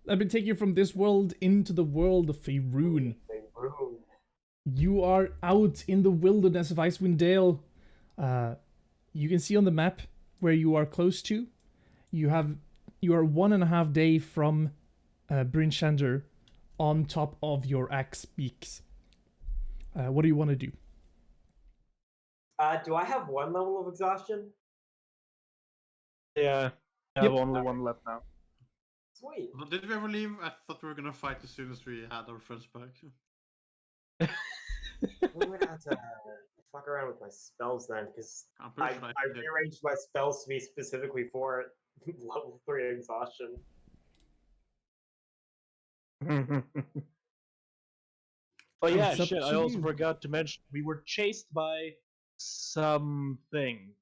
Let me take you from this world into the world of Faerun. You are out in the wilderness of Icewind Dale. You can see on the map where you are close to. You are 1.5 day from Bryn Shander on top of your axe beaks. What do you want to do? Do I have one level of exhaustion? Yeah, I have only one left now. Sweet. Did we ever leave? I thought we were gonna fight as soon as we had our friends back. I'm gonna have to fuck around with my spells then, because I rearranged my spells to be specifically for level 3 exhaustion. Oh yeah, shit! I also forgot to mention we were chased by something,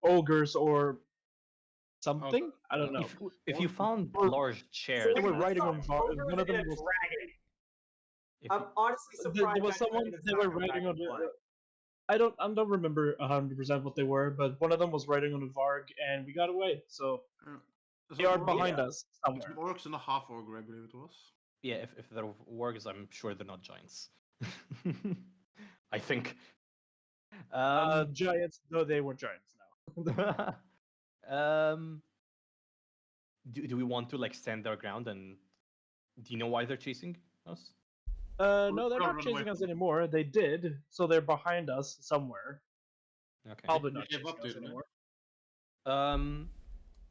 ogres or something. I don't know. If you found large chairs, they were riding on one of them was dragon. I'm honestly surprised. There was someone they were riding on. I don't remember 100% what they were, but one of them was riding on a Varg, and we got away. So they are behind us somewhere. Orcs and a half ogre, I believe it was. Yeah, if they're wargs, I'm sure they're not giants. I think. Giants? No, they were giants now. Do we want to like stand their ground, and do you know why they're chasing us? No, they're not chasing us anymore. They did, so they're behind us somewhere. Okay. Probably not chasing us anymore.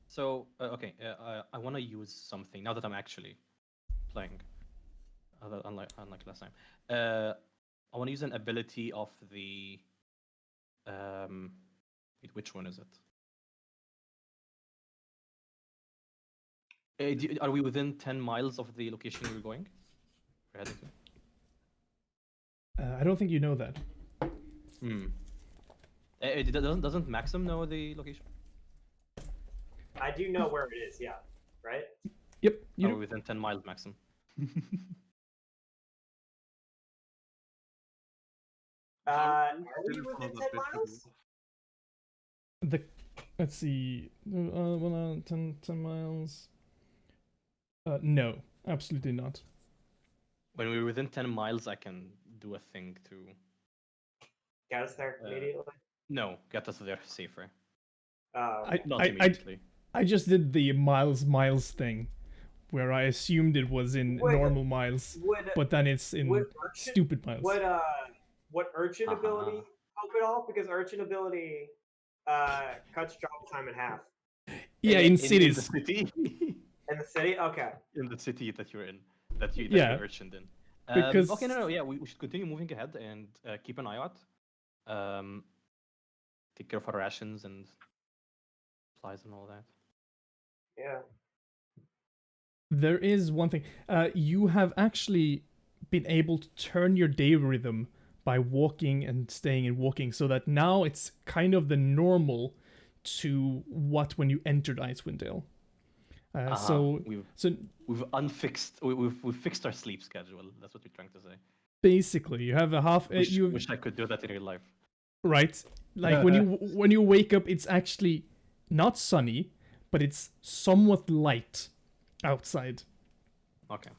So okay, I want to use something now that I'm actually playing. Unlike last time, I want to use an ability of the. Wait, which one is it? Are we within 10 miles of the location we're going? We're heading to? I don't think you know that. Doesn't Maxim know the location? I do know where it is, yeah. Right? Yep. Are we within 10 miles, Maxim? Are we within 10 miles? Let's see. 10 miles. No, absolutely not. When we're within 10 miles, I can do a thing to get us there immediately. No, get us there safer. Not immediately. I just did the miles thing, where I assumed it was in normal miles, but then it's in stupid miles. Would urchin ability help at all? Because urchin ability cuts travel time in half. Yeah, in cities. In the city. In the city, okay. In the city that you're in, that you're urchined in. Because okay, no, yeah, we should continue moving ahead and keep an eye out. Take care of our rations and supplies and all that. Yeah. There is one thing. You have actually been able to turn your day rhythm by walking and staying and walking, so that now it's kind of the normal to what when you entered Icewind Dale. So we've unfixed. We've fixed our sleep schedule. That's what you're trying to say. Basically, you have a half. Wish I could do that in real life. Right, like when you wake up, it's actually not sunny, but it's somewhat light outside. Okay.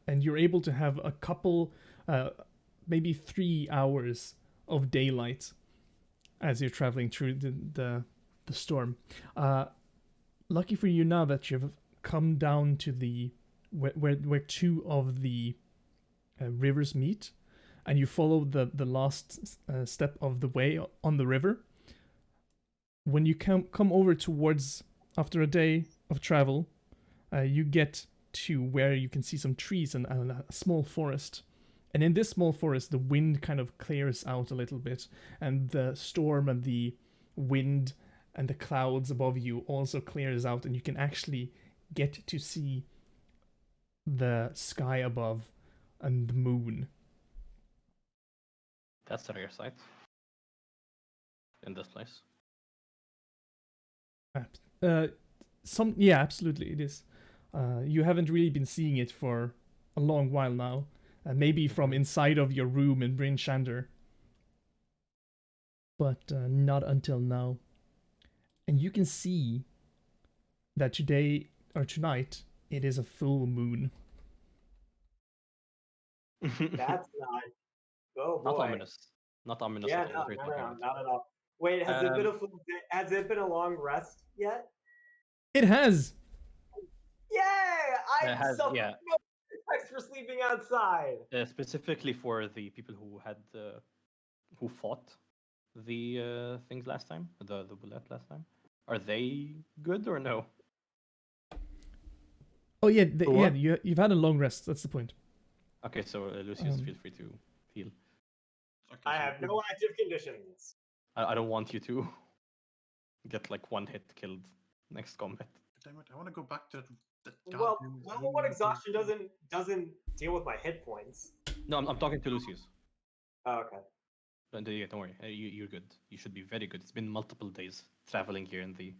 And you're able to have a couple, maybe 3 hours of daylight as you're traveling through the storm. Lucky for you now that you've come down to the where two of the rivers meet, and you follow the last step of the way on the river. When you come over towards, after a day of travel, you get to where you can see some trees and a small forest. And in this small forest, the wind kind of clears out a little bit, and the storm and the wind and the clouds above you also clears out, and you can actually get to see the sky above and the moon. That's a rare sight in this place. Absolutely it is. You haven't really been seeing it for a long while now. Maybe from inside of your room in Bryn Shander. But not until now. And you can see that today or tonight It is a full moon. That's not. Oh boy. Not ominous. Not ominous Yeah, at all. no, What are you talking about? not at all. Wait, has it been a full day? Has it been a long rest yet? It has. Yay! It has, yeah. No thanks for sleeping outside. Specifically for the people who had who fought the things last time, the bullet last time. Are they good or no? Oh yeah, you've had a long rest. That's the point. Okay, so Lucius, feel free to heal. Okay, I have no active conditions. I don't want you to get like one hit killed next combat. Damn it! I want to go back to that. Well, level 1 exhaustion doesn't deal with my hit points. No, I'm talking to Lucius. Oh, okay. Yeah, don't worry. You're good. You should be very good. It's been multiple days traveling here in the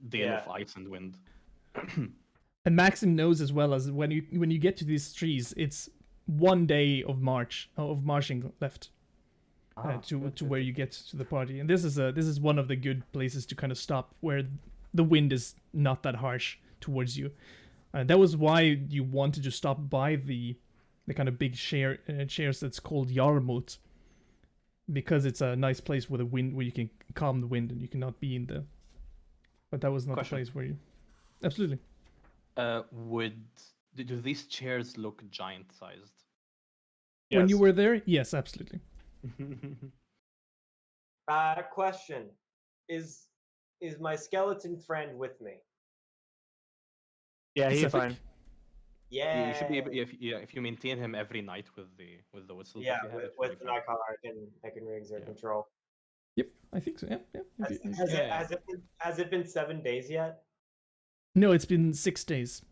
Dale of Ice and Wind. And Maxim knows as well as when you get to these trees, it's 1 day of marching left to where you get to the party. And this is one of the good places to kind of stop, where the wind is not that harsh towards you. That was why you wanted to stop by the kind of big chairs that's called Yarmut, because it's a nice place with a wind where you can calm the wind and you cannot be in the. But that was not the place where you. Absolutely. Do these chairs look giant-sized? Yes. When you were there, yes, absolutely. Question: Is my skeleton friend with me? Yeah, he's fine. Yeah, you should be able. If you maintain him every night with the whistle. Yeah, with the night collar, I can re-exert control. Yep, I think so. Yeah. Has it been 7 days yet? No, it's been 6 days.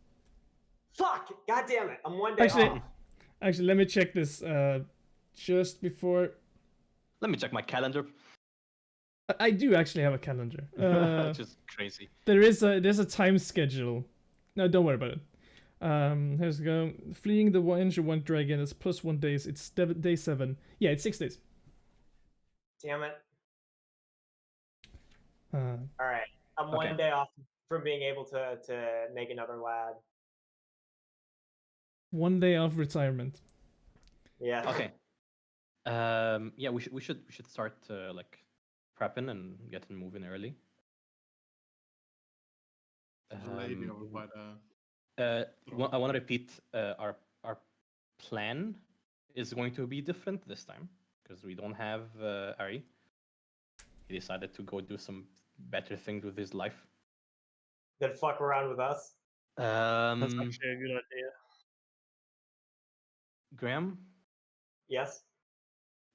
Fuck! God damn it! I'm 1 day off. Actually, let me check this. Just before. Let me check my calendar. I do actually have a calendar. Just crazy. There's a time schedule. No, don't worry about it. Here's go. Fleeing the one dragon is +1 days. It's day 7. Yeah, it's 6 days. Damn it. All right, I'm 1 day off from being able to make another lad. 1 day off retirement. Yeah. Okay. Yeah, we should start like prepping and getting moving early. The lady over by I want to repeat our plan is going to be different this time because we don't have Ari. He decided to go do some better things with his life. Then fuck around with us. That's actually a good idea. Graham? Yes?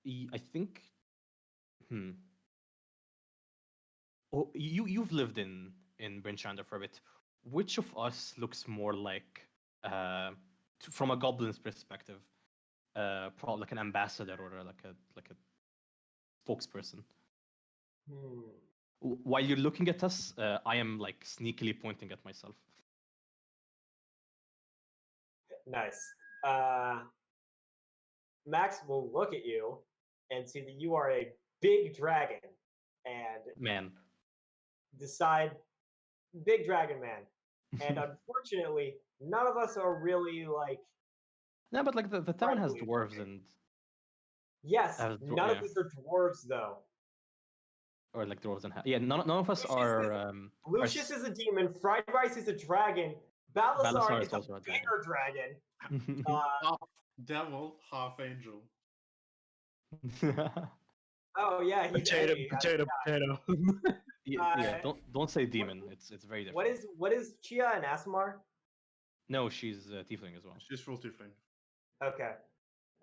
I think... Oh, you've lived in Bryn Shander for a bit. Which of us looks more like, from a goblin's perspective, probably like an ambassador or like a spokesperson? While you're looking at us, I am like sneakily pointing at myself. Nice. Max will look at you and see that you are a big dragon and decide big dragon man. And unfortunately, none of us are really like. No, but like the town has dwarves and. Yes, none of us are dwarves though. Or like dwarves and none of us are. Lucius is a demon. Fried Rice is a dragon. Balasar is a bigger dragon. Half devil, half angel. Oh yeah, he's potato. Yeah, don't say demon. It's very different. What is Chia and Asmar? No, she's tiefling as well. She's full tiefling. Okay.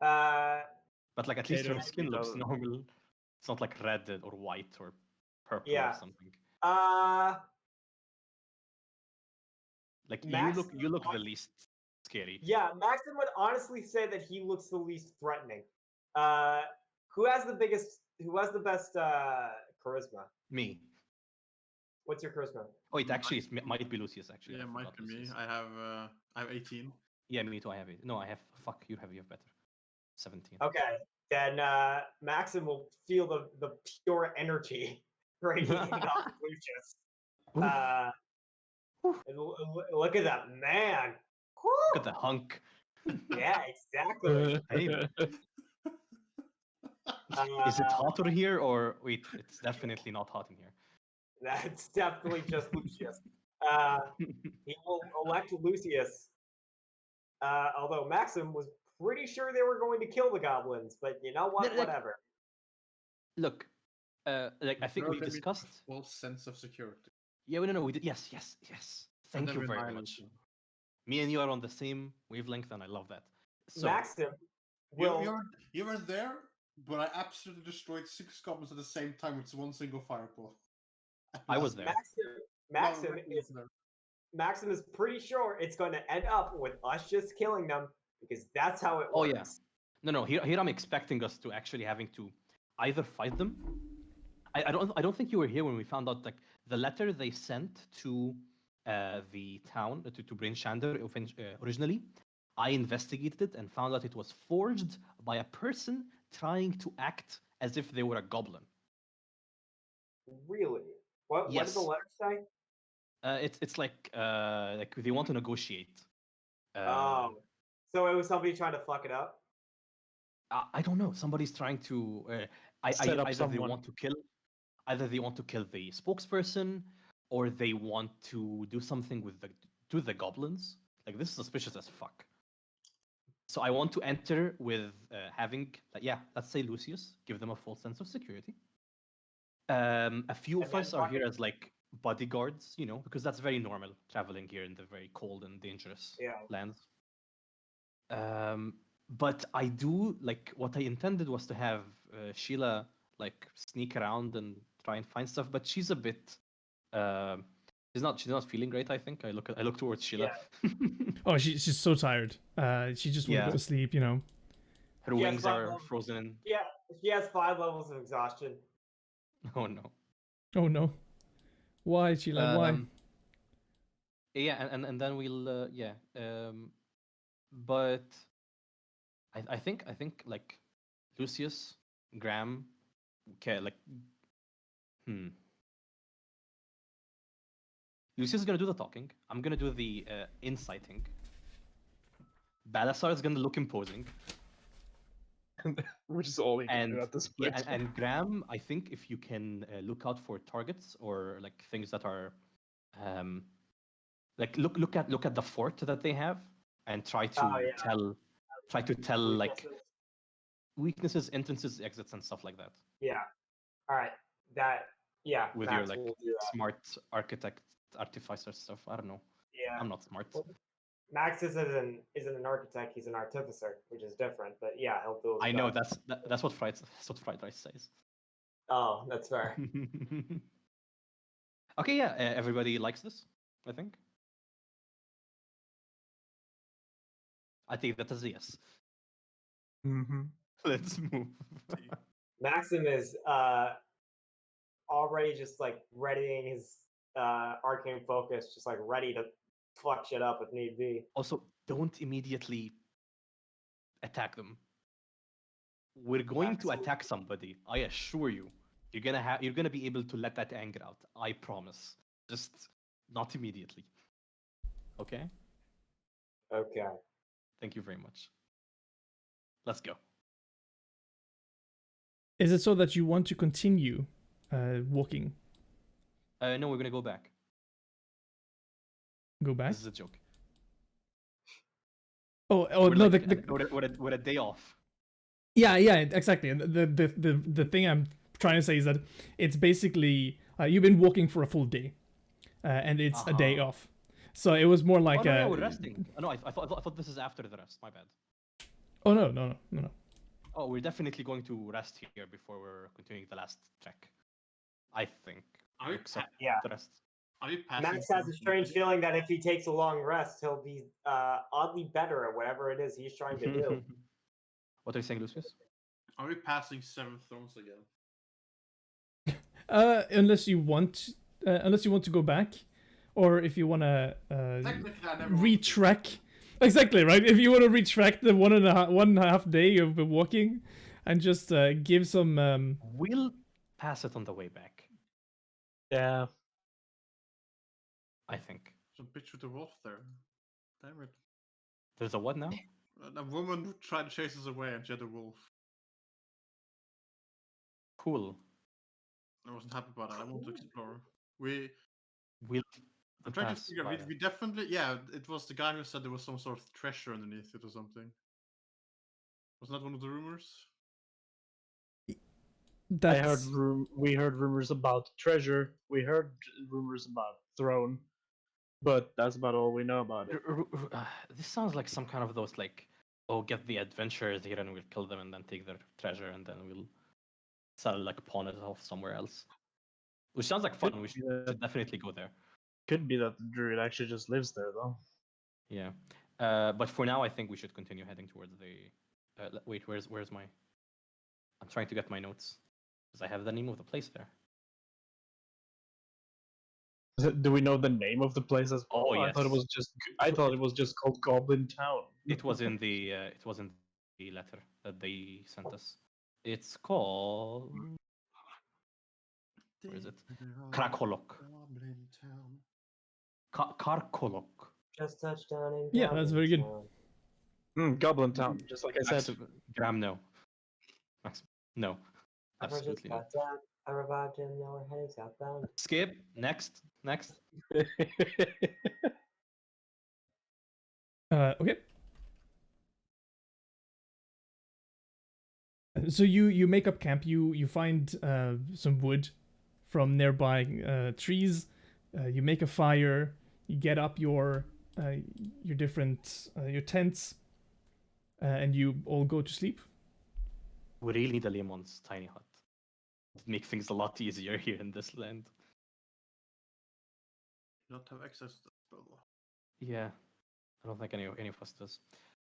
But like at least her skin looks normal. It's not like red or white or purple or something. Like Max, you look the least scary. Yeah, Maxim would honestly say that he looks the least threatening. Who has the best charisma? Me. What's your charisma? Oh, it actually might be Lucius actually. Yeah, might be me. I have 18. Yeah, me too. I have it. No, I have. Fuck, you have better. 17. Okay, then Maxim will feel the pure energy radiating off Lucius. Look at that man. Look at the hunk. Yeah, exactly. Hey, is it hotter here or wait? It's definitely not hot in here. That's definitely just Lucius. He will elect Lucius. Although Maxim was pretty sure they were going to kill the goblins, but you know what? Whatever. Look, like I think we discussed. False sense of security. Yeah, no, we did. Yes. Thank you very much. Me and you are on the same wavelength, and I love that. So, Maxim you were there, but I absolutely destroyed 6 goblins at the same time with one single fireball. I was there. Maxim is pretty sure it's going to end up with us just killing them because that's how it works. Oh yeah. No. Here I'm expecting us to actually having to either fight them. I don't think you were here when we found out like the letter they sent to the town to Brainshander originally. I investigated it and found out it was forged by a person trying to act as if they were a goblin. Really? What did the letter say? It's like they want to negotiate. So it was somebody trying to fuck it up. I don't know. Somebody's trying to either they want to kill the spokesperson, or they want to do something with the goblins. Like this is suspicious as fuck. So I want to enter with having let's say Lucius, give them a full sense of security. A few of us are here as like bodyguards, because that's very normal traveling here in the very cold and dangerous lands. But I do like what I intended was to have Sheila like sneak around and try and find stuff, but she's a bit she's not feeling great. I think I look towards Sheila. Yeah. Oh, she's so tired. She just won't go to sleep. Her wings are frozen in. Yeah, she has 5 levels of exhaustion. Oh no. Oh no. Why, Sheila? Why? Yeah, and then we'll but I think like Lucius, Graham, okay, like Lucius is gonna do the talking. I'm gonna do the inciting. Balasar is gonna look imposing. Which is all he can do at this point. Yeah, and Graham, I think if you can look out for targets or like things that are like look at the fort that they have and try to tell like weaknesses, entrances, exits, and stuff like that. Yeah. All right. With Max your like smart architect artificer stuff. I don't know. Yeah. I'm not smart. Well, Max isn't an architect. He's an artificer, which is different. But yeah, he'll do. I know that's what fried rice says. Oh, that's fair. Okay, yeah. Everybody likes this, I think. I think that is a yes. Mm-hmm. Let's move. Maxim is already just like readying his arcane focus, just like ready to fuck shit up if need be. Also, don't immediately attack them. We're going to attack somebody. I assure you. You're gonna be able to let that anger out. I promise. Just not immediately. Okay? Okay. Thank you very much. Let's go. Is it so that you want to continue walking? No, we're gonna go back. Go back? This is a joke. Oh we're no! Like, we're a day off. Yeah, exactly. And the thing I'm trying to say is that it's basically you've been walking for a full day, and it's a day off. So it was more like no, we're resting. No, I thought this is after the rest. My bad. Oh no. Oh, we're definitely going to rest here before we're continuing the last trek. I think. The rest. Max has a strange feeling that if he takes a long rest, he'll be oddly better at whatever it is he's trying to do. What are you saying, Lucius? Are we passing 7 thrones again? Unless you want to go back, or if you want to retrack. Exactly right. If you want to retract the 1.5 day you've been walking, and just give some. We'll pass it on the way back. Yeah. I think. There's a bitch with a wolf there. Damn it. There's a what now? A woman who tried to chase us away and she had a wolf. Cool. I wasn't happy about that. I want to explore. I'm trying to pass figure by out. We definitely, it was the guy who said there was some sort of treasure underneath it or something. Wasn't that one of the rumors? We heard rumors about treasure. We heard rumors about throne, but that's about all we know about it. This sounds like some kind of those like, oh, get the adventurers here and we'll kill them and then take their treasure and then we'll sell like pawn it off somewhere else. Which sounds like fun. We should definitely go there. Could be that the druid actually just lives there though. Yeah, but for now, I think we should continue heading towards the. Wait, where's my? I'm trying to get my notes because I have the name of the place there. Do we know the name of the place as well? Oh, yes. I thought it was just called Goblin Town. It was in the letter that they sent us. It's called. Where is it? Krakolok. Karkolok. Just touched down in Yeah, that's very good. Goblin Town, just like I said. Graham, no. Max, no. Absolutely not. I revived him. Now we're heading southbound. Skip. Next. Okay. So you make up camp. You find some wood from nearby trees. You make a fire. You get up your different your tents, and you all go to sleep. We really need a Lemon's tiny hut. It'd make things a lot easier here in this land. Not have access to the spell. Yeah, I don't think any of us does.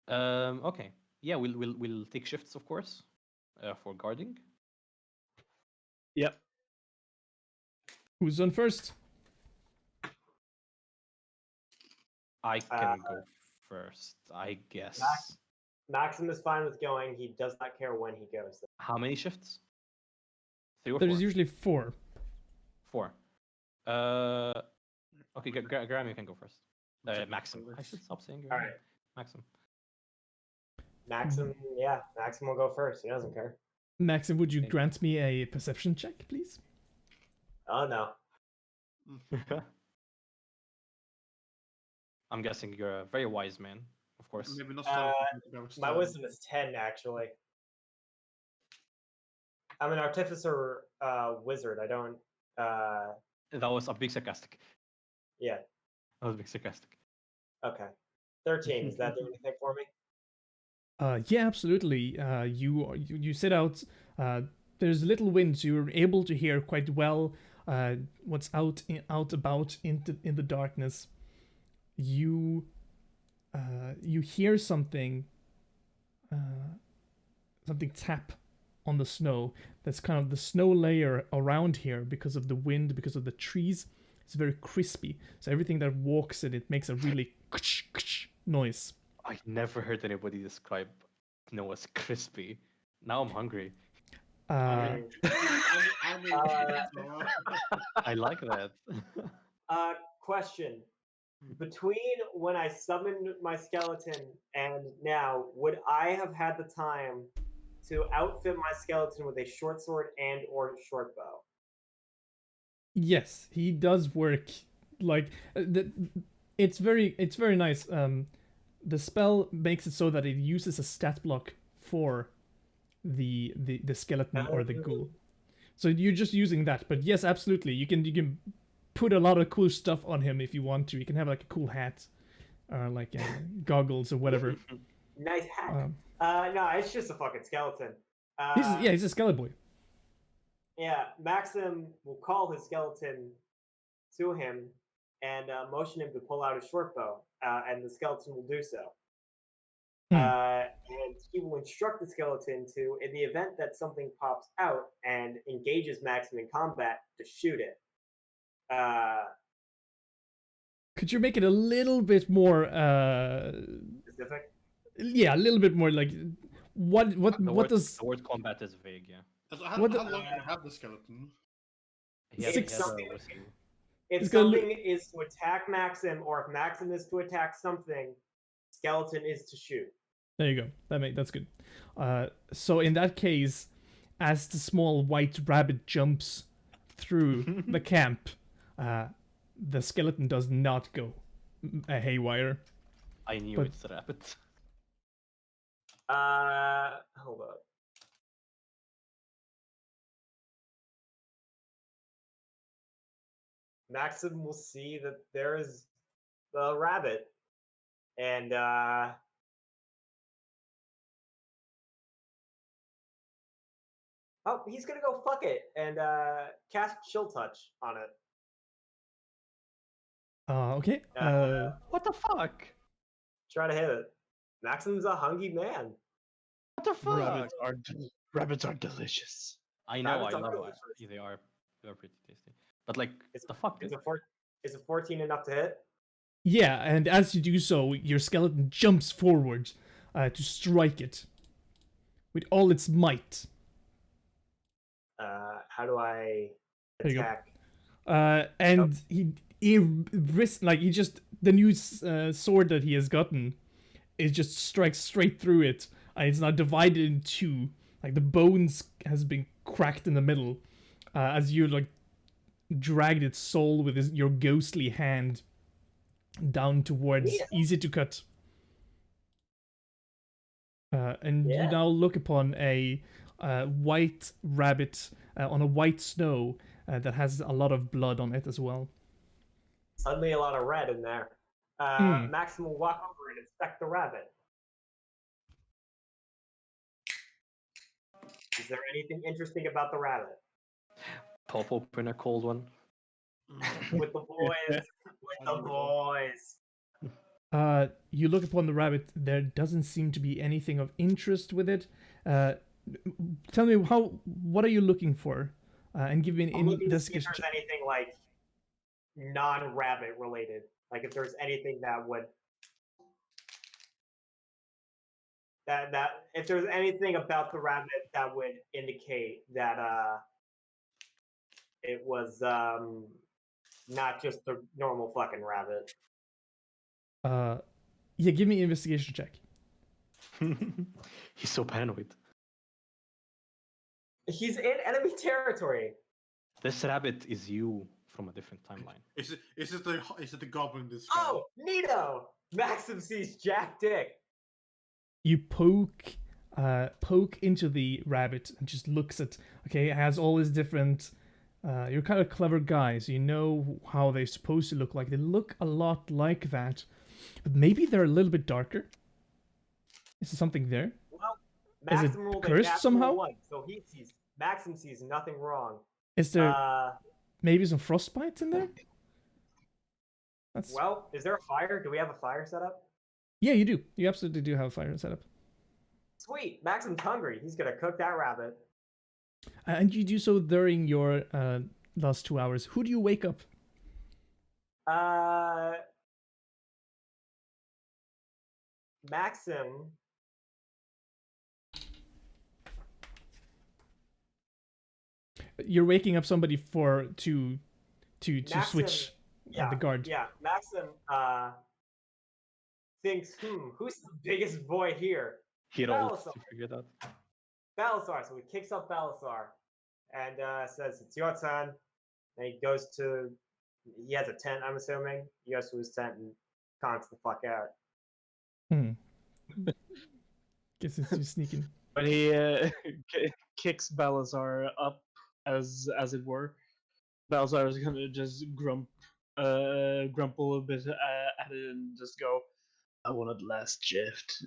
Okay. Yeah, we'll take shifts, of course, for guarding. Yep. Who's on first? I can go first, I guess. Maxim is fine with going. He does not care when he goes. How many shifts? 3 or 4? There's usually 4. 4. Okay, Graham, you can go first. Maxim. I should stop saying Graham. All right. Maxim. Maxim will go first. He doesn't care. Maxim, would you grant me a perception check, please? Oh, no. I'm guessing you're a very wise man, of course. Maybe not. My wisdom is 10, actually. I'm an artificer wizard. I don't. That was a big sarcastic. Yeah. That was a big sarcastic. Okay. 13. Is that doing anything for me? Yeah, absolutely. You set out. There's little wind, so you're able to hear quite well what's out about in the darkness. You hear something tap on the snow. That's kind of the snow layer around here because of the wind, because of the trees. It's very crispy, so everything that walks in it makes a really noise. I never heard anybody describe snow as crispy. Now I'm hungry. I like that. Question. Between when I summoned my skeleton and now, would I have had the time to outfit my skeleton with a short sword and or short bow? Yes, he does work like it's very nice. The spell makes it so that it uses a stat block for the skeleton or the ghoul. So you're just using that. But yes, absolutely, you can put a lot of cool stuff on him if you want to. You can have like a cool hat, like goggles or whatever. Nice hat. No, it's just a fucking skeleton. He's a skeleton boy. Yeah, Maxim will call his skeleton to him and motion him to pull out his short bow, and the skeleton will do so. And he will instruct the skeleton to, in the event that something pops out and engages Maxim in combat, to shoot it. Could you make it a little bit more specific? Yeah, a little bit more like what does the word combat is vague, yeah. How long do you have the skeleton? 6 if something is to attack Maxim, or if Maxim is to attack something, skeleton is to shoot. There you go. That's good. So in that case, as the small white rabbit jumps through the camp, the skeleton does not go haywire. I knew it's a rabbit. Hold up. Maxim will see that there is the rabbit, and oh, he's gonna go fuck it and cast Chill Touch on it. Okay. What the fuck? Try to hit it. Maxim's a hungry man. What the fuck? Rabbits are delicious. I know, Rabbits I are love delicious. it. They are pretty tasty. But like, the fuck? Is a 14 enough to hit? Yeah, and as you do so, your skeleton jumps forward to strike it with all its might. How do I attack? And he just the new sword that he has gotten, it just strikes straight through it, and it's now divided in two. Like the bones has been cracked in the middle, as you like dragged its soul with your ghostly hand down towards easy to cut. And you now look upon a white rabbit on a white snow that has a lot of blood on it as well. Suddenly a lot of red in there. Maxim will walk over and inspect the rabbit. Is there anything interesting about the rabbit? Pop open a cold one. With the boys. With the boys. You look upon the rabbit. There doesn't seem to be anything of interest with it. Tell me what are you looking for? And give me an investigation check. If there's anything like non-rabbit related, like if there's anything that would if there's anything about the rabbit that would indicate that it was not just a normal fucking rabbit. Yeah, give me an investigation check. He's so paranoid. He's in enemy territory. This rabbit is you from a different timeline. Is it the goblin this guy? Oh, neato! Maxim sees Jack Dick. You poke into the rabbit and just looks at. Okay, it has all these different. You're kind of clever guys. You know how they're supposed to look like. They look a lot like that, but maybe they're a little bit darker. Is there something there? Well, is it cursed somehow? So Maxim sees nothing wrong. Is there maybe some frostbite in there? Well, is there a fire? Do we have a fire set up? Yeah, you do. You absolutely do have a fire set up. Sweet. Maxim's hungry. He's gonna cook that rabbit. And you do so during your last 2 hours. Who do you wake up? Maxim. You're waking up somebody to Maxim, switch the guard. Yeah, Maxim thinks, who's the biggest boy here? He rolls to figure that. Balasar. So he kicks up Balasar and says, "It's your turn." And he goes to. He has a tent, I'm assuming. He goes to his tent and conks the fuck out. Guess it's you sneaking. But he kicks Balazar up, as it were. Balazar is gonna just grumble a bit at it and just go, "I wanted last shift."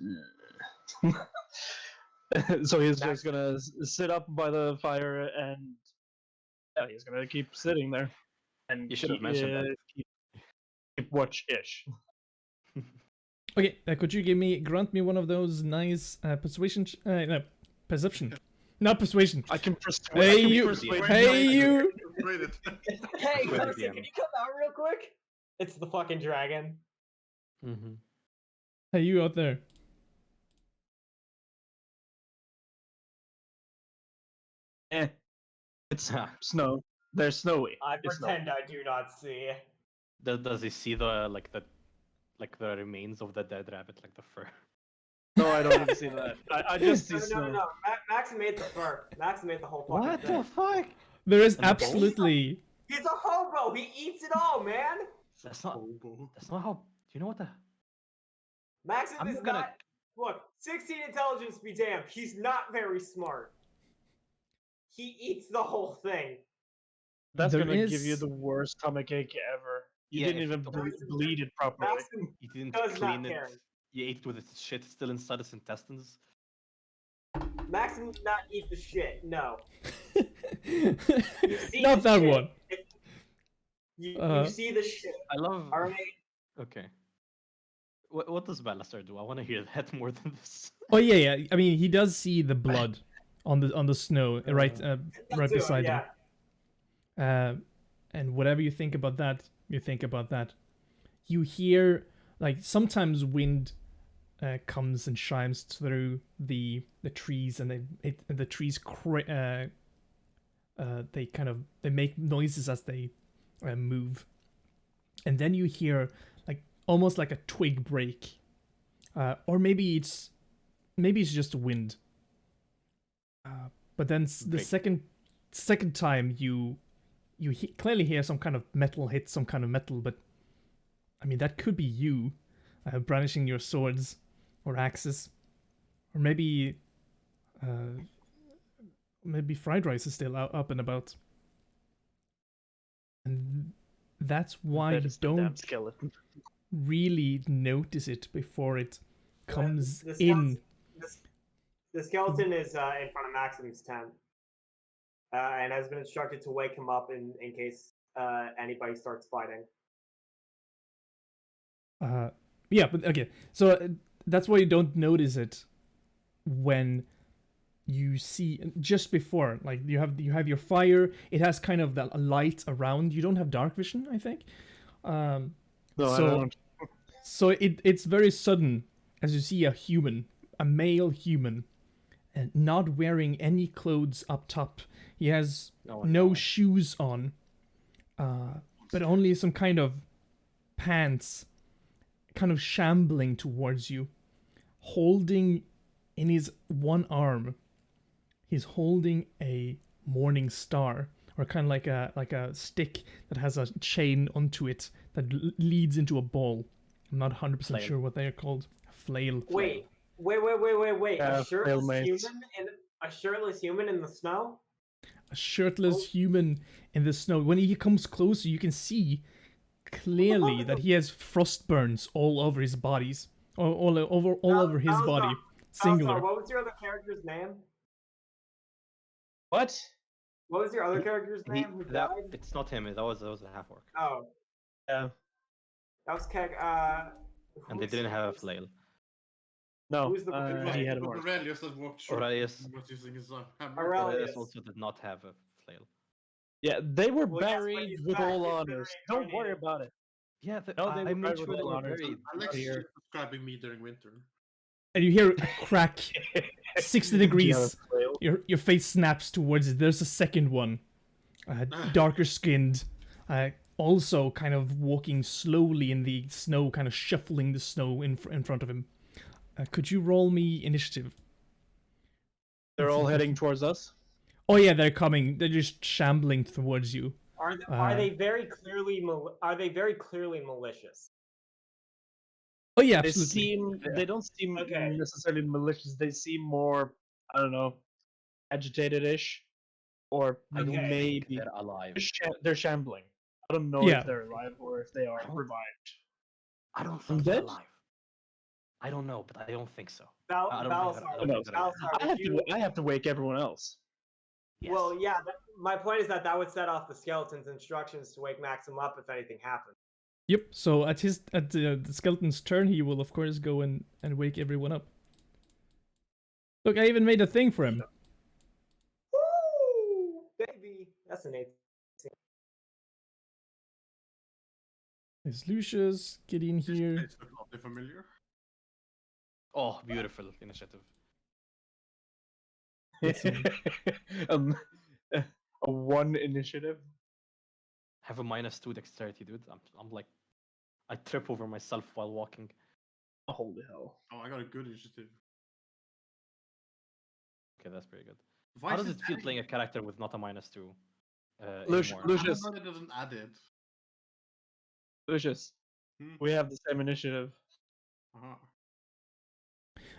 So he's just gonna sit up by the fire and he's gonna keep sitting there. And you should have mentioned that. Keep watch-ish. Okay, could you grant me one of those nice persuasion? No, perception. Not persuasion. I can persuade. Hey you! Hey you! Hey, Carson, can you come out real quick? It's the fucking dragon. Mm-hmm. Hey you out there! It's snow. They're snowy. I It's snowy. pretend I do not see. Does he see the remains of the dead rabbit, like the fur? No, I don't even see that. I just see No, no, snow. no, no. Max made the fur. Max made the whole fucking What thing. the fuck? There is And the bones? absolutely. He's a hobo. He eats it all, man. That's not. Hobo. That's not how. Do you know what the? Maxim I'm is not gonna. not. Look, 16 intelligence be damned. He's not very smart. He eats the whole thing. That's There gonna give you is- the worst stomach ache ever. You Yeah, didn't if even the- bleed it properly. Maxim You didn't does clean not it. care. You ate it with its shit still inside its intestines. Maxim did not eat the shit. No. Not the that shit. one. You see the shit. I love. Alright? Okay. What does Balastar do? I want to hear that more than this. Oh yeah, yeah. I mean, he does see the blood on the snow right right Do it, beside yeah. him. And whatever you think about that, you think about that. You hear like sometimes wind comes and chimes through the trees, and the trees they make noises as they move, and then you hear like almost like a twig break, or maybe it's just wind. But then the Break. second time you clearly hear some kind of metal hit some kind of metal, but I mean that could be you brandishing your swords or axes, or maybe fried rice is still up and about, and that's why That you is the damn don't skeleton. really notice it before it comes The in. The skeleton is in front of Maxim's tent, and has been instructed to wake him up in case anybody starts fighting. Yeah, but okay, so that's why you don't notice it when you see just before, like you have your fire. It has kind of that light around. You don't have dark vision, I think. No, so I don't. so it's very sudden as you see a male human, and not wearing any clothes up top. He has Oh, no no. shoes on, but only some kind of pants, kind of shambling towards you, holding in his one arm. He's holding a morning star, or kind of like a stick that has a chain onto it that leads into a ball. I'm not 100% Flail. sure what they are called. Flail. Wait. Yeah, A stalemate. shirtless human in the snow? A shirtless Oh. human in the snow. When he comes closer, you can see clearly that he has frost burns all over his bodies, all over his Balthazar, body. Balthazar, Singular. what was your other character's name? What? What was your other character's He, name who that, died? it's not him. That was a half orc, Oh, Yeah. that was and they didn't have a flail. No, Who's the- he had a But more. Aurelius that walked short. Aurelius. Was using his hammer. Aurelius. Aurelius also did not have a flail. Yeah, they were Well, yes, but buried he's with back. all He's been honors. Don't worry reincarnated. about it. Yeah, No, they I were made buried sure with they all were honors. buried. Alex Here. is describing me during winter. And you hear a crack, 60 degrees. Yeah, flail. Your face snaps towards it. There's a second one, darker skinned, also kind of walking slowly in the snow, kind of shuffling the snow in front of him. Could you roll me initiative? They're all heading towards us. Oh yeah, they're coming. They're just shambling towards you. Are they very clearly malicious? Oh yeah, They absolutely. they don't seem Okay. necessarily malicious. They seem more, I don't know, agitated-ish, or Okay. maybe They're alive. they're shambling. I don't know Yeah. if they're alive or if they are don't- revived. I don't think they're Undead? alive. I don't know, but I don't think so. Bal- I don't Balthazar, think they're alive. Balthazar, I would you- have to wake everyone else. Yes. Well, yeah. My point is that would set off the skeleton's instructions to wake Maxim up if anything happens. Yep. So at the skeleton's turn, he will of course go and wake everyone up. Look, I even made a thing for him. Woo, baby, that's an 8. There's Lucius, Gideon here. It's not familiar. Oh, beautiful initiative. Let's see. A one initiative. have a -2 dexterity, dude. I'm like, I trip over myself while walking. Holy hell. Oh, I got a good initiative. Okay, that's pretty good. Why How is does it feel adding- playing a character with not a -2 Lucius, anymore? I don't Lucius, know that it doesn't add it. Lucius, Hmm? we have the same initiative. Uh-huh.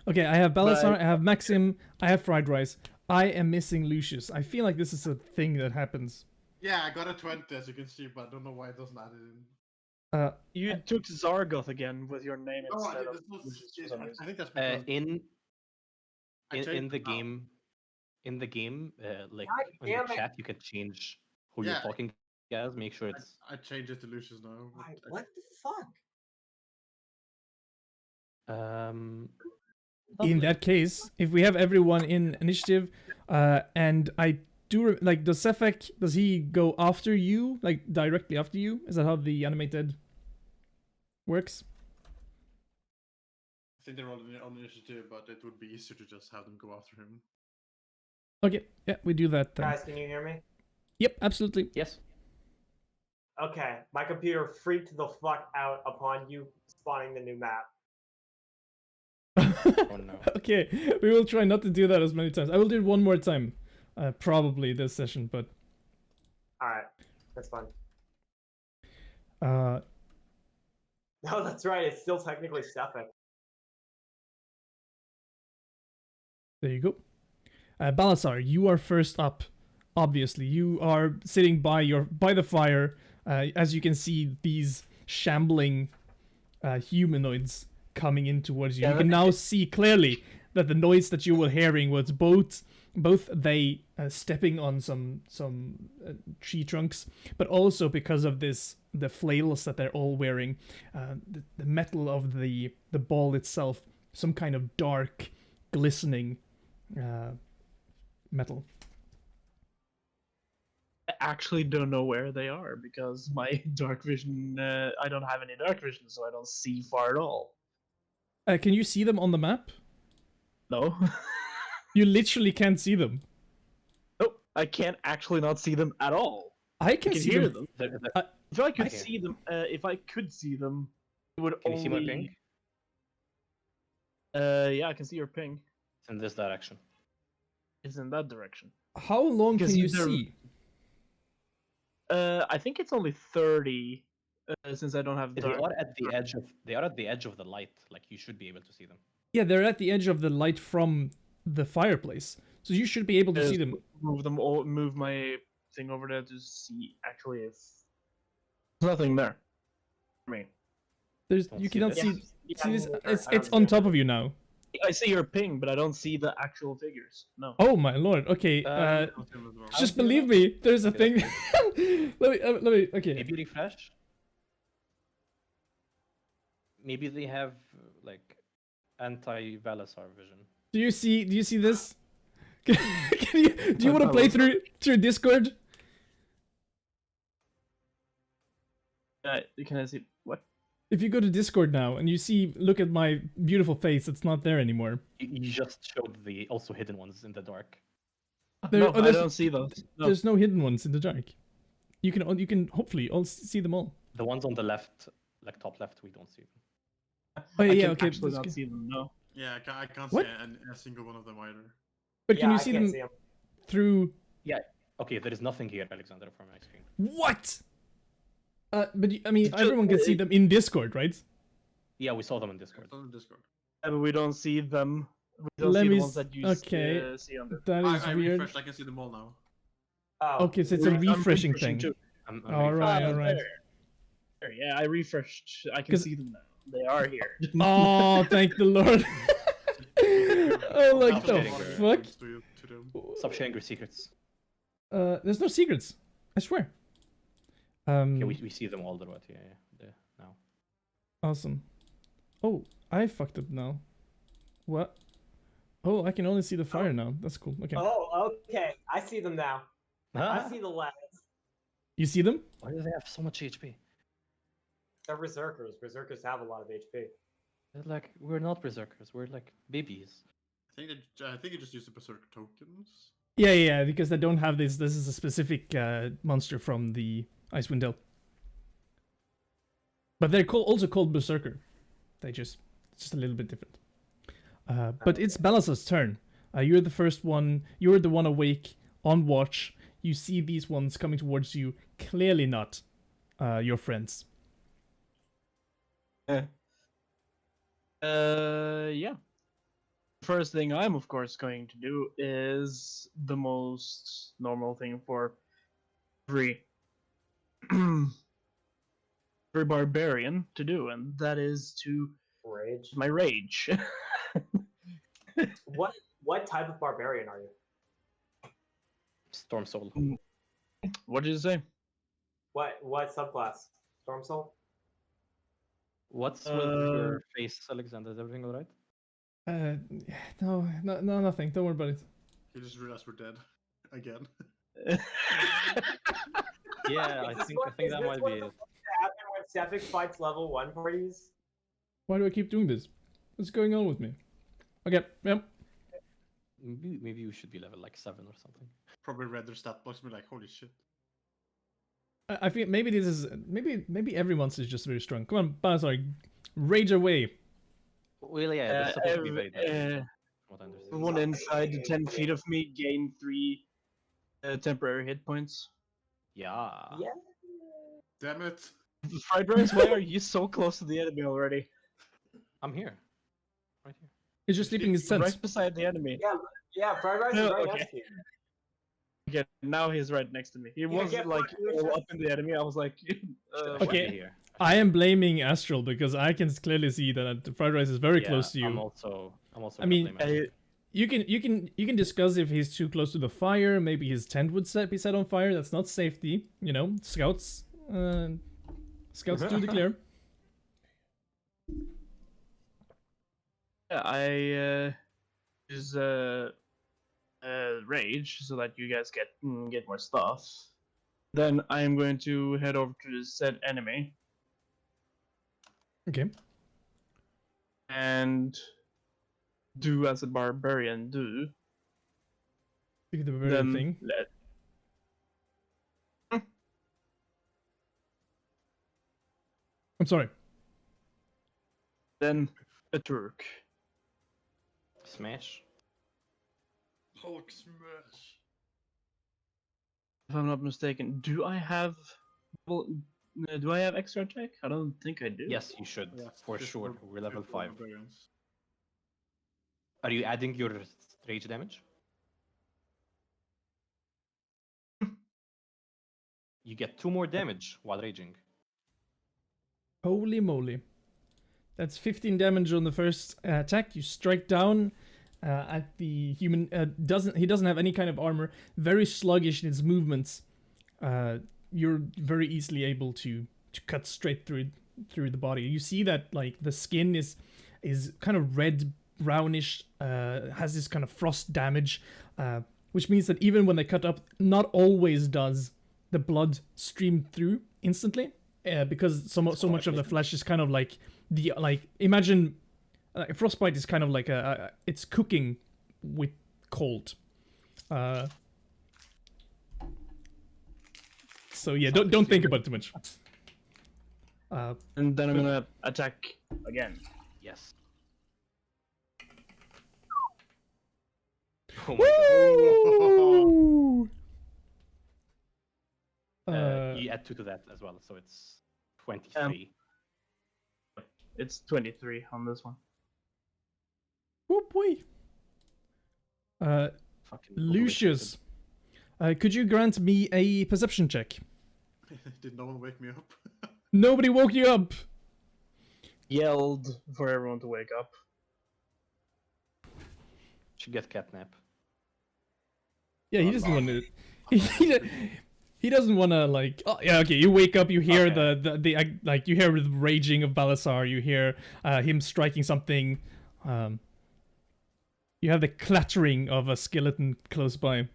Okay, I have But Balasar, I have Maxim, I have Fried Rice. I am missing Lucius. I feel like this is a thing that happens. Yeah, I got a 20 as you can see, but I don't know why it doesn't add it in. You took Zargoth again with your name No, instead of this was, Lucius for some I reason. think that's because In I in changed the it now. game, like God in the damn it. chat, you can change who Yeah. you're talking as. Make sure it's I changed it to Lucius now. but Why, I- what the fuck? um. In lovely. that case, if we have everyone in initiative, and I do like, does Sefek, does he go after you, like directly after you? Is that how the animated works? I think they're on initiative, but it would be easier to just have them go after him. Okay, yeah, we do that then. Guys, can you hear me? Yep, absolutely. Yes. Okay, my computer freaked the fuck out upon you spawning the new map. Oh no. Okay, we will try not to do that as many times. I will do it one more time, probably this session, but Alright, that's fine. uh, No, that's right, it's still technically Sefik. there you go. Balasar, you are first up. Obviously, you are sitting by the fire. As you can see, these shambling humanoids coming in towards you. Yeah, You can now see clearly that the noise that you were hearing was both they stepping on some tree trunks, but also because of the flails that they're all wearing, the metal of the ball itself, some kind of dark, glistening metal. I actually don't know where they are because my dark vision, I don't have any dark vision, so I don't see far at all. Can you see them on the map? No. You literally can't see them. Nope, I can't actually not see them at all. I I can can see hear them. them. Uh, If I could can. see them, it would Can you only. see my ping? Yeah, I can see your ping. It's in this direction. It's in that direction. How long Because can you they're- see? I think it's only 30, since I don't have They dark. are at the edge of the light. Like you should be able to see them. Yeah, they're at the edge of the light from the fireplace, so you should be able to see them. Move my thing over there to see actually if there's nothing there. I mean, There's Don't you see cannot this. see. Yeah, See this? sure, It's I don't on see top it. of you now. I see your ping, but I don't see the actual figures. No. Oh my lord. Okay. Not him as well. Just do believe that? me. There's a Okay, thing. Let me. Okay. Maybe refresh. Maybe they have like anti-Valasar vision. Do you see? Do you see this? Do you want to play through Discord? Can I see what? If you go to Discord now and you see, look at my beautiful face, it's not there anymore. You just showed the also hidden ones in the dark. There- No, oh, I there's- don't see those. No. There's no hidden ones in the dark. You can hopefully all see them all. The ones on the left, like top left, we don't see them. Oh yeah, I yeah, can okay. actually that's not good. see them. No. Yeah, I can't What? see a single one of them either. But Yeah, can you I see can't them see him. through? Okay, there is nothing here, Alexander, from my screen. What? But I mean, It's just- everyone can see them in Discord, right? Yeah, we saw them in Discord. It's on Discord. But we don't see them. We don't Let see me the ones s- that you okay. see on the. That is I weird. refreshed, I can see them all now. Oh, Okay, so it's a I'm refreshing refreshing thing. too. I'm All right, Ah, all right. There, yeah, I refreshed. I can 'Cause- see them now. They are here. Oh, thank the Lord. Oh, like Stop the sharing your- fuck? To them. Stop sharing your secrets. There's no secrets. I swear. Okay, we see them all the way. Yeah, there now. Awesome. Oh, I fucked up now. What? Oh, I can only see the fire now. That's cool. Okay. Oh, okay. I see them now. I see the lads. You see them? Why do they have so much HP? They're berserkers. Berserkers have a lot of HP. They're like, we're not berserkers. We're like babies. I think you just use the berserker tokens. Yeah, because they don't have this. This is a specific monster from the Icewind Dale. But they're also called Berserker. It's just a little bit different. But it's Balazar's turn. You're the first one. You're the one awake, on watch. You see these ones coming towards you. Clearly not your friends. Yeah. First thing I'm of course going to do is the most normal thing for every every barbarian to do, and that is to Rage. my rage. What type of barbarian are you? Storm Soul. What did you say? What subclass? Storm Soul? What's with your face, Alexander? Is everything alright? No, nothing. Don't worry about it. You just realized we're dead again. Yeah, I think that might be it. Happen when Sephic fights level 1 parties? Why do I keep doing this? What's going on with me? Okay, yep. Maybe you should be level like 7 or something. Probably read their stat blocks and be like, holy shit. I think maybe this is maybe everyone's is just very strong. Come on, Balazar, rage away. Well, yeah, that's supposed to be very bad. What I understand. Everyone inside 10 feet of me gain 3 temporary hit points. Yeah. Yeah. Damn it. Fried rice, why are you so close to the enemy already? I'm here. Right here. He's just sleeping his sense. Right beside the enemy. Yeah, Fried Rice is right Okay. next to you. Okay, now he's right next to me. He was get like fucked, all up in the enemy. I was like, Okay. Here. I am blaming Astral because I can clearly see that the fried rice is very close to you. I'm also. I mean, gonna blame him. you can discuss if he's too close to the fire. Maybe his tent would be set on fire. That's not safety. You know, scouts do the clear. Yeah, I use rage so that you guys get more stuff. Then I am going to head over to the said enemy Okay. and do as a barbarian do. Do the very Then thing. I'm sorry. Then a Turk. Smash. Hulk smash. If I'm not mistaken, do I have extra attack? I don't think I do. Yes, you should. Yeah, For just sure. for- We're level for 5. barbarians. Are you adding your rage damage? You get 2 more damage while raging. Holy moly. That's 15 damage on the first attack. You strike down at the human. He doesn't have any kind of armor. Very sluggish in his movements. You're very easily able to cut straight through the body. You see that like the skin is kind of red brownish. Has this kind of frost damage, which means that even when they cut up, not always does the blood stream through instantly. Because so much of the flesh is kind of like imagine frostbite is kind of like it's cooking with cold. So yeah, don't think about it too much. And then I'm gonna attack again. Yes. Oh my Woo! god. You add 2 to that as well, so it's 23. It's 23 on this one. Whoop wee. Fucking Lucius, could you grant me a perception check? Did no one wake me up? Nobody woke you up. Yelled for everyone to wake up. Should get catnap. Yeah, he doesn't want to. He doesn't want to like. Oh, yeah, okay. You wake up. You hear the like. You hear the raging of Balazar. You hear him striking something. You have the clattering of a skeleton close by.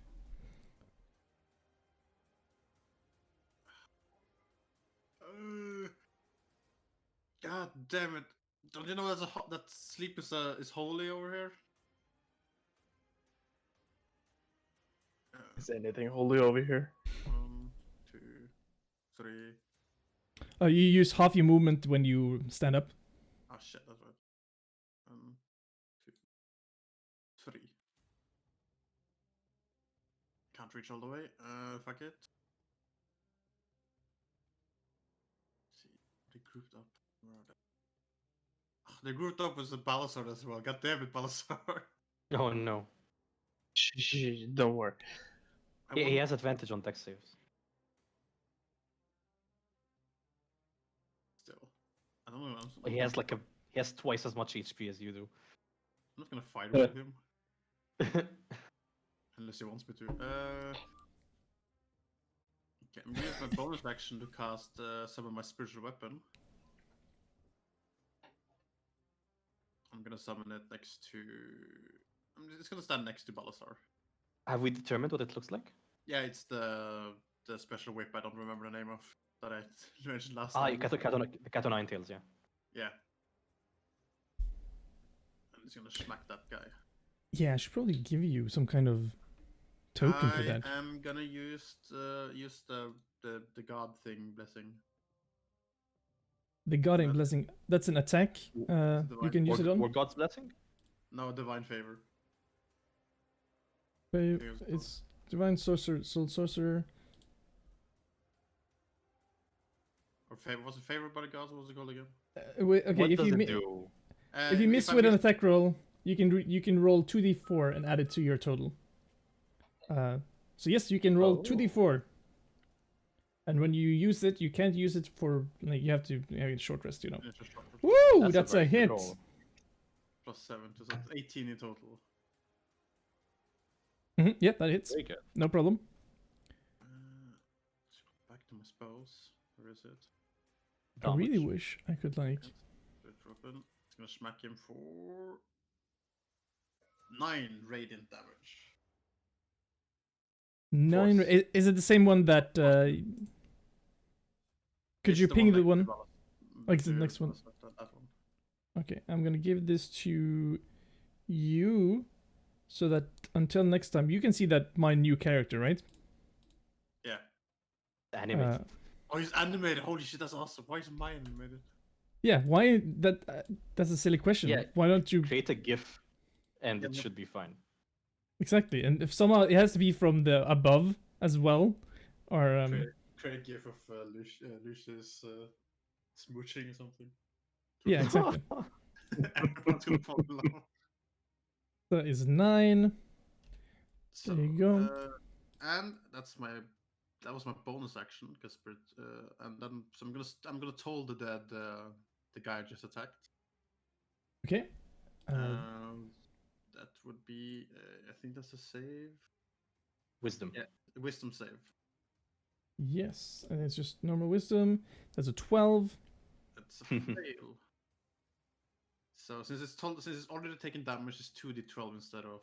God damn it! Don't you know that sleep is holy over here? Is anything holy over here? 1, 2, 3. You use half your movement when you stand up. Oh shit, that's right. 2, 3. Can't reach all the way. Fuck it. See, they grouped up. Where are they? Ugh, they grouped up with the Balasar as well. God damn it, Balasar. Oh no. Don't worry. He has advantage on dex saves. Still, I don't know. He has like he has twice as much HP as you do. I'm not gonna fight with him unless he wants me to. Okay, I'm gonna use my bonus action to cast summon my spiritual weapon. I'm gonna summon it next to. It's gonna stand next to Balasar. Have we determined what it looks like? Yeah, it's the special whip. I don't remember the name of that I mentioned last Ah, time. you got the cat o' nine tails, yeah. Yeah. I'm just gonna smack that guy. Yeah, I should probably give you some kind of token for that. I'm gonna use the god thing blessing. The Guiding Blessing. That's an attack. You can use it on. Or God's blessing? No, divine favor. It's Divine Sorcerer, Soul Sorcerer. Or favor? Was it favored by the gods? What was it called again? Okay, What if does you it do? if you miss I with an miss- attack roll, you can roll 2d4 and add it to your total. So yes, you can roll 2d4. And when you use it, you can't use it for like you have to have a short rest, you know. Yeah, just drop it. Woo! That's a very good hit. roll. +7, so that's 18 in total. Yep, that hits. Very good. No problem. Let's go back to my spells. Where is it? I really Damage. wish I could like. Drop it. It's gonna smack him for 9 radiant damage. 9. Is it the same one that? Could It's you the ping the next to one? Balas- Like the to next one. Balas- that one. Okay, I'm gonna give this to you, so that until next time you can see that my new character, right? Yeah. Animated. Oh, he's animated. Holy shit, that's awesome. Why is mine animated? Yeah. Why that? That's a silly question. Yeah. Why don't you? Create a GIF, and Yeah, it no. should be fine. Exactly. And if somehow it has to be from the above as well, or Create a gif of Lucius smooching or something. yeah, exactly. Everyone's gonna fall in love. That is 9. So, There you go. And that was my bonus action, because and then so I'm gonna toll the dead the guy I just attacked. Okay. That would be I think that's a save. Wisdom. Yeah, a wisdom save. Yes, and it's just normal wisdom. That's a 12. That's a fail. So since it's already taken damage, it's 2d12 instead of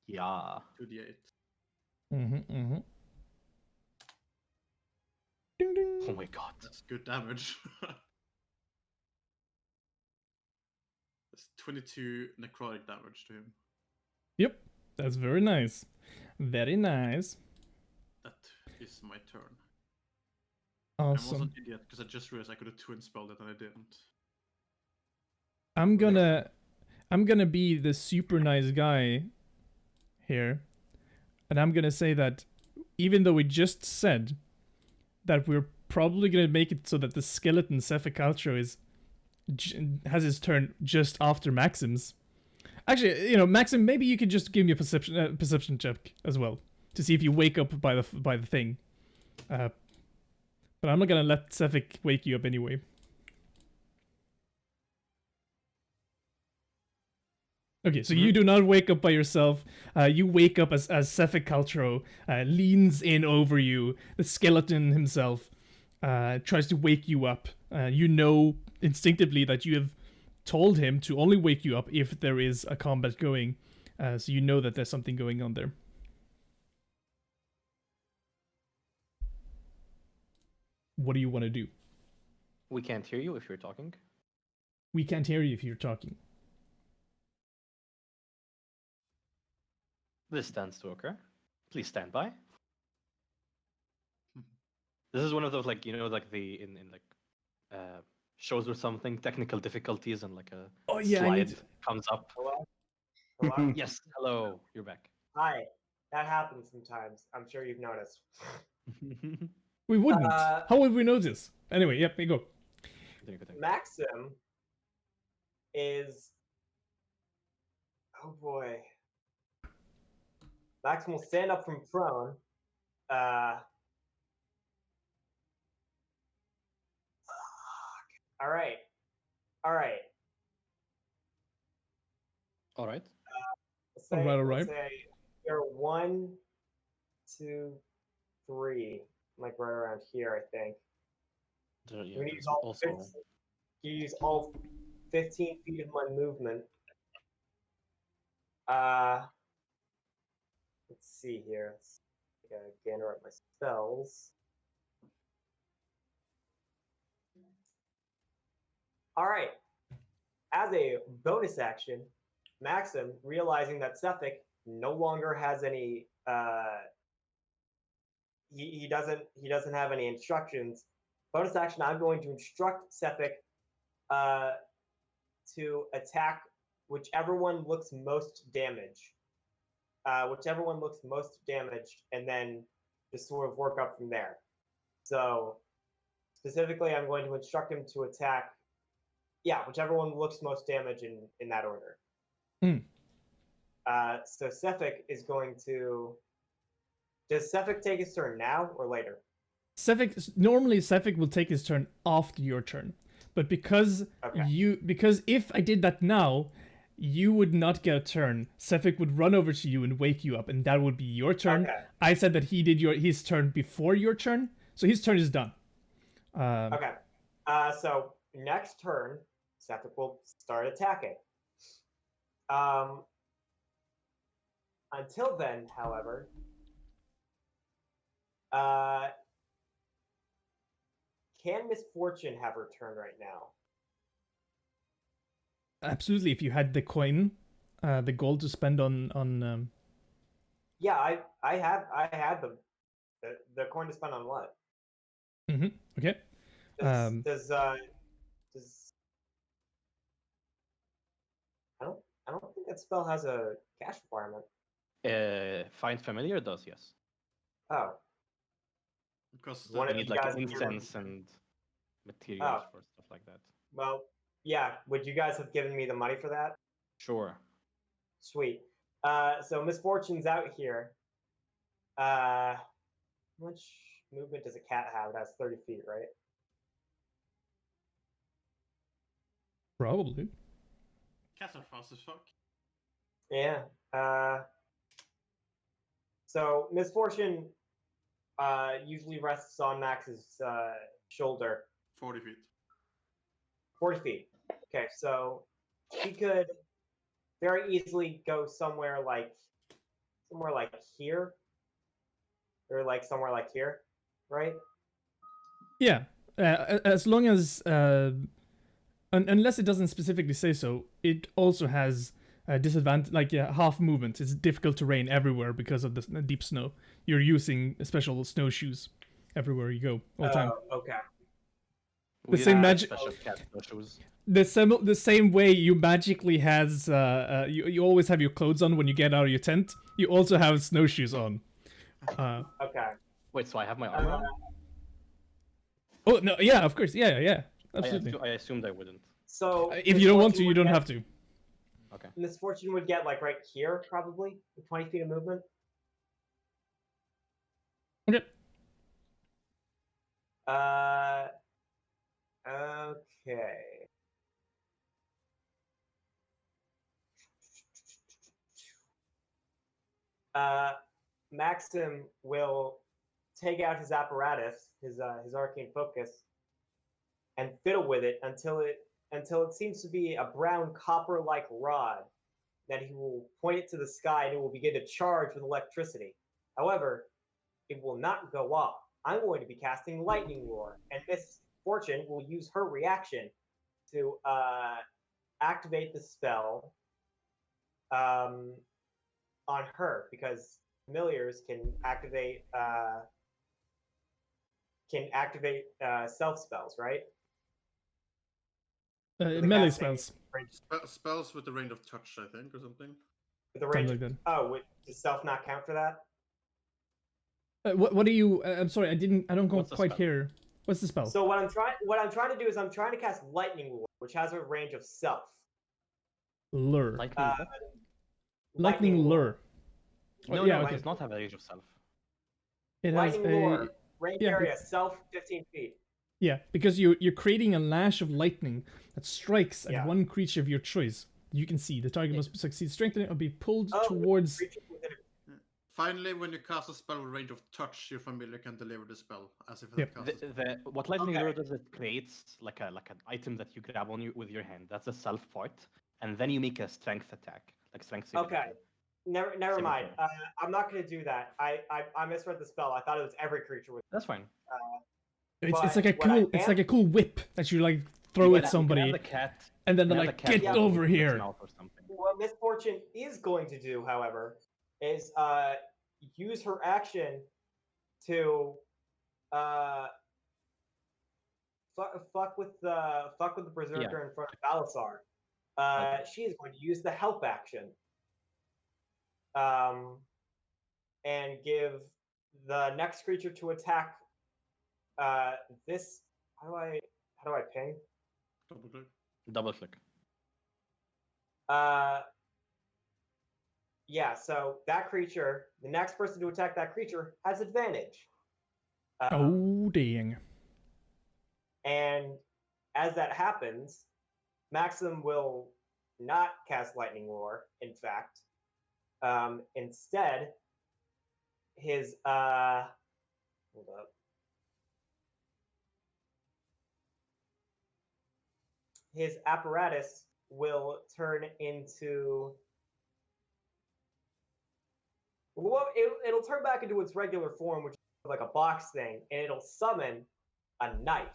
Yeah. 2d8. Mm-hmm. Ding ding. Oh my god. That's good damage. That's 22 necrotic damage to him. Yep, that's very nice. Very nice. That is my turn. I'm also Awesome. an idiot because I just realized I could have twin spelled it and I didn't. I'm gonna be the super nice guy here, and I'm gonna say that even though we just said that we're probably gonna make it so that the skeleton Sephiculture has his turn just after Maxim's. Actually, you know, Maxim, maybe you could just give me a perception check as well to see if you wake up by the thing. But I'm not gonna let Sephic wake you up anyway. Okay, so you do not wake up by yourself. You wake up as Sephiculture leans in over you. The skeleton himself tries to wake you up. You know instinctively that you have told him to only wake you up if there is a combat going. So you know that there's something going on there. What do you want to do? We can't hear you if you're talking. We can't hear you if you're talking. This stands to occur. Please stand by. This is one of those, like, you know, like in like shows her something, technical difficulties, and like a Oh yeah, I need. slide comes up. Hello? Hello? Yes, hello, you're back. Hi. That happens sometimes. I'm sure you've noticed. We wouldn't. Uh, How would we notice? Anyway, yep, we go. Continue. Maxim is. Oh boy. Maxim will stand up from prone. All right. All right. All right. Let's say, All right. let's say you're 1, 2, 3, like right around here, I think. Yeah, I'm gonna there's use all also 15, you use all 15 feet of my movement. Let's see here. I gotta gander up my spells. All right. As a bonus action, Maxim, realizing that Suffolk no longer has any, he doesn't have any instructions. Bonus action, I'm going to instruct Suffolk to attack whichever one looks most damaged. Whichever one looks most damaged, and then just sort of work up from there. So specifically, I'm going to instruct him to attack, whichever one looks most damage in that order. So Sefik is going to. Does Sefik take his turn now or later? Normally Sefik will take his turn after your turn, but because if I did that now, you would not get a turn. Sefik would run over to you and wake you up, and that would be your turn. Okay. I said that he did his turn before your turn, so his turn is done. Okay. So next turn, Sefik will start attacking. Until then, however, can Misfortune have her turn right now? Absolutely, if you had the coin, the gold to spend on. Yeah, I had the coin to spend on what? Okay. Does I don't think that spell has a cash requirement. Find familiar does, yes. Oh, Because One You of need you like guys- incense and materials Oh. for stuff like that. well, yeah. Would you guys have given me the money for that? Sure. Sweet. So Misfortune's out here. How much movement does a cat have? It has 30 feet, right? Probably. cats are fast as fuck. Yeah. So Misfortune usually rests on Max's shoulder. 40 feet. 40 feet. Okay, so she could very easily go somewhere like here, or like somewhere like here, right? Yeah, as long as unless it doesn't specifically say so, it also has a disadvantage, like half movement. It's difficult terrain everywhere because of the deep snow. You're using special snowshoes everywhere you go all the time. Okay. The same magic. Special cat snowshoes. The same way you magically has you always have your clothes on when you get out of your tent. You also have snowshoes on. Okay. Wait, so I have my armor on? Oh no, yeah, of course, yeah, absolutely. I assumed I wouldn't. So If you don't want to, Misfortune you would don't get- have to. Okay. Misfortune would get like right here, probably with 20 feet of movement. Okay. Okay. Maxim will take out his apparatus, his arcane focus, and fiddle with it until it seems to be a brown copper-like rod. Then he will point it to the sky and it will begin to charge with electricity. However, it will not go off. I'm going to be casting Lightning Roar, and Miss Fortune will use her reaction to activate the spell on her, because familiars can activate self spells, right? the Melee casting spells, range. Spells with the range of touch, I think, or something. With the something range. like that. Oh, does stealth not count for that? What do you? I'm sorry, I don't What's the quite spell? hear. What's the spell? So what I'm trying to do is I'm trying to cast lightning lure, which has a range of self. Lure. Lightning. Uh, Lightning lure. no, yeah, no, okay. it does not have a range of self. It has lightning a lure, range yeah, area, self 15 feet. yeah, because you're creating a lash of lightning that strikes at Yeah. one creature of your choice. You can see the target must succeed strengthening or be pulled Oh, towards. creature within a- Finally, when you cast a spell with range of touch, your familiar can deliver the spell as if it Yep. had cast a spell. What lightning Okay. lure does, it creates like an item that you grab on you with your hand. That's the self part, and then you make a strength attack, like strength saving Okay. throw. Never Saving mind. throw. I'm not going to do that. I misread the spell. I thought it was every creature with. That's fine. It's like a what I cool. It's can- like a cool whip that you like throw You at can somebody, have the cat, and then you they're can have like, the cat "Get walk over with its here!" mouth or something. What Misfortune is going to do, however, is use her action to fuck with the berserker in front of Balasar. Okay. She is going to use the help action, and give the next creature to attack. This how do I ping? Double click. Double click. Yeah. So that creature, the next person to attack that creature has advantage. Oh dang! And as that happens, Maxim will not cast Lightning Lure, in fact. Instead, his hold up. His apparatus will turn into it'll turn back into its regular form, which is like a box thing, and it'll summon a knife.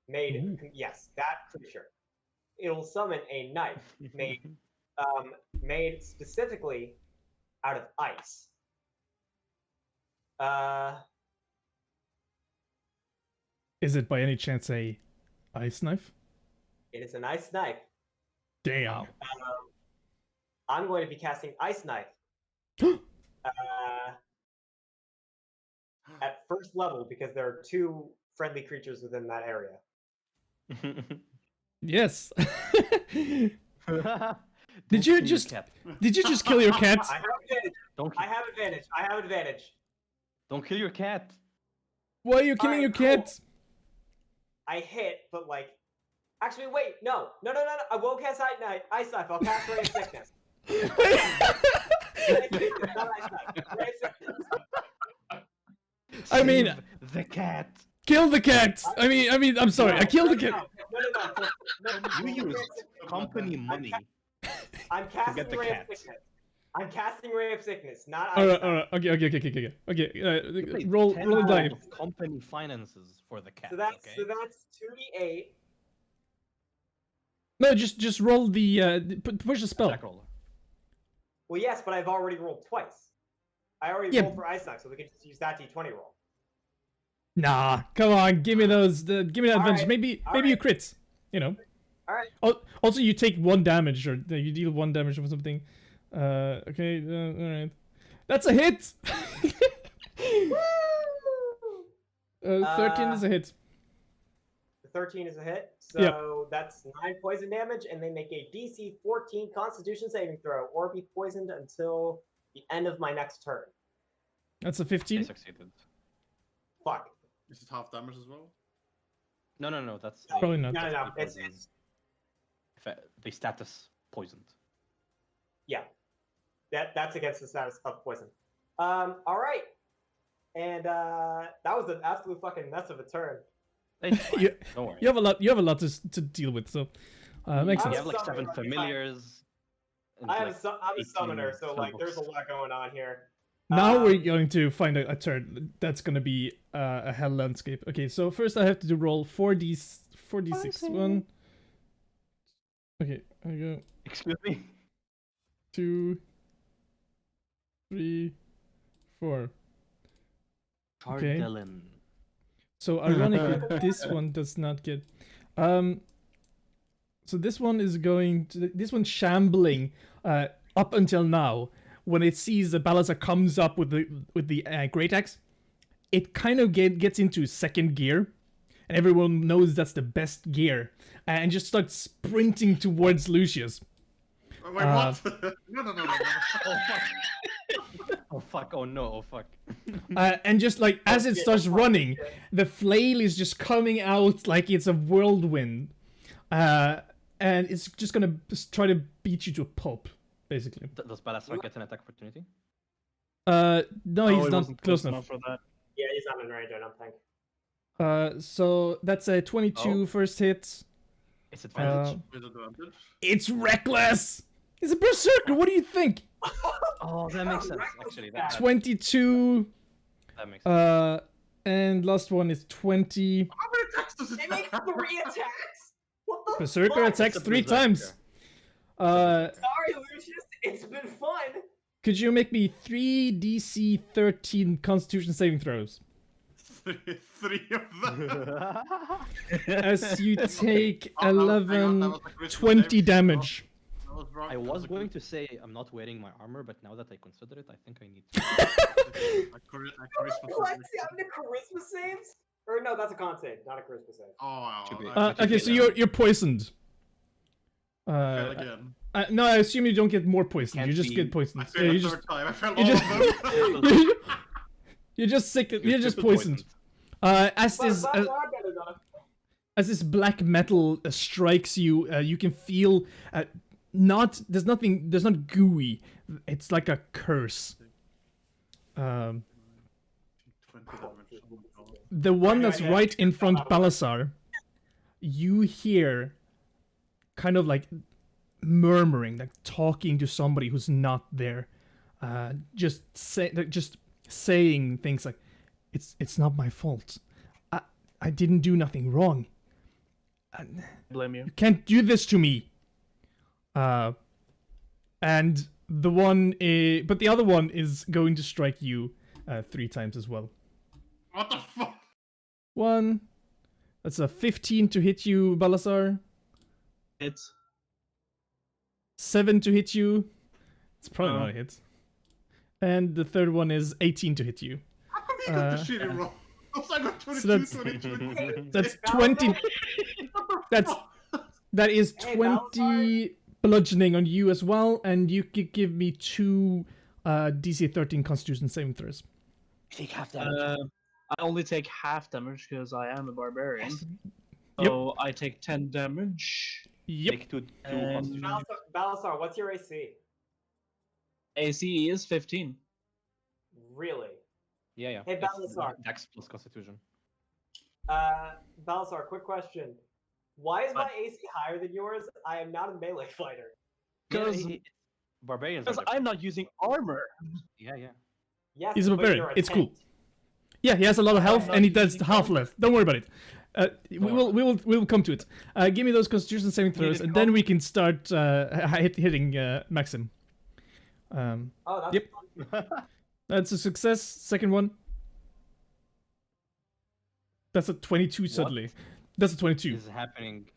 Yes, that creature. It'll summon a knife made specifically out of ice. Is it by any chance a ice knife? It is an ice knife. Damn! Wow. I'm going to be casting Ice Knife at first level because there are 2 friendly creatures within that area. Yes. Don't Did kill you your just cat. kill your cat? I have advantage. Don't I have advantage. I have advantage. don't kill your cat. Why are you killing your Alright, cool. cat? I hit, but like, actually, wait, no. I won't cast Ice Knife. I'll cast Ray of Sickness. Ray of Sickness, not Ice Knife. Ray of Sickness. I mean, Save the cat. kill the cat. I mean, I'm sorry. I killed the cat. No. You used company money. I'm casting get the Ray cat. of Sickness. I'm casting Ray of Sickness, not Ice All Knife. right. Okay. You paid Roll 10 a die. of company finances for the cat. So that's okay? 2d8. No, just roll the push the spell. Attack roller. Well, yes, but I've already rolled twice. I already rolled for Ice Knife, so we can just use that d20 roll. Nah, come on, give me those. Give me that advantage. right, Maybe you crits. You know. All right. Oh, also, you take 1 damage, or you deal 1 damage or something. Okay. All right. That's a hit. 13 is a hit. 13 is a hit, so Yep. that's 9 poison damage, and they make a DC 14 Constitution saving throw, or be poisoned until the end of my next turn. That's a They 15. succeeded. Fuck. Is it half damage as well? No. That's Probably not. No. the It's the status poisoned. yeah. That's against the status of poison. All right. And that was an absolute fucking mess of a turn. It's fine. You- Don't worry. You have a lot to deal with, so makes You sense. have like Sorry, 7 I'm familiars. and, I'm like, a 18 summoner, so like there's a spellbooks. lot going on here. Now we're going to find a turn that's gonna be a hell landscape. Okay, so first I have to roll 4d6. 1. Okay, I go Excuse me. 2, 3, 4. Okay. Cardellin. So ironically, this one does not get. So this one is this one's shambling up until now. When it sees the Balazar comes up with the great axe, it kind of gets into second gear, and everyone knows that's the best gear, and just starts sprinting towards Lucius. Wait, what? No. Oh fuck! Oh no! Oh fuck! And just like as it starts running, the flail is just coming out like it's a whirlwind, and it's just gonna try to beat you to a pulp, basically. Does Balasar get an attack opportunity? No, he's he not wasn't close enough. for that. Yeah, he's not in range, I don't think. So that's a 22 first hit. It's advantage. With advantage. It's reckless. He's a berserker. What do you think? Oh, that makes sense. Actually, that 22. that makes sense. And last one is 20. How many attacks does it It makes have? 3 attacks? What the Berserker fuck? attacks It's a 3 berserker. times. Sorry, Lucius, it's been fun. Could you make me 3 DC 13 Constitution saving throws? Three of them. As you take Oh, no, hang on, 11, that was a critical 20 save. damage. That was wrong. I That was a going crit- to say I'm not wearing my armor, but now that I consider it, I think I need to. a charisma What? save. Having a charisma saves? Or no, that's a con save, not a charisma save. Oh, Should be- I Okay, so you're poisoned. fell again. No, I assume you don't get more poisoned. Can't You just be- get poisoned. I Yeah, failed you a just third time. I fell you all just- of them. you're just sick. You're just triple poisoned. As But this I got it on a- as this black metal strikes you, you can feel there's not gooey. It's like a curse. 20 damage. Oh my god. The one that's right in front, Balasar, you hear kind of like murmuring, like talking to somebody who's not there. Just saying things like, "It's not my fault. I didn't do nothing wrong. Blame you. You can't do this to me." And the one, but the other one is going to strike you 3 times as well. What the fuck? 1. That's a 15 to hit you, Balasar. It's 7 to hit you. It's probably Oh. not a hit. And the third one is 18 to hit you. How come you got the shitty roll? I got 22, so that's- 22. That's 20. That is Hey, 20 bludgeoning on you as well, and you could give me 2 DC 13 Constitution saving throws. Take half damage. I only take half damage because I am a barbarian. Yep. So I take 10 damage. Yep. Take two And- constitution. Balasar, what's your AC? ACE is 15. Really? Yeah. Hey, It's Balasar. Dex plus constitution. Balasar, quick question. Why is my AC higher than yours? I am not a melee fighter. Because Barbarians. Are I'm not using armor. Yeah. Yes, He's a but barbarian. you're a It's cool. tank. Yeah, he has a lot of health, not and he does using half left. Don't worry about it. We will come to it. Give me those Constitution saving Need throws, it and then we can start hitting Maxim. Oh, that's Yep. fun. That's a success. Second one. That's a 22 suddenly. That's a 22. Is happening.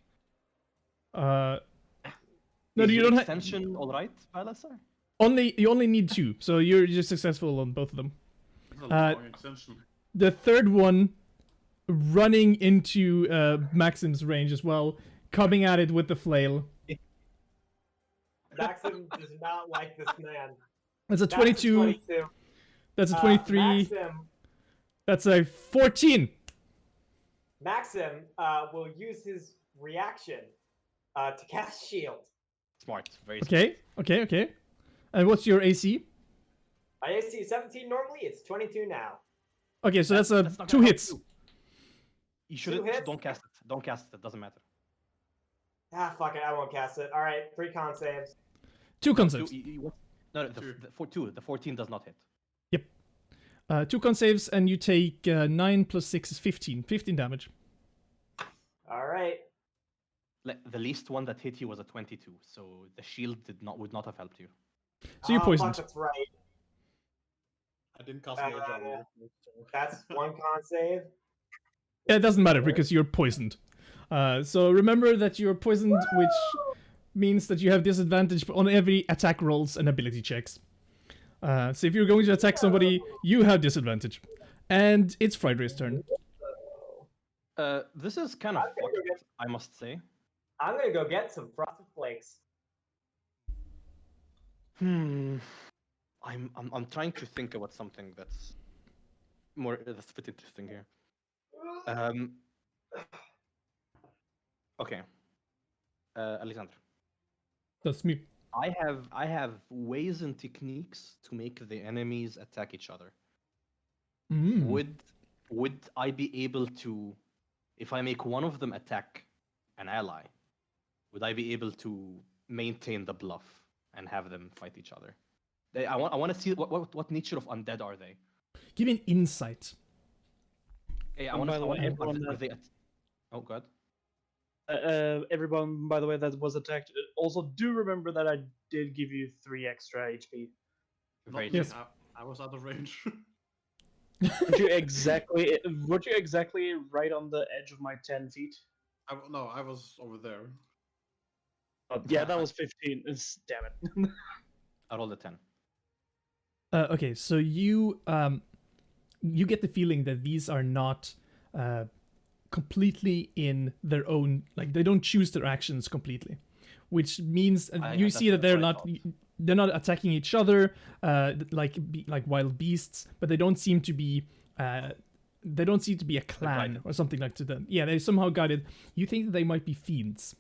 No, Is you your don't have. extension all right, Balasar? You only need 2, so you're just successful on both of them. That's a long extension. The third one, running into Maxim's range as well, coming at it with the flail. Maxim does not like this man. That's a That's 22. 22. That's a 23. That's a 14. Maxim will use his reaction to cast shield. Smart. Very smart. Okay. And what's your AC? My AC is 17 normally, it's 22 now. Okay, so that's a That's not 2 gonna help hits. you. You shouldn't. hits? Don't cast it. Don't cast it. It doesn't matter. Ah, fuck it, I won't cast it. Alright, 3 con saves. 2 con saves. No, Two. for 2. The 14 does not hit. 2 con saves, and you take 9 plus 6 is 15. 15 damage. Alright. The least one that hit you was a 22, so the shield would not have helped you. So you're poisoned. Fuck, that's right. I didn't cast Mage Armor. That's 1 con save. Yeah, it doesn't matter because you're poisoned. So remember that you're poisoned, which means that you have disadvantage on every attack rolls and ability checks. So if you're going to attack somebody, you have disadvantage. And it's Friday's turn. This is kind of fucked, I must say. I'm gonna go get some frosted flakes. I'm trying to think about something that's a bit interesting here. Okay. Alexander. That's me. I have ways and techniques to make the enemies attack each other. Would I be able to, if I make one of them attack an ally, would I be able to maintain the bluff and have them fight each other? I want to see what nature of undead are they? Give me an insight. Hey, I want to are they oh god. Everyone, by the way, that was attacked. Also, do remember that I did give you 3 extra HP. Very Yes. I was out of range. Weren't you exactly right on the edge of my 10 feet? No, I was over there. Yeah, that was 15. Damn it. I rolled a 10. Okay, so you get the feeling that these are not completely in their own, like they don't choose their actions completely, which means you see that they're not attacking each other like wild beasts, but they don't seem to be a clan or something like that. Yeah, they're somehow guided. You think that they might be fiends.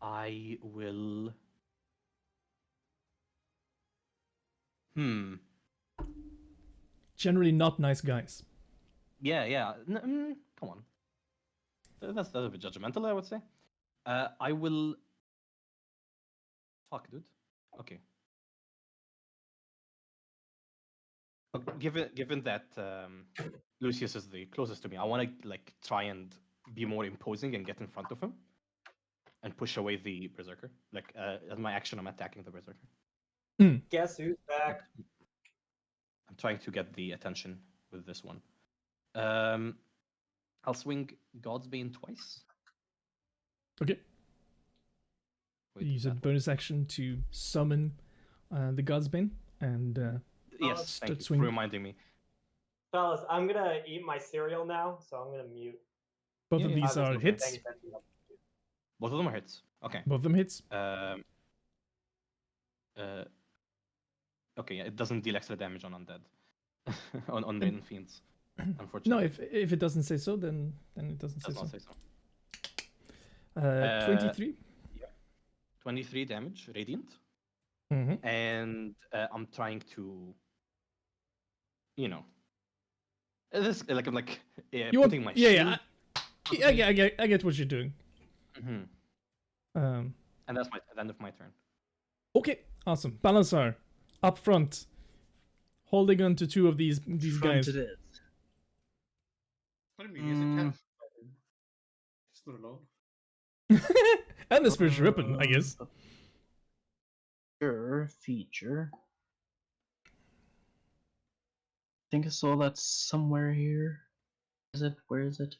I will. Generally not nice guys. Yeah. Come on. That's a bit judgmental, I would say. I will. Fuck, dude. Okay. Given that Lucius is the closest to me, I want to like try and be more imposing and get in front of him and push away the berserker. Like as my action, I'm attacking the berserker. Guess who's back? I'm trying to get the attention with this one. I'll swing God's Bane twice. Okay. Wait, Use a bonus action to summon the God's Bane and yes, thank you swing. for reminding me. Fellas, I'm gonna eat my cereal now, so I'm gonna mute. Both of these are hits. Both of them are hits. Okay. Both of them hits. Okay, yeah, it doesn't deal extra damage on undead, on maiden fiends. Unfortunately. No, if it doesn't say so, then it doesn't say not so. say so. 23. Yeah. 23 damage, radiant, Mm-hmm. and I'm trying to, this like I'm like putting my shield. I get what you're doing. And that's the end of my turn. Okay, awesome. Balanzar, up front, holding on to 2 of these guys. It is. What do you mean? He's a cat. He's not alone. And the spiritual weapon, I guess. Sure, feature. I think I saw that somewhere here. Is it? Where is it?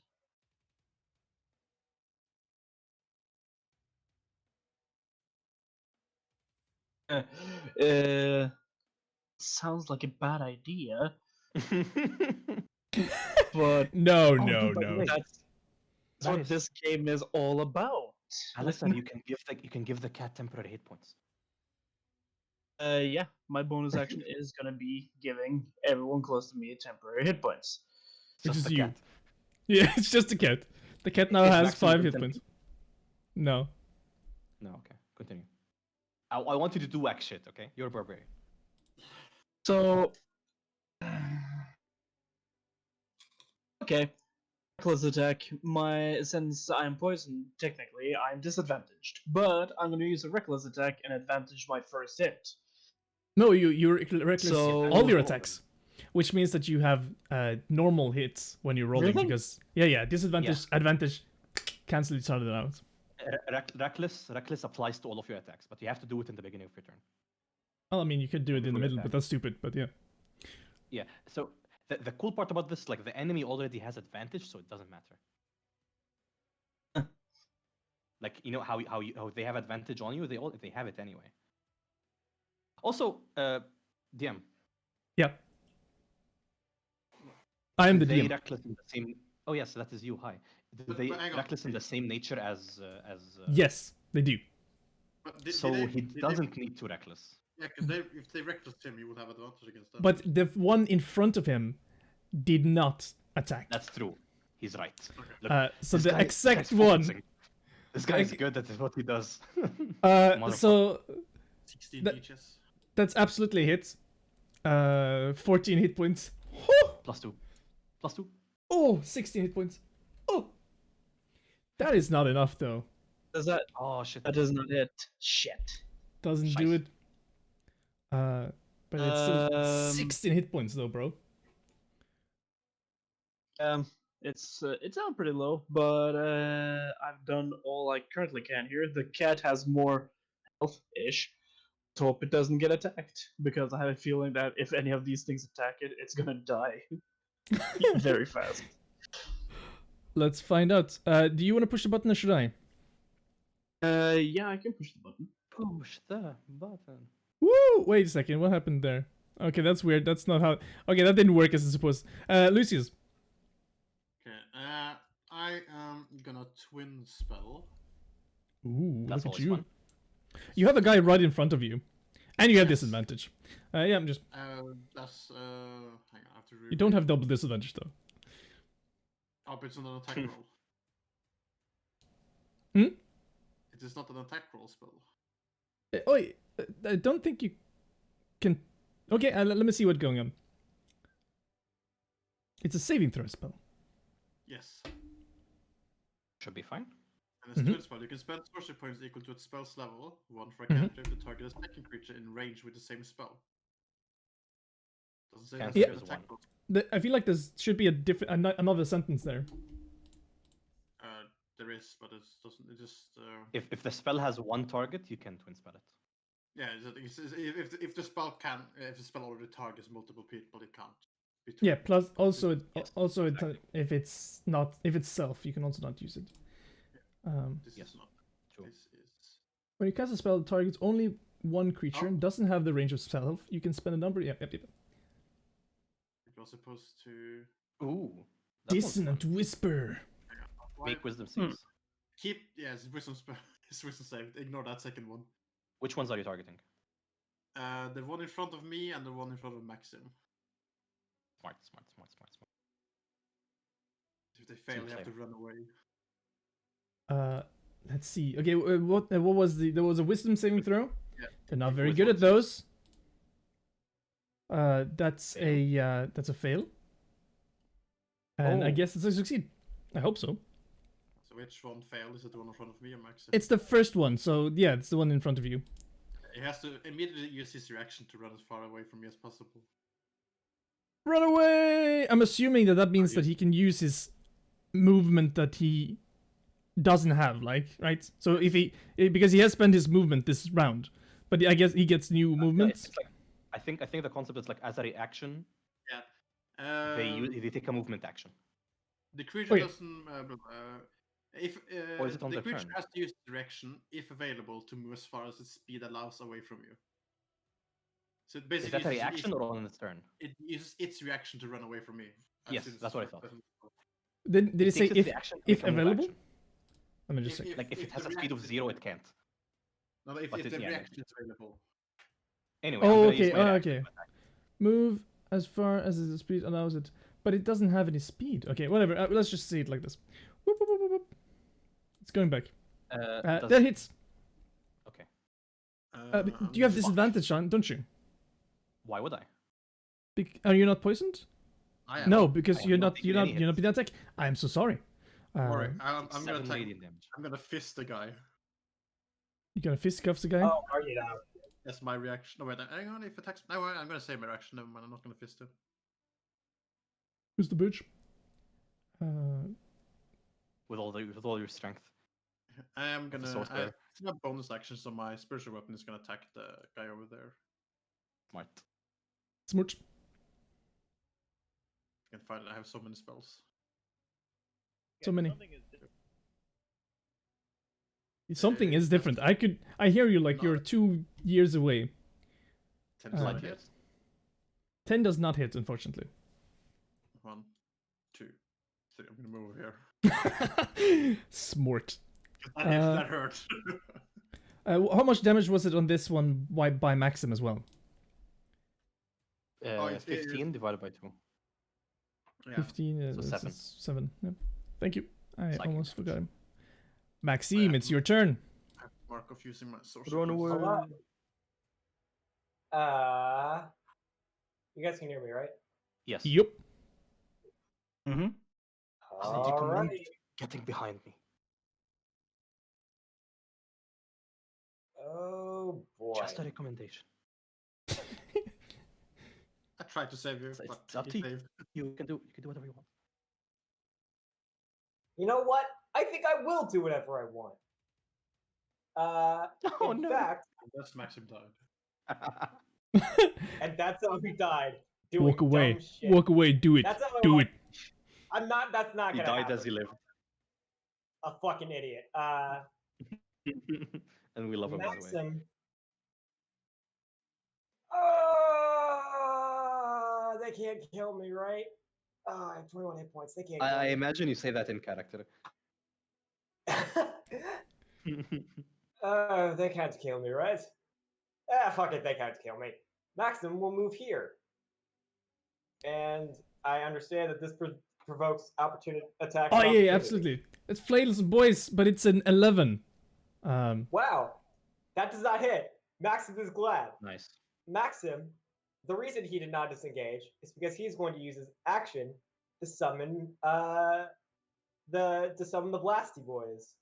Sounds like a bad idea. But no. That's what this game is all about. Listen, you can give the cat temporary hit points. Yeah, my bonus action is gonna be giving everyone close to me temporary hit points. Which Just is the you. cat. Yeah, it's just a cat. The cat now has 5 hit points. No. No, okay. Continue. I want you to do whack shit, okay? You're a barbarian. So, okay, reckless attack. Since I'm poisoned, technically I'm disadvantaged, but I'm going to use a reckless attack and advantage my first hit. No, you're reckless So- all your attacks, which means that you have normal hits when you're rolling. Really? Because disadvantage, advantage, cancel each other out. Reckless applies to all of your attacks, but you have to do it in the beginning of your turn. Well, I mean, you could do it in the Full middle, attack. but that's stupid. But yeah. Yeah. So the cool part about this, like the enemy already has advantage, so it doesn't matter. Like you know how they have advantage on you, they have it anyway. Also, DM. Yeah. I am Do the they DM. reckless in the same? Oh yes, that is you. Hi. Do they But hang on. reckless in the same nature as Yes, they do. But So he doesn't need to reckless. Yeah, because if they reckless him, you would have advantage against them. But the one in front of him did not attack. That's true. He's right. Okay. Look, So this the guy- this exact guy's one. focusing. This guy is good at what he does. So 16 that- teaches. that's absolutely a hit. 14 hit points. +2. +2. Oh, 16 hit points. Oh, that is not enough though. Does that? Oh shit. That does not hit. Shit. Doesn't do Scheiße. it. But it's still Um, 16 hit points though, bro. It's down pretty low, but I've done all I currently can here. The cat has more health-ish. So hope it doesn't get attacked because I have a feeling that if any of these things attack it, it's gonna die very fast. Let's find out. Do you want to push the button or should I? Yeah, I can push the button. Push the button. Woo! Wait a second. What happened there? Okay, that's weird. That's not how. Okay, that didn't work as it's supposed. Lucius. Okay. I am gonna twin spell. Ooh, That's look at always you. fun. You have a guy right in front of you, and you have Yes. disadvantage. Yeah, I'm just. That's hang on. I have to. You don't have double disadvantage though. Oh, but it's not an attack roll. Hmm? It is not an attack roll spell. I don't think you can. Okay, let me see what's going on. It's a saving throw spell. Yes. Should be fine. And as twin spell, you can spend sorcery points equal to its spell's level, 1 for a cantrip to target a second creature in range with the same spell. Doesn't say that's Cantrip an is attack one. roll. I feel like there should be a different another sentence there. There is, but it doesn't. It just. If the spell has one target, you can twin spell it. Yeah, if the spell already targets multiple people, it can't. Be Yeah. twin. Plus, also, Yes, exactly. If it's self, you can also not use it. This Yes. is not. True. This is. When you cast a spell that targets only one creature Oh. and doesn't have the range of self, you can spend a number. Yep. It was supposed to. Ooh. that one's fun. Dissonant whisper. Why- Make wisdom saves. Keep it's wisdom spell. It's wisdom save. Ignore that second one. Which ones are you targeting? The one in front of me and the one in front of Maxim. Smart. If they fail, Seems they have to safe. run away. Let's see. Okay, what was there was a wisdom saving throw. Yeah. They're not If very with good one at those. That's a fail. And I Oh. guess it's a succeed. I hope so. So which one failed? Is it the one in front of me or Maxim? It's the first one, so yeah, it's the one in front of you. He has to immediately use his reaction to run as far away from me as possible. Run away! I'm assuming that means that he can use his movement that he doesn't have, like, right? So if because he has spent his movement this round, but I guess he gets new Yeah, movements. it's like, I think the concept is like as a reaction, Yeah. they take a movement action. The creature Okay. doesn't. If Or is it on the their creature turn? has to use direction, if available, to move as far as its speed allows away from you. So it Is basically that a reaction or on its turn? it uses its reaction to run away from me. as Yes, soon as that's it's what I first thought. person. Did it say takes its if reaction to if make a move available? action. Let me just check. Like if it has the a speed of reaction- 0, it can't. No, if but the it- yeah, reaction is available. Anyway, I'm Oh, gonna okay. use my reaction Okay. to attack. Move as far as the speed allows it, but it doesn't have any speed. Okay, whatever. Let's just see it like this. Whoop, whoop, whoop, whoop, whoop. It's going back. Does- That hits. Okay. Do you have disadvantage, Sean? Don't you? Why would I? Are you not poisoned? I am. No, because I you're am not not. taking You're not. any You're not hits. being attacked. I am so sorry. Alright, It's I'm gonna 7 attack. radiant damage. I'm gonna fist the guy. You gonna fist cuff the guy? Oh, are you now? That's my reaction. No wait, hang on. If attacks, no, I'm gonna say my reaction. Never mind. I'm not gonna fist him. Who's the bitch? With all your strength. I am That's a gonna. sorcerer. It's not bonus action, so my spiritual weapon is gonna attack the guy over there. Smart. Smooch. can find it. I have so many spells. So many. Something is different. Something is different. I hear you like No. you're 2 years away. 10 does Uh, not Light hit. years. 10 does not hit, unfortunately. 1, 2, 3. I'm gonna move here. Smart. That hurt. How much damage was it on this one by Maxim as well? it- 15 divided by 2. Yeah. 15, So this 7. is 7. Yep. Thank you. I Psychic almost damage. forgot him. Maxime, Yeah. it's your turn. Mark of using my social. Run boost. away. Hello. You guys can hear me, right? Yes. Yup. Mm-hmm. I need you All command right. getting behind me. Oh boy. Just a recommendation. I tried to save you, It's but up you to you. saved. You can do whatever you want. You know what? I think I will do whatever I want. Oh In no. fact, That's Maxim died. and that's how he died. Doing Walk away. dumb shit. Walk away. Do it. That's how I Do want- it. I'm not. That's not He gonna died happen. as he lived. A fucking idiot. And we love him, by the way. Maxim. Oh, they can't kill me, right? Oh, I have 21 hit points. They can't kill I me. imagine you say that in character. They can't kill me, right? Fuck it, they can't kill me. Maxim will move here. And I understand that this provokes opportunity attack. Oh, of yeah, opportunity. absolutely. It's Flails Boys, but it's an 11. Wow, that does not hit. Maxim is glad. Nice. Maxim, the reason he did not disengage is because he's going to use his action to summon the Blasty Boys.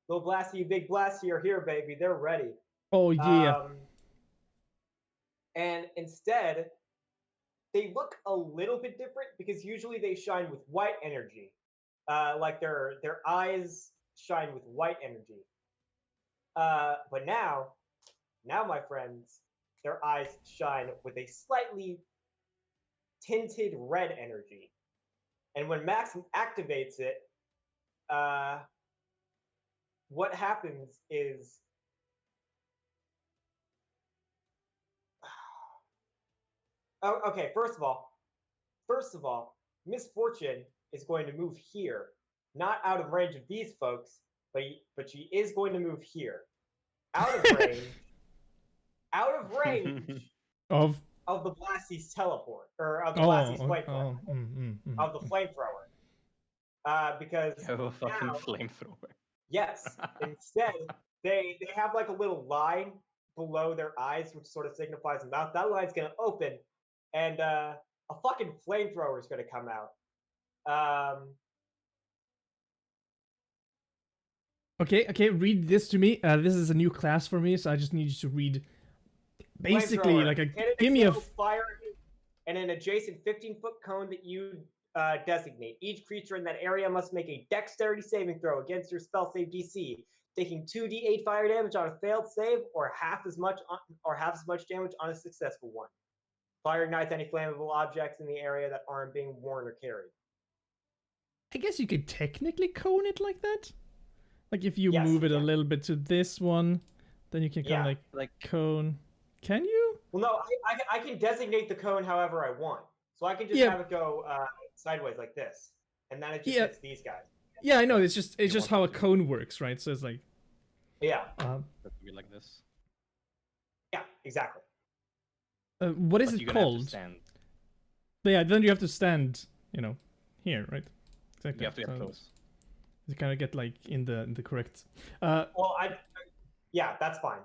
Little Blasty, big Blasty are here, baby. They're ready. Oh, yeah. And instead, they look a little bit different because usually they shine with white energy. Like their eyes shine with white energy. But now, my friends, their eyes shine with a slightly tinted red energy. And when Maxim activates it, what happens is oh, okay, first of all, Misfortune is going to move here, not out of range of these folks, but she is going to move here. Out of range Of. of the Blasty's teleport, or of the Blasty's flamethrower. Mm. Of the flamethrower. Because You have a fucking now- flamethrower. yes, instead, they have like a little line below their eyes, which sort of signifies the mouth. That line's gonna open, and a fucking flamethrower is gonna come out. Okay, read this to me. This is a new class for me, so I just need you to read basically Flamethrower. like a Hit an give me a external fire and an adjacent 15-foot cone that you designate. Each creature in that area must make a dexterity saving throw against your spell save DC, taking 2d8 fire damage on a failed save, or half as much damage on a successful one. Fire ignites any flammable objects in the area that aren't being worn or carried. I guess you could technically cone it like that. Like if you Yes, move it you a can. little bit to this one, then you can kind of Yeah. like cone. Can you? Well, no, I can designate the cone however I want. So I can just Yeah. have it go sideways like this, and then it just Yeah. hits these guys. Yeah, I know. It's just You how a want it to. cone works, right? So it's like, Yeah, That would be like this. yeah, exactly. what is But it you're gonna have to called? stand. Yeah, then you have to stand, here, right? Exactly. You have to get So close. You kind of get like in the correct. Well, yeah, that's fine.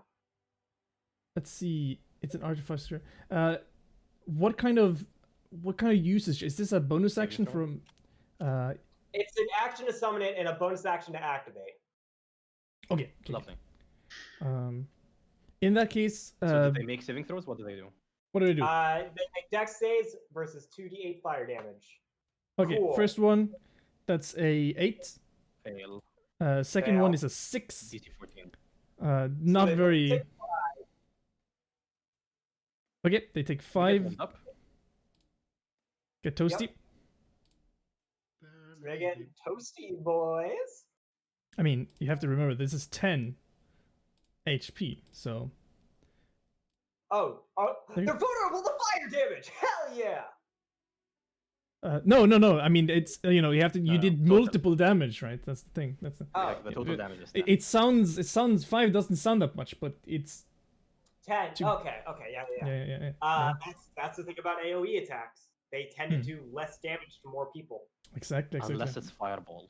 Let's see. It's an artificer. What kind of usage is this? A bonus Saving action throw? from? It's an action to summon it and a bonus action to activate. Okay. Lovely. In that case, So did they make saving throws? What do they do? what do I do? They make dex saves versus 2d8 fire damage. Okay, cool. first one, that's a 8. Fail. Second one Fail. is a 6. DC 14. Not they very. take Okay, they take Get 5. warmed up. Get toasty. They're getting toasty, boys. I mean, you have to remember this is 10 HP, so Oh, There- they're vulnerable to fire damage. Hell yeah. no. I mean, it's you know you have to. You No, did total. multiple damage, right? That's the thing. That's the, Oh, Like, the total damage is 10. it sounds 5 doesn't sound that much, but it's 10. Two. Okay, yeah. yeah. That's the thing about AoE attacks. They tend to do less damage to more people. Exactly. Unless it's fireball.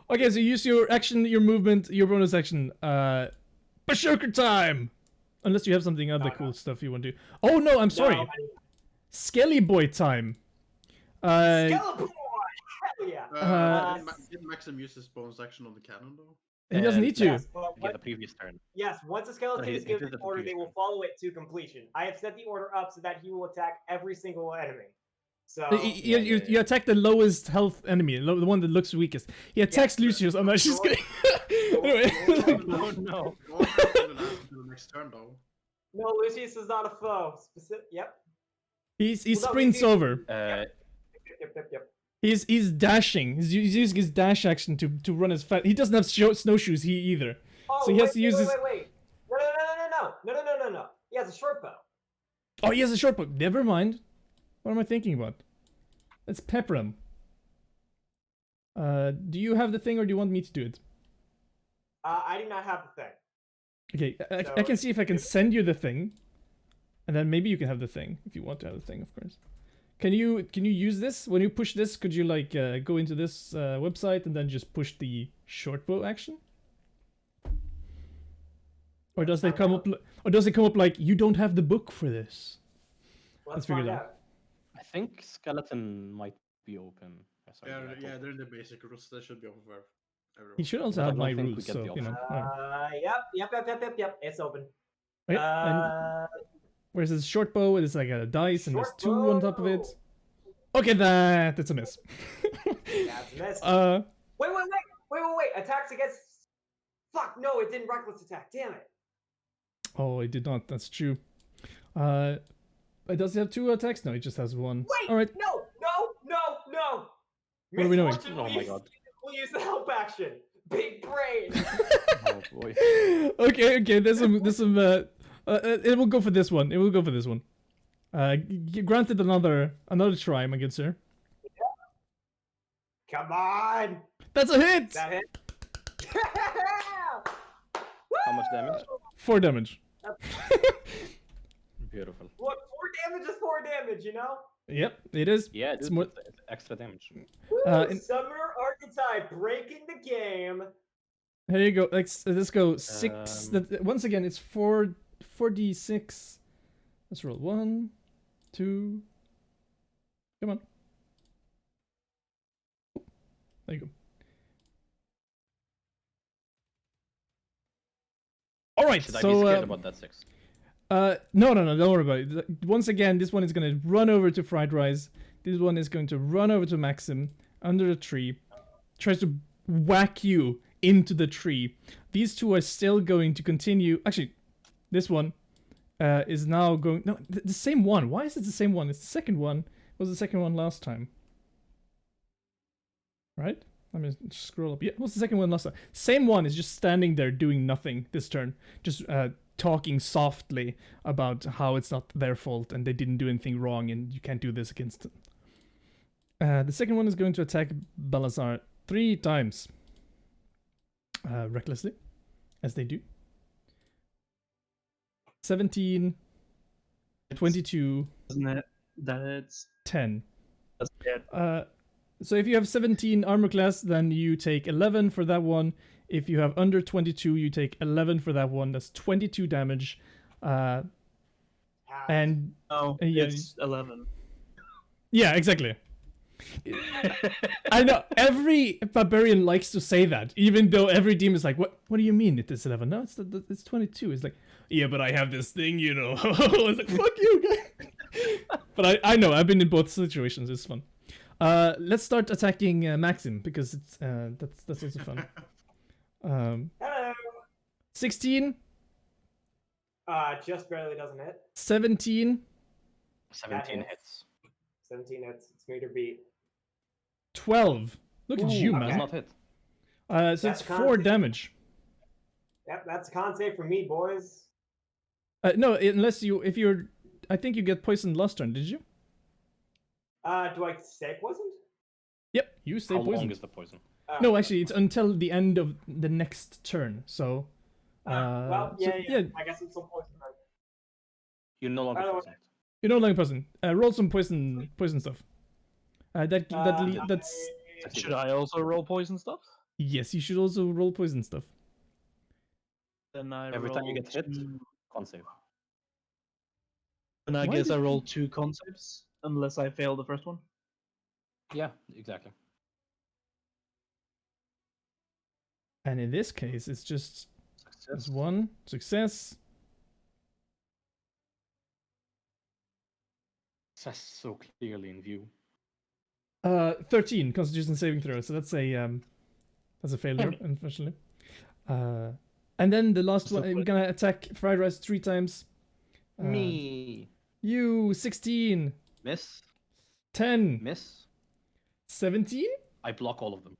Okay, so use your action, your movement, your bonus action. Berserker time. Unless you have something other cool stuff you want to do. Oh no, I'm sorry. No, Skelly boy time. Skeleton! Hell yeah. Didn't Maxim use his bonus action on the cannon though? He doesn't need to. Yes, but Yeah, the previous turn. yes, once a skeleton he is did given it an the order, previous they will turn. follow it to completion. I have set the order up so that he will attack every single enemy. So You attack the lowest health enemy, the one that looks weakest. He attacks Lucius. I'm not just kidding. Anyway. No, no. Go on to the next turn though. no, Lucius is not a foe. Yep. he Well, no, sprints he- over. Yep. He's dashing. He's using his dash action to run as fast. He doesn't have snowshoes. He either. Oh, So he has to use his. wait. No. He has a short bow. Oh, he has a short bow. Never mind. What am I thinking about? Let's pepper him. Do you have the thing, or do you want me to do it? I do not have the thing. Okay, I So, can see if I can send you the thing, and then maybe you can have the thing if you want to have the thing, of course. Can you use this when you push this? Could you like go into this website and then just push the short bow action? Or does it come up? Or does it come up like you don't have the book for this? Let's figure find it out. out. I think skeleton might be open. Yeah, they're in the basic rules. They should be open for everyone. He should also But I have don't my think we rules, get so the you know. Yep. It's open. And where's his short bow? It's like a dice, and there's Short 2 on top of it. bow. Okay, that's a miss. That's a miss. Wait. Attacks against. Fuck, no, it didn't reckless attack. Damn it. Oh, it did not. That's true. Does he have 2 attacks? No, he just has 1. Wait, All right. no. What are we doing? Oh my god. We'll use the help action. Big brain. Oh boy. Okay. There's some. It will go for this one. Granted, another try, my good sir. Come on. That's a hit. That hit. How much damage? 4 damage. Beautiful. Look, 4 damage is 4 damage, you know? Yep, it is. Yeah, It's it's more. extra damage. Summoner Archetype breaking the game. Here you go. Let's go 6. Once again, it's 4d6. Let's roll 1, 2. Come on. There you go. All right. Should I so be scared about that 6? no, don't worry about it. Once again, this one is going to run over to Fried Rice. This one is going to run over to Maxim under the tree. Tries to whack you into the tree. These 2 are still going to continue. Actually, this one is now going... No, the same one. Why is it the same one? It's the second one. It was the second one last time. Right? Let me scroll up. Yeah, it was the second one last time. Same one is just standing there doing nothing this turn. Just talking softly about how it's not their fault and they didn't do anything wrong and you can't do this against them. The second one is going to attack Balazar 3 times. Recklessly, as they do. 17, 22, Isn't it? That's 10. dead. So if you have 17 armor class, then you take 11 for that one. If you have under 22, you take 11 for that one. That's 22 damage. And No, yeah, it's 11. yeah, exactly. I know every barbarian likes to say that, even though every demon is like, "What? What do you mean it is 11? No, it's 22." It's like, yeah, but I have this thing, you know. It's like, fuck you, guys. But I know I've been in both situations. It's fun. Let's start attacking Maxim because it's that's also fun. Hello. 16, Just barely doesn't hit. 17, 17 hits. hits. 17 hits. It's meter beat. 12. Look at you, Ooh, man. does not hit. So That's it's 4 constant. damage. Yep, that's a con save for me, boys. No, unless if you're, I think you get poisoned last turn. Did you? Do I stay poisoned? Yep, you stay How long poisoned. is the poison? No, actually, it's until the end of the next turn. So, well, so, yeah. I guess I'm still poisoned. Then. You're no longer By the way- poisoned. you're no longer poisoned. Roll some poison stuff. That's Should I also roll poison stuff? yes. You should also roll poison stuff. Then I Every time you roll get hit, two- con save. And I Why guess I did- roll 2 concepts unless I fail the first one. Yeah, exactly. And in this case, it's just Success. there's 1 success. Success so clearly in view. 13 Constitution saving throw. So that's a failure, unfortunately. And then the last one, we're gonna attack Fried Rice 3 times. Me. You 16, Miss. 10, Miss. 17. I block all of them.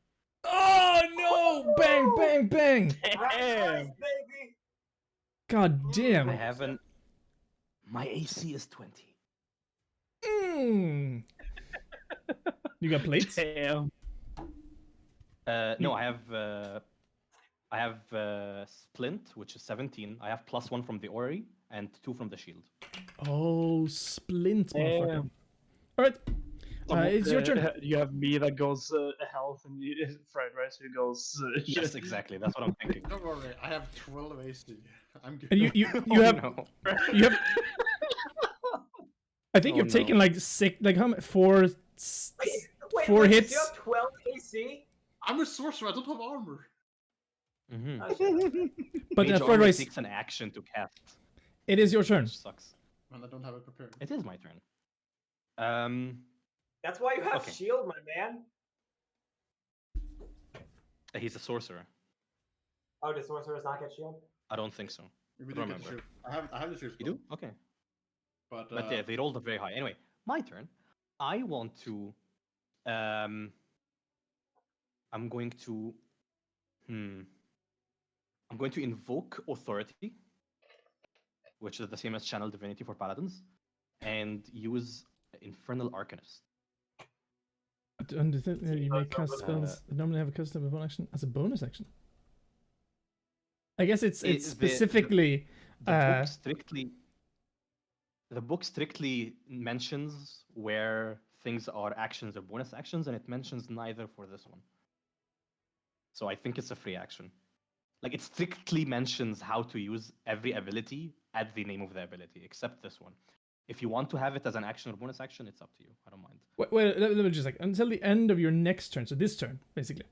Oh no! Bang, bang, bang! Nice, baby. God damn! I haven't. My AC is 20. Mm. You got plates? Damn. No, I have Splint, which is 17. I have +1 from the Ori and 2 from the shield. Oh, splint, motherfucker. Damn. All right, it's your turn. You have me that goes health, and you, Fried Rice who goes. Yes, exactly. That's what I'm thinking. Don't worry, I have 12 AC. I'm good. And you Oh, have no. you have. I think Oh, you've taken no. like 6, like how many? 4 Wait, 4 wait, hits. You have 12 AC? I'm a sorcerer, I don't have armor. Mm-hmm. Oh, shit. But Mage Fried Armor Rice, takes an action to cast, it is your turn. which sucks. And I don't have it prepared. It is my turn. That's why you have Okay. shield, my man. He's a sorcerer. Oh, does sorcerers not get shield? I don't think so. We don't do get the remember. shield. I have the shield. You do? Okay. But, But yeah, they rolled it very high. Anyway, my turn. I want to. I'm going to. I'm going to invoke authority, which is the same as channel divinity for paladins, and use infernal arcanist. You may cast over spells that normally have a custom of one action as a bonus action. I guess it's the- specifically. The book strictly mentions where things are actions or bonus actions, and it mentions neither for this one. So I think it's a free action. Like, it strictly mentions how to use every ability at the name of the ability, except this one. If you want to have it as an action or bonus action, it's up to you. I don't mind. Wait, let me just like until the end of your next turn. So this turn, basically,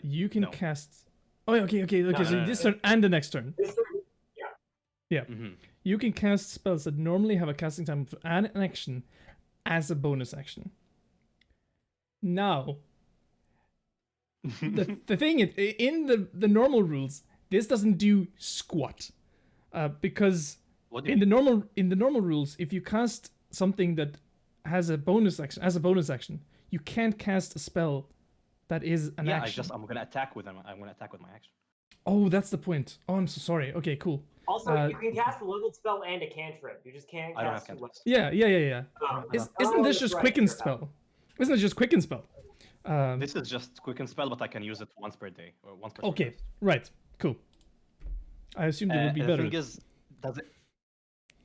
you can No. cast. Oh, yeah, okay. No, So no, this no. turn and the next turn, This turn, Mm-hmm. you can cast spells that normally have a casting time of an action as a bonus action. Now, the thing in the normal rules, this doesn't do squat, because What do you in mean? the normal rules, if you cast something that has a bonus action, you can't cast a spell that is an action. I'm gonna attack with them. I'm gonna attack with my action. Oh, that's the point. Oh, I'm so sorry. Okay, cool. Also, Uh, you can cast a leveled spell and a cantrip. You just can't I don't have cast two cantrips. Yeah. Isn't this that's just right, quicken sure. spell? Isn't it just quicken spell? This is just quicken spell, but I can use it once per day or once per. Okay, right, cool. I assumed it would be the better. thing is, does it?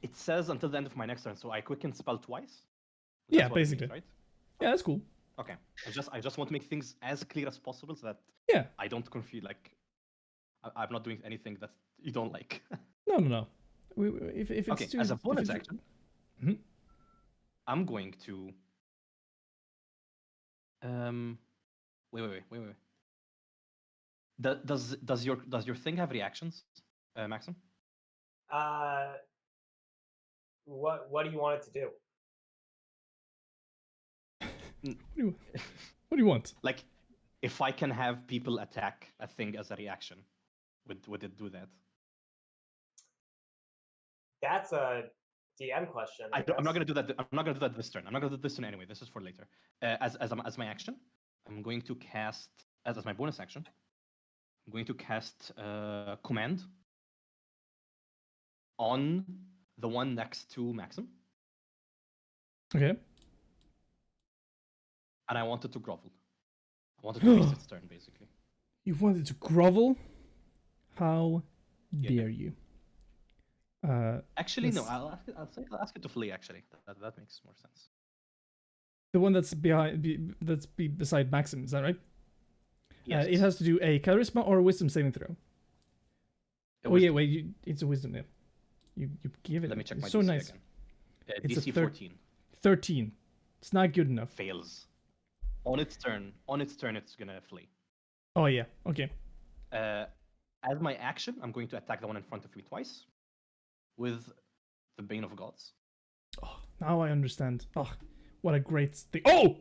It says until the end of my next turn, so I quicken spell twice. Yeah, That's what it means, basically. right? Yeah, that's cool. Okay. I just want to make things as clear as possible so that Yeah. I don't confuse. Like, I'm not doing anything that you don't like. No. If it's Okay. too, As a if bonus it's- action, Mhm. I'm going to. Wait. Does your thing have reactions, Maxim? What do you want it to do? What do you want? Like, if I can have people attack a thing as a reaction, would it do that? That's a DM question. I'm not gonna do that. I'm not gonna do that this turn. I'm not gonna do this turn anyway. This is for later. As my action, I'm going to cast as my bonus action. I'm going to cast command on the one next to Maxim, Okay. and I wanted to grovel. I wanted to waste its turn, basically. You wanted to grovel? How Yeah. dare you? Actually, no. Yes. I'll ask it to flee. Actually, that makes more sense. The one that's beside Maxim, is that right? Yes. It has to do a charisma or a wisdom saving throw. A Oh wisdom. yeah, wait, it's a wisdom. Yeah. You give it. Let me check it's my so DC nice. again. It's a DC 14 13. It's not good enough. fails. On its turn, it's gonna flee. Oh yeah. Okay. As my action, I'm going to attack the one in front of me twice with the Bane of Gods. Oh, now I understand. Oh, what a great thing. Oh!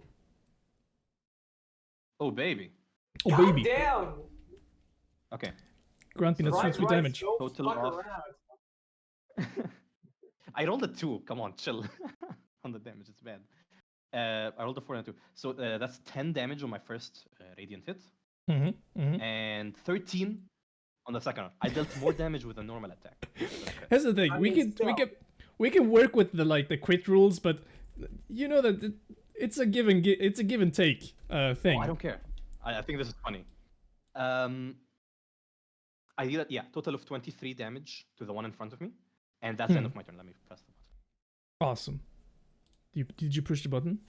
Oh baby. Oh, God baby. damn! Okay. Grant me that Right, sweet right, damage. don't Total fuck of- around. I rolled a 2. Come on, chill. On the damage, it's bad. I rolled a 4 and a 2. So that's 10 damage on my first radiant hit, and 13 on the second one. I dealt more damage with a normal attack. than a crit. Here's the thing. I we mean, can work with the crit rules, but you know that it's a give and take thing. Oh, I don't care. I think this is funny. I deal total of 23 damage to the one in front of me, and that's the end of my turn. Let me press the button. Awesome. Did you push the button?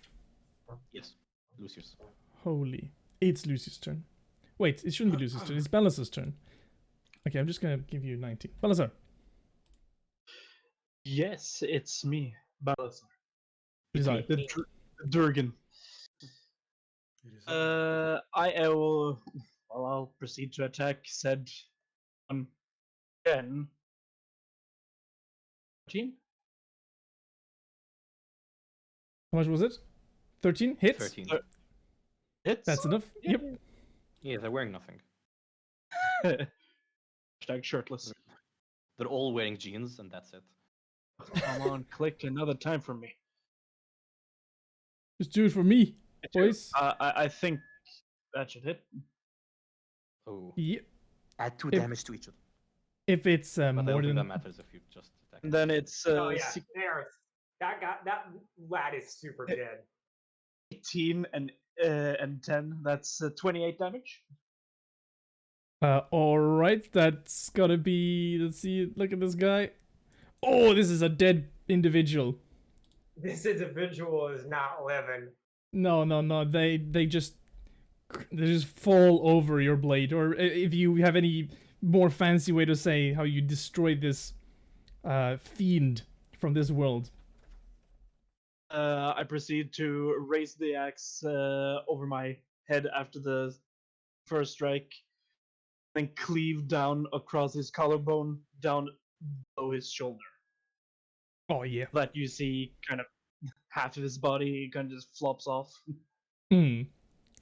Yes, Lucius. Holy. It's Lucy's turn. Wait, it shouldn't be Lucy's turn. It's Balazar's turn. Okay, I'm just gonna give you 19. Balazar. Yes, it's me, Balazar, Balazar. the Durgan. It is I will. Well, I'll proceed to attack said one again. 14? How much was it? 13 hits? 13. Hits. That's enough. Yep. Yeah, they're wearing nothing. Hashtag shirtless. They're all wearing jeans, and that's it. Come on, click another time for me. Just do it for me, boys. I think that should hit. Oh. Yep. Add 2 If- damage to each of them. If it's But I more don't think that than matters if you just attack. And then it's Oh yeah, there. That lad is super dead. 18 and 10. That's 28 damage. all right, that's gotta be. Let's see. Look at this guy. Oh, this is a dead individual. This individual is not living. No. They just fall over your blade. Or if you have any more fancy way to say how you destroyed this fiend from this world. I proceed to raise the axe over my head after the first strike, then cleave down across his collarbone, down below his shoulder. Oh yeah. That you see kind of half of his body kind of just flops off.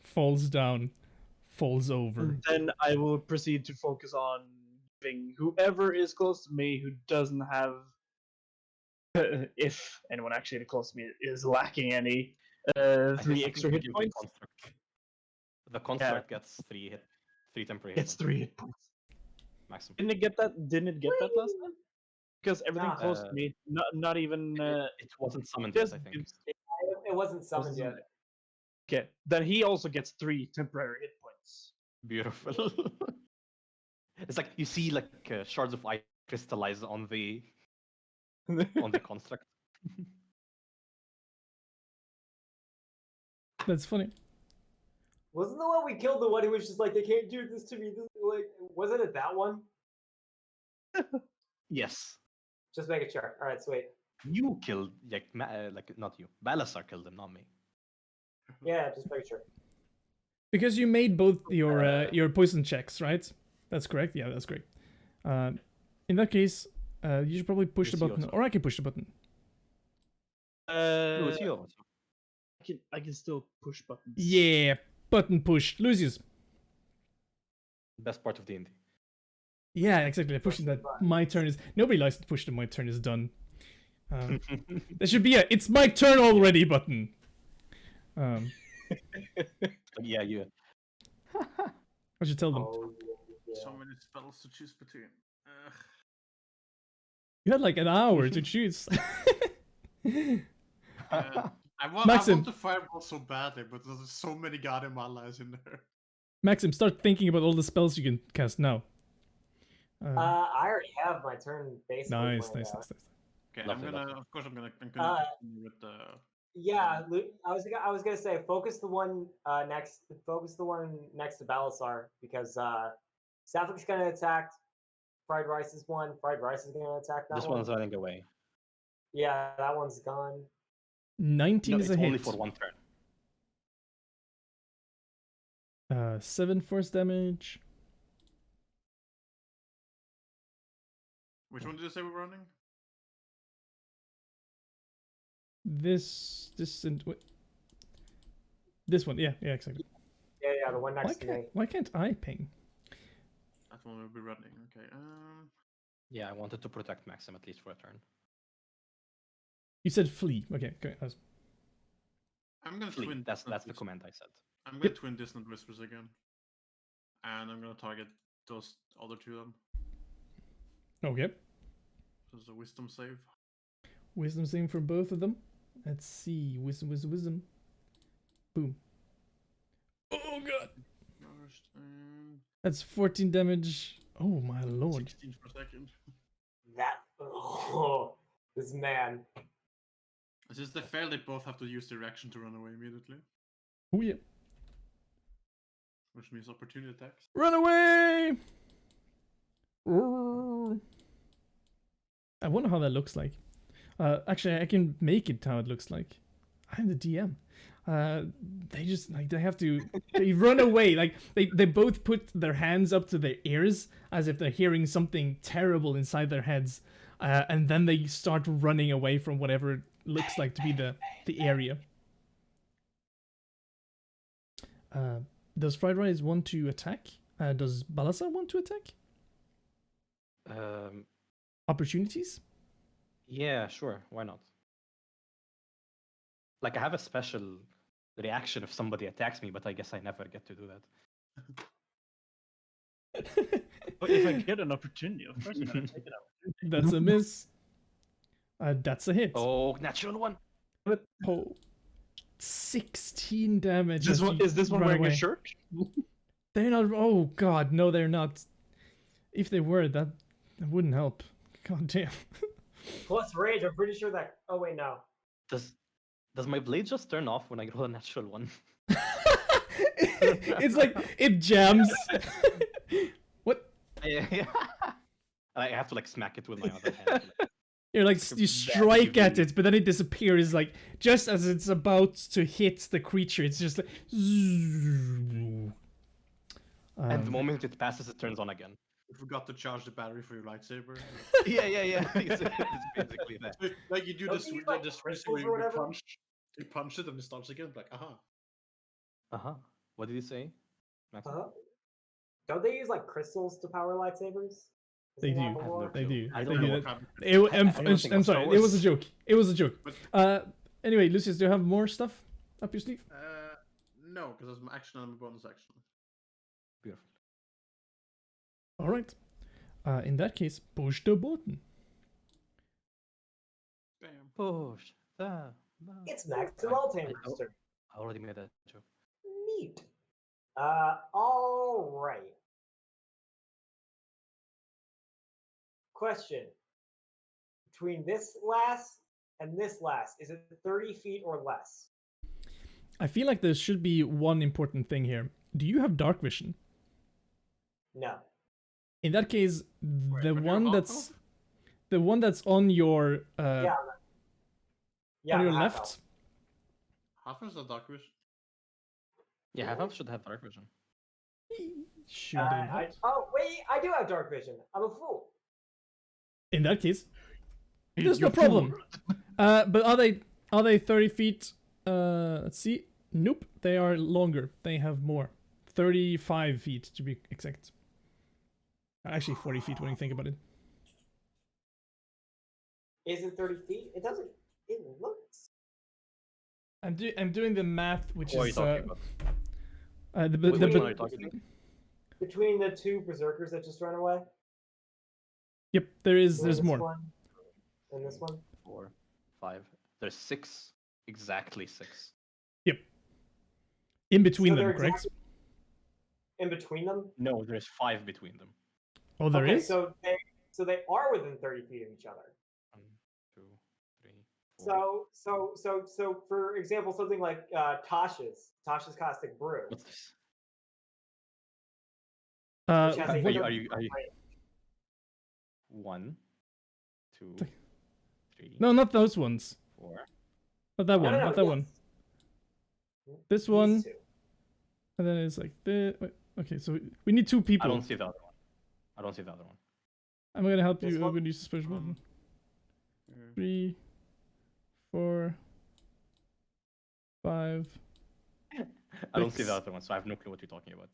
Falls down. Falls over. Then I will proceed to focus on giving whoever is close to me who doesn't have, if anyone actually close to me is lacking any, I 3 think extra you hit give points. The construct gets 3 temporary hit It's points. 3 hit points. Maximum. Didn't it get that? Didn't it get that last time? Because everything Nah. close to me, not even. It wasn't summoned yet, just I think. gives- It wasn't summoned yet. Okay, then he also gets 3 temporary hit points. Beautiful. It's like you see like shards of ice crystallize on the construct. That's funny. Wasn't the one we killed the one who was just like, they can't do this to me? Like, wasn't it that one? Yes. Just making sure. All right, sweet. You killed like not you. Balasar killed him, not me. Yeah, just making sure. Because you made both your poison checks, right? That's correct. Yeah, that's great. In that case, you should probably push the It's yours. button, or I can push the button. No, it's yours. I can still push buttons. Yeah, button push. Lucius. Best part of D&D. Yeah, exactly. Pushing that. My turn is. Nobody likes to push the my turn is done. There should be a "It's my turn already" button. Yeah, you. I should tell them. Oh, So many spells to choose between. Ugh. You had like an hour to choose. I want Maxim. the fireball so badly, but there's so many goddamn allies in there. Maxim, start thinking about all the spells you can cast now. I already have my turn basically. Nice. planned out. Okay, Lovely, I'm lovely. gonna continue with the. Yeah, I was gonna say focus the one next to Balasar because Saflik's gonna attack. Fried rice is one. Fried rice is gonna attack that This one. one's running away. Yeah, that one's gone. 19 No, is it's a only hit. for one turn. 7 force damage. Which one did you say we're running? This and this one. Yeah, exactly. Yeah, the one next to me. Why can't I ping? That one will be running. Okay. Yeah, I wanted to protect Maxim at least for a turn. You said flee. Okay. I'm gonna Flee. twin. That's the command I said. I'm gonna twin Dissonant Whispers again, and I'm gonna target those other two of them. Okay. There's a wisdom save. Wisdom saving for both of them. Let's see. Wisdom. Boom. Oh god. First, That's 14 damage. Oh my lord. 16 per second. This man. Since they fail, they both have to use direction to run away immediately, Oh yeah. which means opportunity attacks. Run away! Roar. I wonder how that looks like. Actually, I can make it how it looks like. I'm the DM. They just like they run away. Like they both put their hands up to their ears as if they're hearing something terrible inside their heads, and then they start running away from whatever it looks like to be the area. Does Fried Rice want to attack? Does Balasa want to attack? Opportunities? Yeah, sure. Why not? Like I have a special reaction if somebody attacks me, but I guess I never get to do that. But if I get an opportunity, of course I'm gonna take it out. That's a miss. That's a hit. Oh, natural one. Oh. 16 damage. Is this one run wearing away. a shirt? They're not. Oh god, no, they're not. If they were, that wouldn't help. God damn. Plus rage, I'm pretty sure that. Oh wait, no. Does my blade just turn off when I roll a natural one? It's like it jams. What? Yeah. I have to like smack it with my other hand. You're like you strike at really- it, but then it disappears. Like just as it's about to hit the creature, it's just like. And the moment it passes, it turns on again. You forgot to charge the battery for your lightsaber. Yeah. It's basically that. Like you do Don't this, you use, like, this crystals where or whatever? you punch it and it starts again. Like, aha. What did you say? Max? Don't they use like crystals to power lightsabers? They Isn't that do. the lore? They do. I They don't do know that. what kind of- I'm think sorry. of Star It was a Wars. joke. It was a joke. But- Anyway, Lucius, do you have more stuff up your sleeve? No, because that's my action and my bonus action. Beautiful. All right. In that case, push the button. Bam. Push the. It's Maximal Rooster. I already made that joke. Neat. All right. Question. Between this lass and this lass, is it 30 feet or less? I feel like there should be one important thing here. Do you have dark vision? No. In that case, the but you're one half that's the one that's on your Yeah, on your I'm half left. elf. Half is the dark vision. Yeah, half-elves should have dark vision. Should they not? Oh, wait, I do have dark vision. I'm a fool. In that case, there's You're no problem. fool. But are they 30 feet? Let's see. Nope, they are longer. They have more. 35 feet to be exact. Actually, 40 feet when you think about it. Is it 30 feet? It doesn't. It looks. I'm doing the math, which Who are you is talking about? the Which one are you talking about? Between the two berserkers that just ran away. Yep, there's Between this more. one and this one. 4, 5. There's 6. Exactly 6. Yep. In between So them, they're correct? In between them. No, there's 5 between them. Oh, there Okay, is. so they are within 30 feet of each other. 1, 2, 3, 4. So for example, something like Tasha's caustic brew, What's this? which has a What- Are you 30 range. 1, 2, 3, No, not those ones. 4. Not that one. No, Not that yes. one. This These one, two. and then it's like this. Okay, so we need 2 people. I don't see the other one. I don't see the other one. I'm gonna help This you. one? I'm gonna use the special button. 3, 4, 5. I don't see Six. the other one, so I have no clue what you're talking about.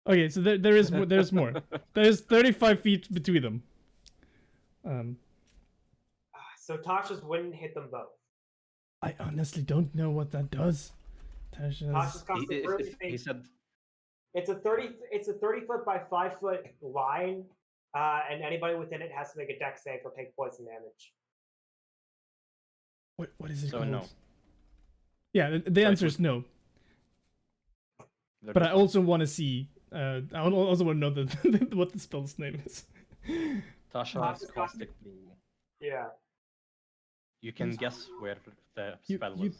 Okay, so there's more. There's 35 feet between them. So Tasha's wouldn't hit them both. I honestly don't know what that does. Tasha's Tasha's. caustic brew. He said It's a 30 foot by 5 foot line, and anybody within it has to make a dex save or take poison damage. What is it so. called? No, Yeah, the answer is no. They're But I just- also want to see. I also want to know what the spell's name is. Tasha's caustic brew. Yeah. You can guess where the spell You was.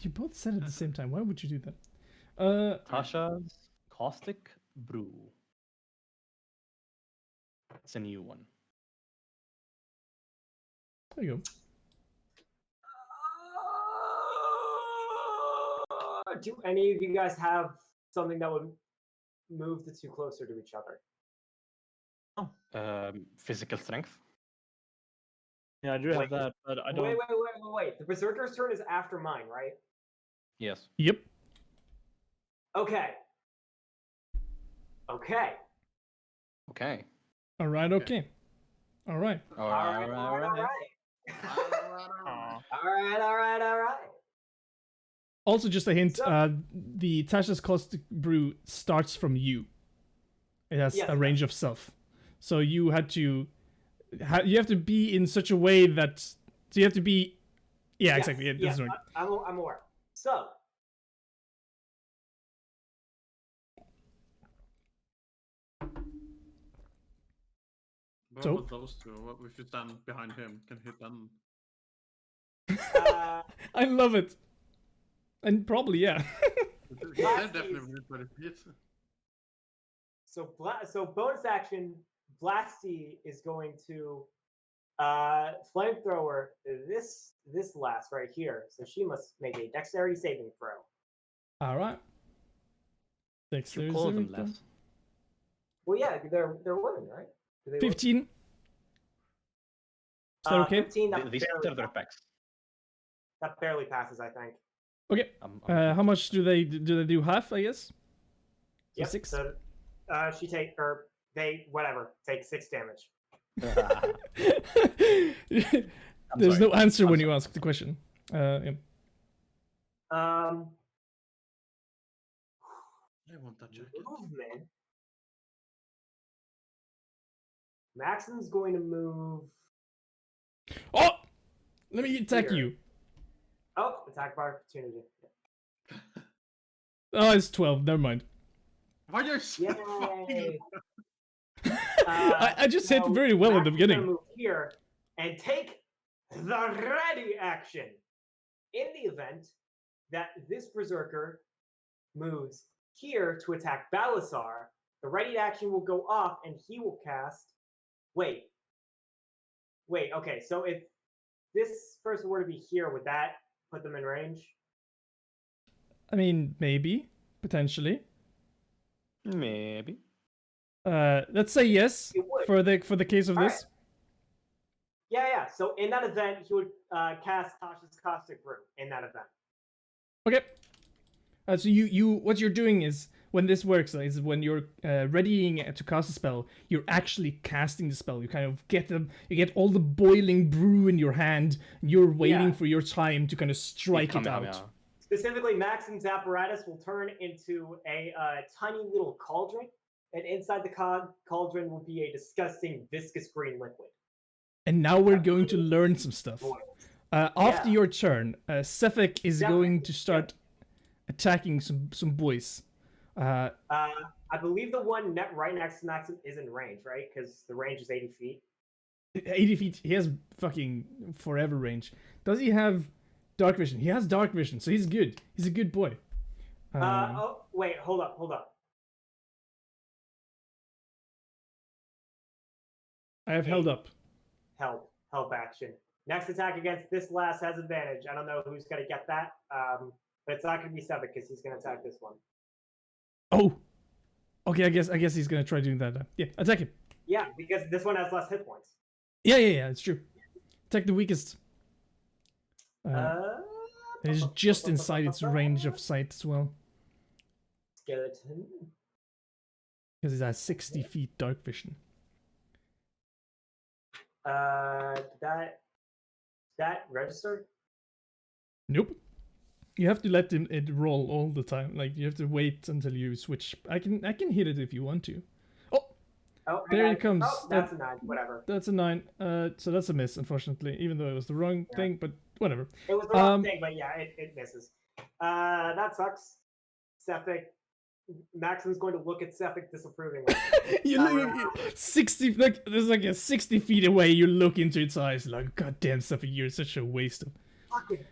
both said it at the same time. Why would you do that? Tasha's caustic brew. It's a new one. There you go. Do any of you guys have something that would move the two closer to each other? Physical strength. Yeah, I do Wait, have that, but I don't. Wait. The berserker's turn is after mine, right? Yes. Yep. Okay. Okay. All right. Okay. All right. All right. All right. Also, just a hint. So- The Tasha's caustic brew starts from you. It has Yes, a it range of self, so you had to. You have to be in such a way that. So you have to be. Yeah, Yes, exactly. Yeah, yes, that's right. I'm aware. So, What So? about those two? What if you stand behind him? Can hit them? I love it. And probably yeah. They're definitely within 20 feet. so bonus action, Blasty is going to flamethrower this lass right here. So she must make a dexterity saving throw. All right. You Dexterity call them saving throw. less. Well, yeah, they're women, right? Do they work? 15. Is that okay? 15. That These barely, are their packs. that barely passes, I think. Okay. How much do they do? Half, I guess. So Yep, 6. So, they take 6 damage. There's sorry. no answer I'm when you sorry. ask the question. Yeah. I want that jacket. Movement. Maxim's going to move. Oh, let me attack Here. you. Oh, attack by opportunity. Oh, it's 12. Never mind. Why are you so fucking... Yay! I just hit so very well at the Maxim's gonna beginning. Move here and take the ready action. In the event that this berserker moves here to attack Balasar, the ready action will go off and he will cast. Wait. Okay, so if this person were to be here, would that put them in range? I mean, maybe, potentially. Maybe. Let's say yes It would. for the case of All this. Yeah. So in that event, he would cast Tasha's Caustic Brew in that event. Okay. So you what you're doing is when this works is when you're readying to cast a spell, you're actually casting the spell. You kind of you get all the boiling brew in your hand. And you're waiting for your time to kind of strike it out. Specifically, Maxim's apparatus will turn into a tiny little cauldron, and inside the cauldron will be a disgusting viscous green liquid. And now we're going to learn some stuff. After your turn, Sefik is going to start attacking some boys. I believe the one right next to Maxim is in range, right? Because the range is 80 feet. 80 feet. He has fucking forever range. Does he have dark vision? He has dark vision, so he's good. He's a good boy. Oh, wait, hold up. I have held up. Help action. Next attack against this last has advantage. I don't know who's gonna get that, but it's not gonna be Seven because he's gonna attack this one. Oh, okay. I guess he's gonna try doing that. Yeah, attack him. Yeah, because this one has less hit points. Yeah. It's true. Attack the weakest. It is just inside its range of sight as well. Skeleton. Because it has 60 feet dark vision. That register? Nope. You have to let it roll all the time. Like you have to wait until you switch. I can hit it if you want to. Oh, there it comes. Oh, that's a 9. Whatever. That's a 9. So that's a miss, unfortunately. Even though it was the wrong thing, but whatever. It was the wrong thing, but yeah, it misses. That sucks. Sefik. Maxim's going to look at Sefik disapprovingly. You look 60, like there's like a 60 feet away. You look into its eyes, like, God damn, Sefik, you're such a waste of. Fucking.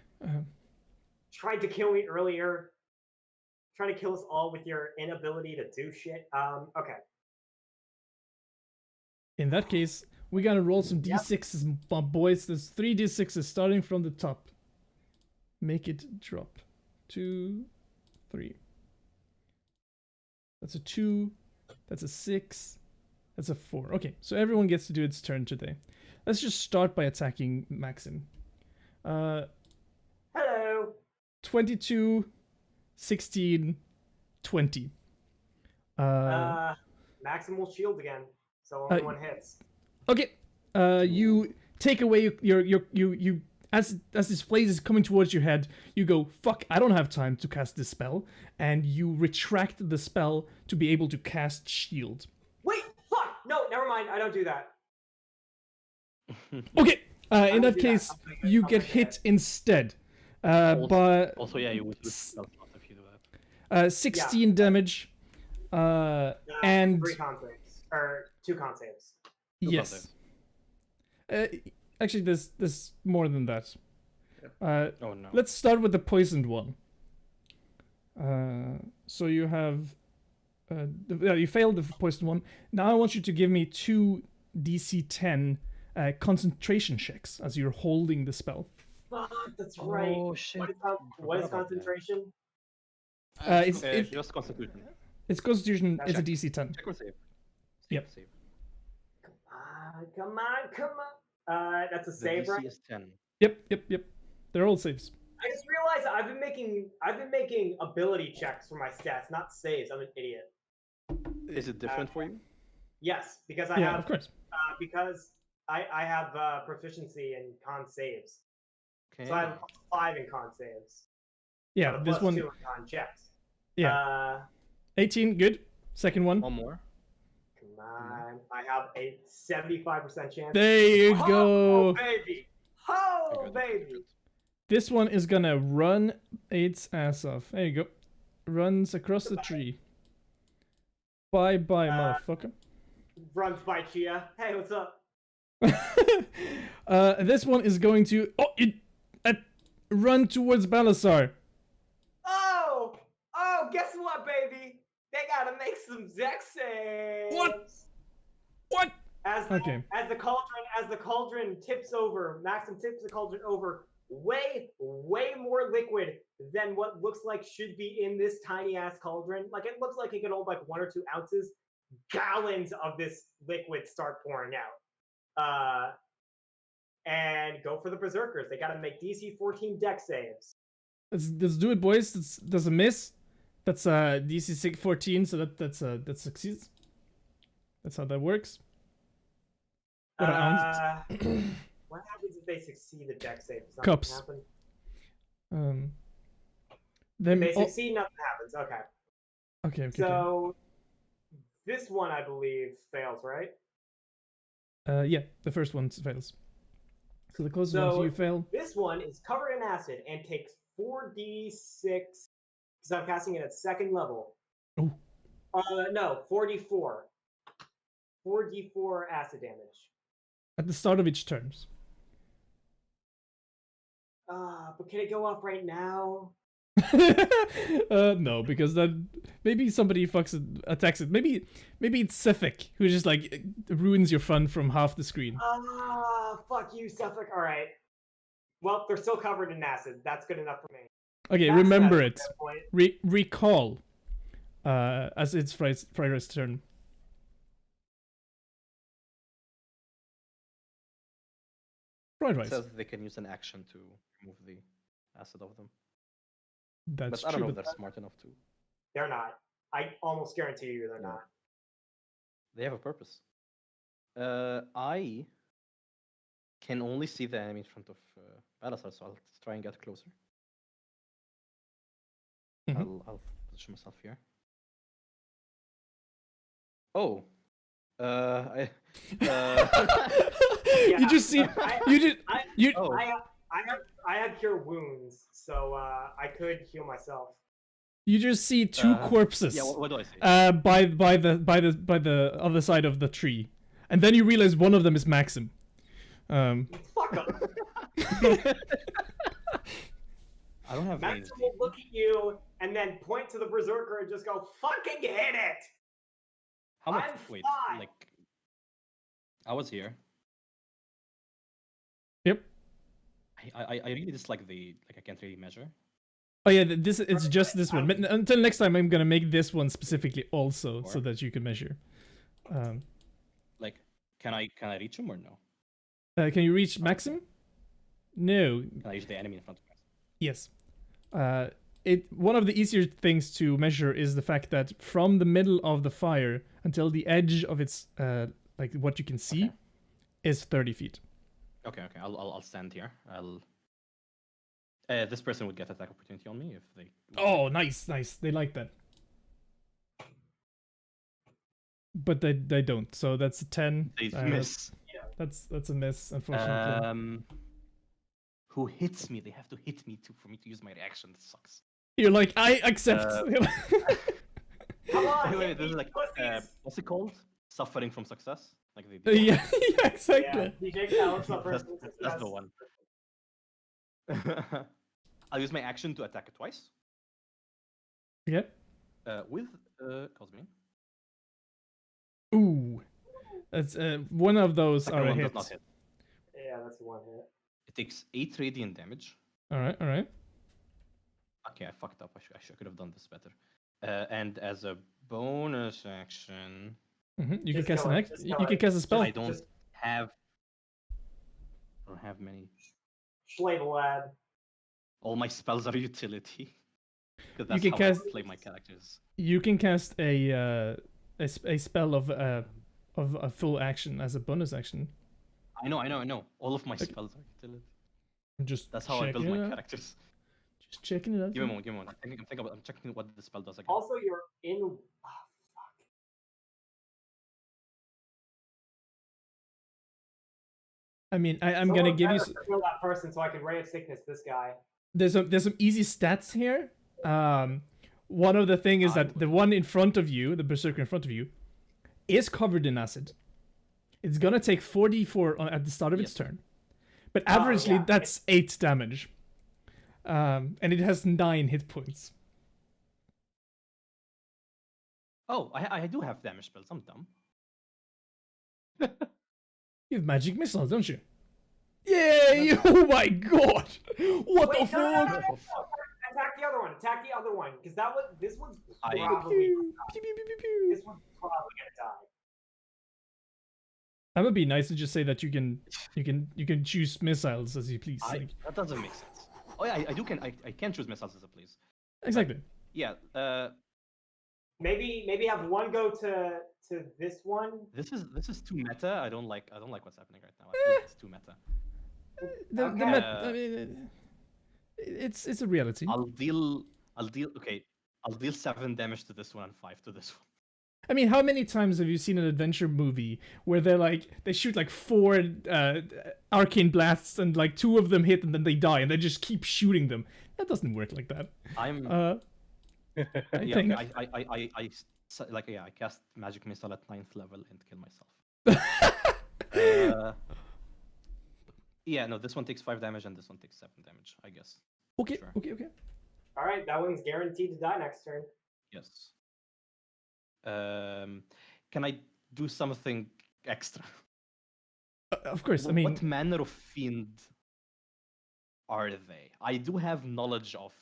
Tried to kill me earlier. Trying to kill us all with your inability to do shit. Okay. In that case, we gotta roll some d6s, boys. There's 3 d6s starting from the top. Make it drop. 2, 3. That's a 2. That's a 6. That's a 4. Okay, so everyone gets to do its turn today. Let's just start by attacking Maxim. Hello. 22, 16, 20. Maxim will shield again, so only one hits. Okay. You take away you as this blaze is coming towards your head, you go, fuck, I don't have time to cast this spell, and you retract the spell to be able to cast shield. Wait, fuck! No, never mind, I don't do that. Okay, in that case, you get hit instead. But also, yeah, you would lose spell slot if you do that. 16 damage, and 3 con saves, or 2 con saves. Yes. Actually, there's more than that. Oh no. Let's start with the poisoned one. So you have, you failed the poisoned one. Now I want you to give me 2 DC 10 concentration checks as you're holding the spell. Fuck, that's right. Oh shit. What is concentration? It's just Constitution. It's Constitution. Gotcha. It's a DC 10. Check or save. Yep. Save. Come on. That's a The save, DC right? is 10. Yep. They're all saves. I just realized I've been making ability checks for my stats, not saves. I'm an idiot. Is it different for you? Yes, because Yeah, of course. because I have proficiency in con saves. Okay. So I have 5 in con saves. Yeah, But a this plus one. 2 in con checks. Yeah. 18, good. Second one. One more. Come on. I have a 75% chance. There you Oh, go. baby. Very Oh, good, baby. very good. This one is gonna run its ass off. There you go. Runs across the tree. Bye, motherfucker. Runs by Chia. Hey, what's up? This one is going to run towards Balasar. Oh, guess what, baby? They gotta make some Dex saves. What? As the cauldron tips over, Maxim tips the cauldron over way more liquid than what looks like should be in this tiny ass cauldron. Like it looks like it could hold like 1 or 2 ounces. Gallons of this liquid start pouring out. And go for the berserkers. They gotta make DC 14 Dex saves. Let's do it, boys. There's a miss. That's DC 14, so that succeeds. That's how that works. What what happens if they succeed the deck save? Does Cups. nothing If happen? then If they succeed, nothing happens. Okay. Okay. So this one, I believe, fails, right? Yeah, the first one fails. So the closest one to you fail. This one is covered in acid and takes 4d6 because I'm casting it at second level. Oh. No, 4d4. 4d4 acid damage. At the start of each turn. But can it go off right now? No, because then maybe somebody attacks it. Maybe it's Suffolk who just like ruins your fun from half the screen. Fuck you, Suffolk. All right. Well, they're still covered in acid. That's good enough for me. Okay, remember it. Recall. As it's Friday's turn. Right. It says they can use an action to remove the acid of them. That's but I don't true, know if they're smart enough to. They're not. I almost guarantee you they're not. They have a purpose. I can only see the enemy in front of Balasar, so I'll try and get closer. I'll position myself here. Oh. You just see. I had cure wounds, so I could heal myself. You just see two corpses. Yeah, what do I see? By the other side of the tree, and then you realize one of them is Maxim. Fuck up. I don't have. Maxim will look at you and then point to the berserker and just go, "Fucking hit it." How much? Wait, like I was here. Yep. I really dislike I can't really measure. Oh yeah, it's just this one. Until next time, I'm gonna make this one specifically also so that you can measure. Like, can I reach him or no? Can you reach Maxim? No. Can I reach the enemy in front of me? Yes. One of the easier things to measure is the fact that from the middle of the fire until the edge of its like what you can see is 30 feet. Okay. I'll stand here. This person would get attack opportunity on me if they. Oh, nice. They like that. But they don't. So that's a 10. They miss. That's a miss, unfortunately. Who hits me? They have to hit me for me to use my reaction. That sucks. You're like, I accept. Come on. Wait, this is like what's it called? Suffering from success. Like yeah, exactly. Yeah, that's the one. I'll use my action to attack it twice. Yeah. With Cosme. Ooh, that's one of those are a hit. Does not hit. Yeah, that's one hit. It takes 8 radiant damage. All right. Okay, I fucked up. I could have done this better. And as a bonus action, you can cast you can cast a spell. I don't have many. Slay the lad. All my spells are utility. That's you can how cast. I play my characters. You can cast a spell of a full action as a bonus action. I know. All of my spells are utility. That's how I build my characters. Just checking it out. Give me a moment. I'm checking what the spell does again. Also, you're in. Oh, fuck. I mean, I'm gonna give you. Kill that person so I can ray of sickness this guy. There's some easy stats here. One of the thing is that the one in front of you, the berserker in front of you, is covered in acid. It's gonna take 4d4 at the start of its turn, but averagely that's 8 damage. And it has 9 hit points. Oh, I do have damage spells. I'm dumb. You have magic missiles, don't you? Yay! Oh my god! What the fuck? No. Attack the other one, because this one's probably this one's probably gonna die. That would be nice to just say that you can choose missiles as you please. That doesn't make sense. Oh yeah, I can choose missiles as I please. Exactly. Yeah. Maybe have one go to this one. This is too meta. I don't like what's happening right now. I feel like it's too meta. The Okay. I mean, it's a reality. I'll deal. Okay. I'll deal 7 damage to this one and 5 to this one. I mean, how many times have you seen an adventure movie where they shoot like 4 arcane blasts and like 2 of them hit and then they die and they just keep shooting them? That doesn't work like that. I'm. I Yeah. think. Okay, I cast magic missile at 9th level and kill myself. Yeah. No, this one takes 5 damage and this one takes 7 damage. I guess. Okay, Sure. okay. All right, that one's guaranteed to die next turn. Yes. Can I do something extra? Of course, I mean, What manner of fiend are they? I do have knowledge of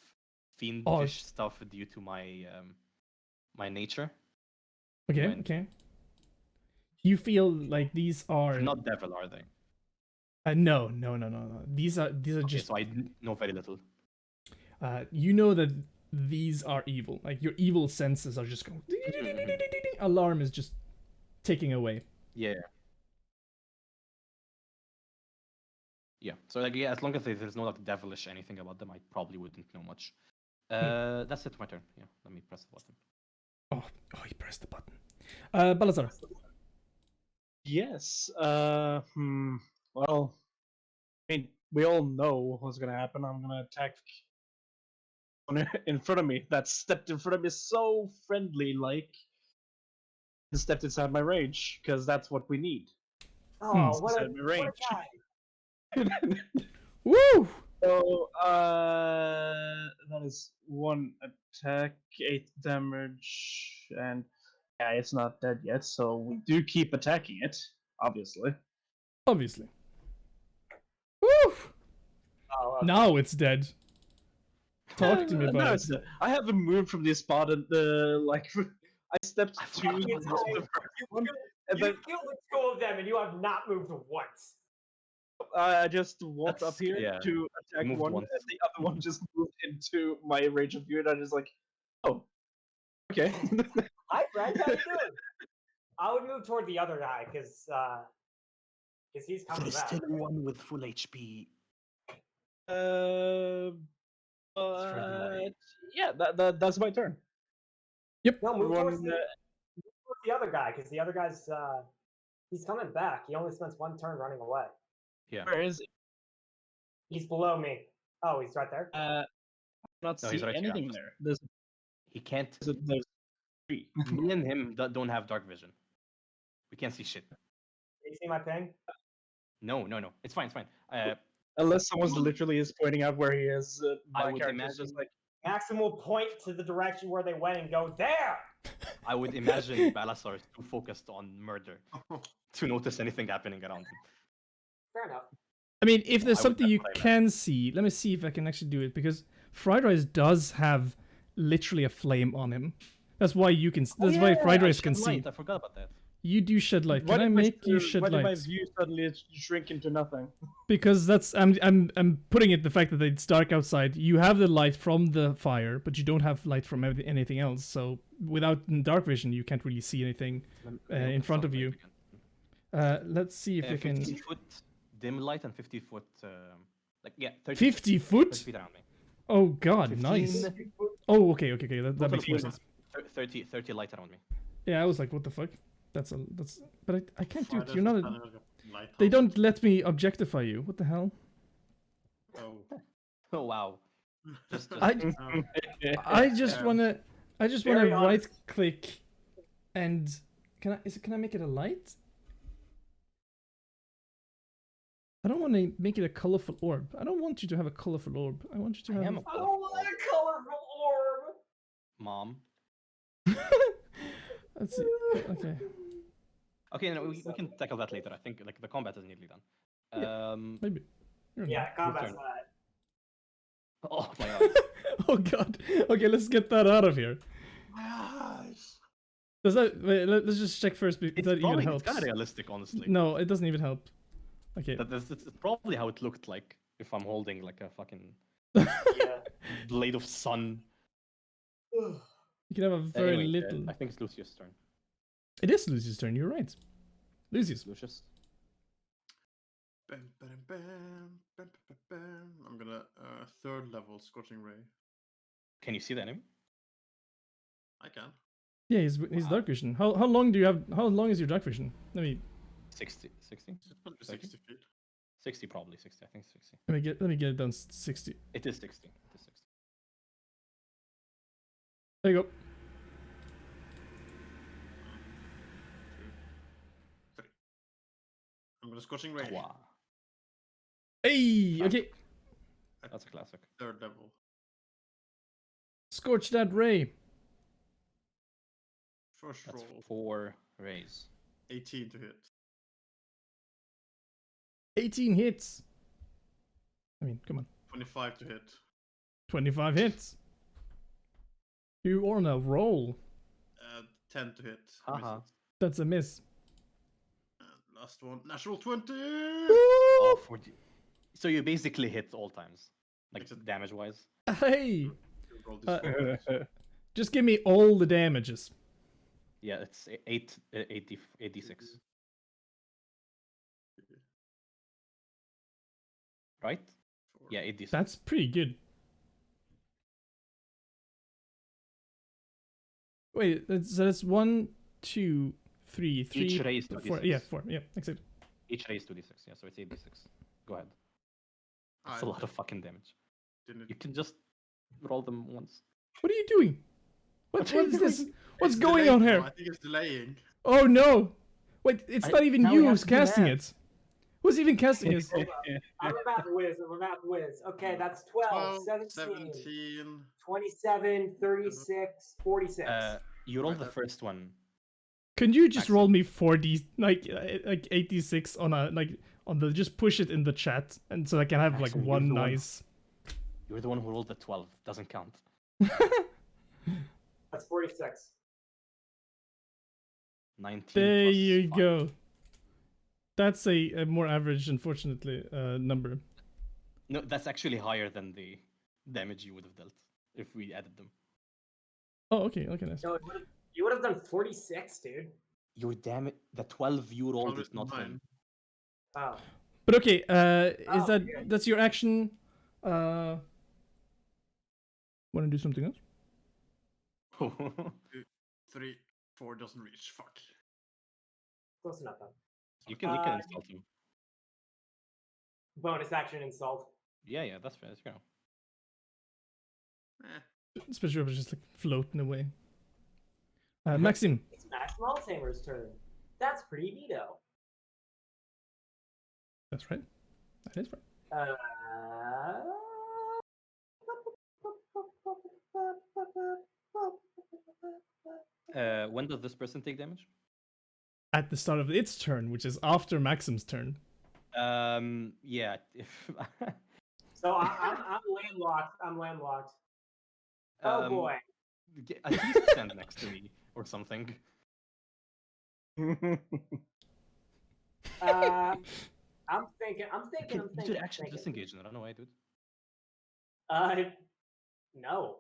fiendish stuff due to my my nature. okay, when- okay. You feel like these are They're not devil, are they? no. These are Okay, just so I know very little. you know that these are evil. Like your evil senses are just going. Alarm is just ticking away. Yeah. Yeah. So like yeah, as long as there's no like devilish anything about them, I probably wouldn't know much. That's it. My turn. Yeah. Let me press the button. Oh, he pressed the button. Balazar. Yes. Well, I mean, we all know what's gonna happen. I'm gonna attack one in front of me. That stepped in front of me so friendly, like, and stepped inside my range, because that's what we need. Oh, what a Inside my range. guy! Woo! So, that is 1 attack, 8 damage, and yeah, it's not dead yet, so we do keep attacking it, obviously. Obviously. Woo! Oh, Now it's dead. Talk to me No, about it's it. not. I haven't moved from this spot, and like, I stepped I to forgot the about this. one, you and then killed the 2 of them, and you have not moved once. I just walked That's- up here yeah, to attack moved one, once. and the other one just moved into my range of view, and I'm just like, oh, okay. Hi, friend. How you doing? I would move toward the other guy because he's coming There's back. still one with full HP. Uh, really yeah, that's my turn. No, move towards Everyone, the other guy because the other guy's he's coming back. He only spends 1 turn running away. Yeah. where is he? He's below me. Oh, he's right there. I not No, see he's right here. anything there. He can't. There's 3. Me and him don't have dark vision. We can't see shit. You see my ping? No. It's fine. Unless someone's literally is pointing out where he is, I my would character's just imagine- like, Maxim will point to the direction where they went and go there. I would imagine Balasar is too focused on murder to notice anything happening around him. Fair enough. I mean, if there's I would something you definitely can see, let me see if I can actually do it because Fried Rice does have literally a flame on him. That's why you can. That's why Fried Rice can see. I forgot about that. You do shed light. why Can I did my make you screen- shed why did my light? view suddenly shrink into nothing? Because that's I'm putting it the fact that it's dark outside. You have the light from the fire, but you don't have light from anything else. So without dark vision, you can't really see anything in front of you. Let's see if you 50 can. foot dim light and 50 foot, 30 50 30 foot? feet around me. Oh God, 15. nice. Oh, okay. That Total makes more of sense. 30 light around me. Yeah, I was like, what the fuck? That's. But I can't do it. Friday You're not. is kind of like a lighthouse. They don't let me objectify you. What the hell? Oh. Oh wow. Just I Oh. I just wanna Very right honest. click, and can I make it a light? I don't want to make it a colorful orb. I don't want you to have a colorful orb. I want you to I have. am a I don't want a colorful orb. mom. Let's see. Okay. Okay, no, we can tackle that later. I think like the combat is nearly done. Maybe. You're Yeah, not. combat's turn. not. Oh my god. Oh God. Okay, let's get that out of here. My eyes. Does that? Wait, let's just check first. If It's that even probably helps. kind of realistic, honestly. No, it doesn't even help. Okay. It's probably how it looked like if I'm holding like a fucking Yeah. blade of sun. You can have a very Anyway, little. I think it's Lucius' turn. It is Lucy's turn. You're right. Lucy's. Lucius. Bam, bam, bam, bam, bam, bam. I'm gonna third level Scorching Ray. Can you see the enemy? I can. Yeah, he's dark vision. How long do you have? How long is your dark vision? Let me 60? It's probably 60 feet. 60 probably, 60. I think 60. let me get it down to 60. It is 60. It is 60. There you go. 2, 3. I'm gonna Scorching Ray. Wow. Hey, okay. That's a classic. Third level. Scorch that ray. First That's roll. 4 rays. 18 to hit. 18 hits. I mean, come on. 25 to hit. 25 hits. You on a roll. 10 to hit. Haha. Misses. That's a miss. And last one. Natural 20! Oh, 40. So you basically hit all times, like Except- damage-wise. Hey, Roll this forward. just give me all the damages. Yeah, it's 8d6. Right? Four. Yeah, 8d6. That's pretty good. Wait, that's 1, 2, 3, 3. Each raise 4. 2d6. Yeah, 4. Yeah, exactly. Each raise 2d6. Yeah, so it's 8d6. Go ahead. That's I a lot of fucking damage. didn't. You can just roll them once. What are you doing? What is this? What's It's going delayed, on bro. here? I think it's delaying. Oh no! Wait, it's not even now we you have who's to do casting math. it. Who's even casting it? I'm a math whiz. I'm a math whiz. Okay, that's 12, 17, 17. 27, 36, 46. You roll Right, the that- first one. Can you just Maximum. roll me 4D, like 86 on a on the just push it in the chat, and so I can have like Maximum, one you're the one. nice. You're the one who rolled the 12. Doesn't count. That's 46. 19 There plus you 5. go. That's a more average, unfortunately, number. No, that's actually higher than the damage you would have dealt if we added them. Oh, okay, nice. No, you would have done 46, dude. Your damage, the 12 you rolled 12 is not mine. him. Oh. But okay, is Oh, that yeah. that's your action? Want to do something else? 3, 4 doesn't reach. Fuck. Close enough, then. you can insult him. Bonus action insult. Yeah, that's fair. That's fair. Eh. Especially if it's just like floating away. Maxim. It's Max Maltamer's turn. That's pretty neato. That's right. That is right. When does this person take damage? At the start of its turn, which is after Maxim's turn. Yeah. If So I'm landlocked. I'm landlocked. Oh Um, boy. At least stand next to me or something. I'm thinking. You should actually disengage in it. I don't know why, dude. No.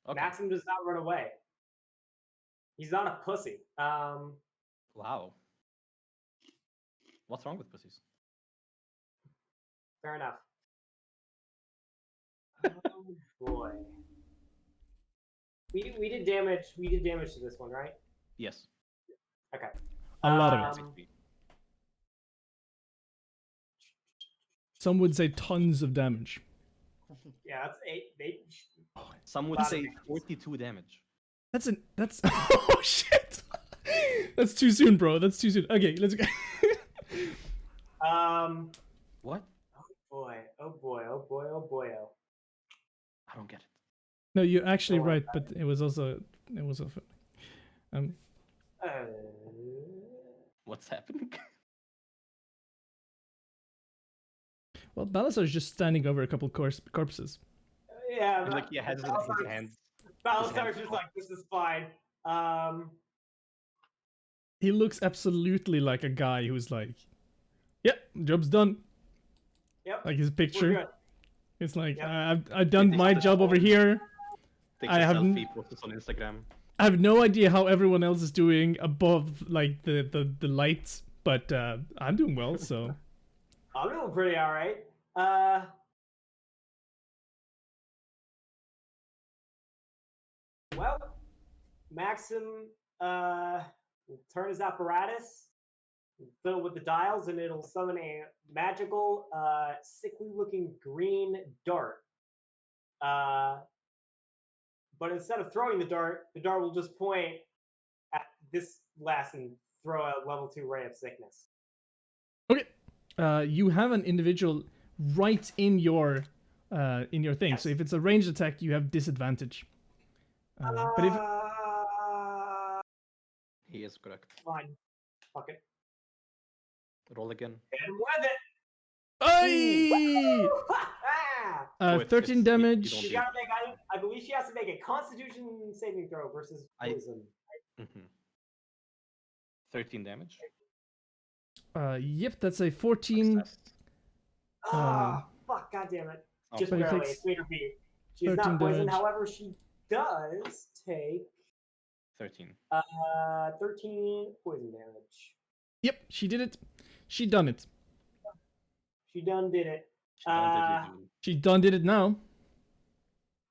Okay. Maxim does not run away. He's not a pussy. Wow. What's wrong with pussies? Fair enough. Oh boy. We did damage. We did damage to this one, right? Yes. Okay. A lot of it. Some would say tons of damage. Yeah, that's eight. Some would Lot of say damage. 42 damage. That's oh shit. That's too soon, bro. That's too soon. Okay, let's go. What? Oh boy. Oh boy. Oh boy. Oh boy. Oh. I don't get it. No, you're actually Don't worry right, but it was also Uh, What's happening? well, Balasar's just standing over a couple corpses. yeah. He's like, he has his hands. Balasar's just like, this is fine. He looks absolutely like a guy who's like, "Yep, job's done." Yep. Like his We're picture. good. It's like, Yep. I've done my job over here. Takes I a have selfie, posts it on Instagram. I have no idea how everyone else is doing above like the lights, but I'm doing well. So I'm doing pretty all right. Well, Maxim will turn his apparatus, fill it with the dials, and it'll summon a magical, sickly-looking green dart. But instead of throwing the dart will just point at this lass and throw a level 2 ray of sickness. okay, you have an individual right in your thing. Yes. So if it's a ranged attack, you have disadvantage. But if He is correct. Fine. Fuck it. Roll again. And with it. Ay! Oh, 13 you damage. don't She gotta make. I believe she has to make a Constitution saving throw versus poison. 13 damage. Yep, that's a 14. Success. Fuck! God damn it! Oh, Just but it barely. takes It's meter beat. She's 13 not poisoned. damage. However, she does take 13. 13 poison damage. Yep, she did it. She done it. She done did it. She done did it. She done did it now.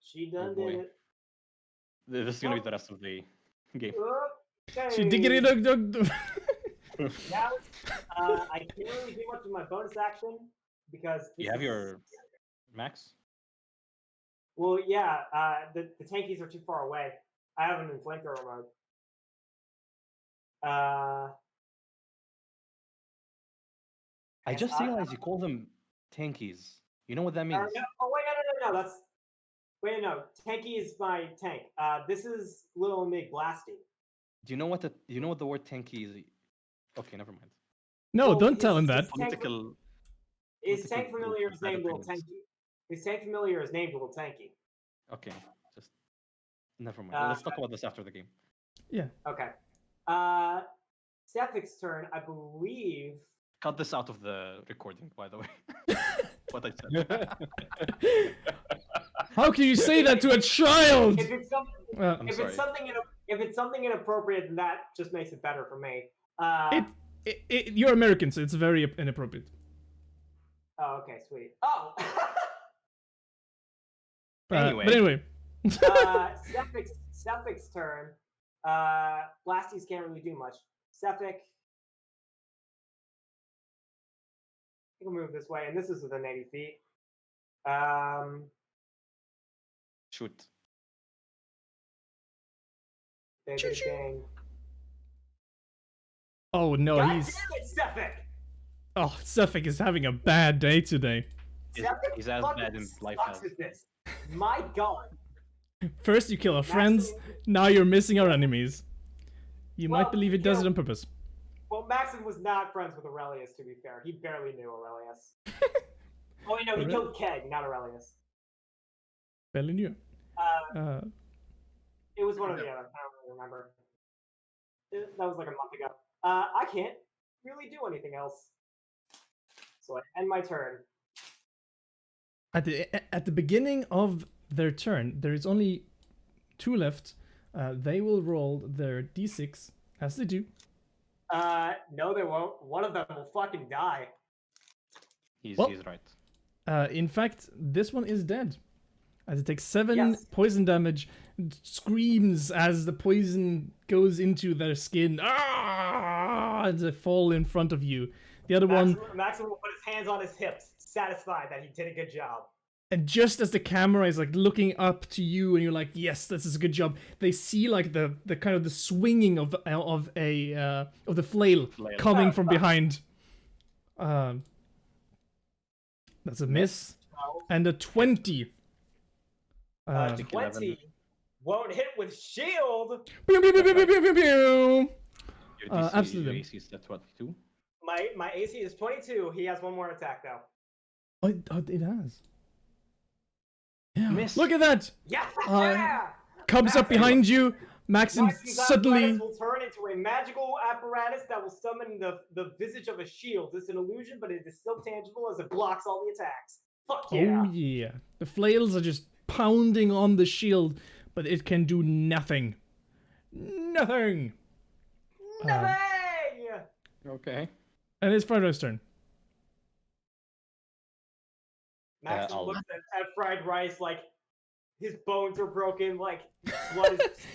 She done boy. did it. This is gonna be the rest of the game. Okay. She diggity dug dug. Now, I can't really do much with my bonus action because You have your max? Well, yeah. The tankies are too far away. I have them in flamethrower mode. I just realized you call them tankies. You know what that means? No, oh wait, no. That's no. Tanky is my tank. This is Little Mig Blasty. Do you know what the word tanky is? Okay, never mind. No, Well, don't tell him his that. Political. His tank political familiar is named Little opinions. Tanky. His tank familiar is named Little Tanky. Okay, just never mind. Let's talk about this after the game. Yeah. Okay. Sephic's turn, I believe. Cut this out of the recording, by the way. What I said. How can you say that to a child? If it's something, I'm if sorry. it's something inappropriate, then that just makes it better for me. You're American, so it's very inappropriate. Oh, okay, sweet. Oh. Anyway. But anyway. Sephic's turn. Blasties can't really do much. Sephic. I'll move this way, and this is within 80 feet. Shoot. Dang. Oh no, God he's. damn it, Sephic! Oh, Suffolk is having a bad day today. He's as bad in life as. This. My God. First you kill our friends, now you're missing our enemies. You might believe it does it on purpose. Well, Maxim was not friends with Aurelius, to be fair. He barely knew Aurelius. Oh, wait, no, he killed Keg, not Aurelius. Barely knew. It was one or the other. I don't really remember. That was like a month ago. I can't really do anything else. So I end my turn. At the beginning of their turn, there is only 2 left. They will roll their d6, as they do. No, they won't. One of them will fucking die. He's right. In fact, this one is dead. As it takes 7 poison damage, screams as the poison goes into their skin. Ah! As they fall in front of you. The other one. Maxim will put his hands on his hips, satisfied that he did a good job. And just as the camera is like looking up to you, and you're like, "Yes, this is a good job," they see like the kind of the swinging of the flail coming from behind. That's a miss, and a 20. 20 won't hit with shield. Pew, pew, pew, pew, pew, pew, pew. Your DC, Absolutely. Your AC is at 22. My AC is 22. He has one more attack though. Oh, it has. Yeah. Miss. Look at that! Yeah. Comes up behind you. Maxim Maxi's suddenly. apparatus will turn into a magical apparatus that will summon the visage of a shield. It's an illusion, but it is still tangible as it blocks all the attacks. Fuck yeah! Oh yeah. The flails are just pounding on the shield, but it can do nothing. Nothing. Nothing! Okay. And it's Fredro's turn. Maxim I'll- looks at fried rice like his bones are broken, like blood is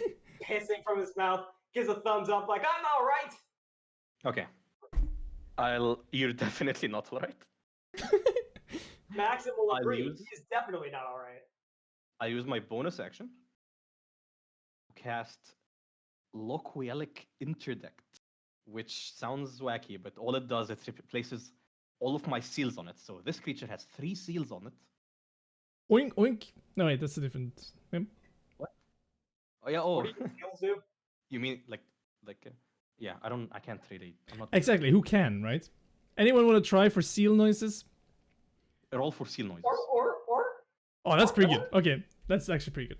pissing from his mouth. Gives a thumbs up, like I'm all right. Okay. You're definitely not alright. Maxim will I'll agree. use- He's definitely not all right. I use my bonus action to cast Loquialic Interdict, which sounds wacky, but all it does is it replaces all of my seals on it. So this creature has 3 seals on it. Oink, oink. No, wait, that's a different name. Oh yeah. Oh, What do you skills do? you mean yeah? I can't really. I'm not. Exactly, who can, right? Anyone want to try for seal noises? They're all for seal noises. Or Oh, that's pretty good. Okay, that's actually pretty good.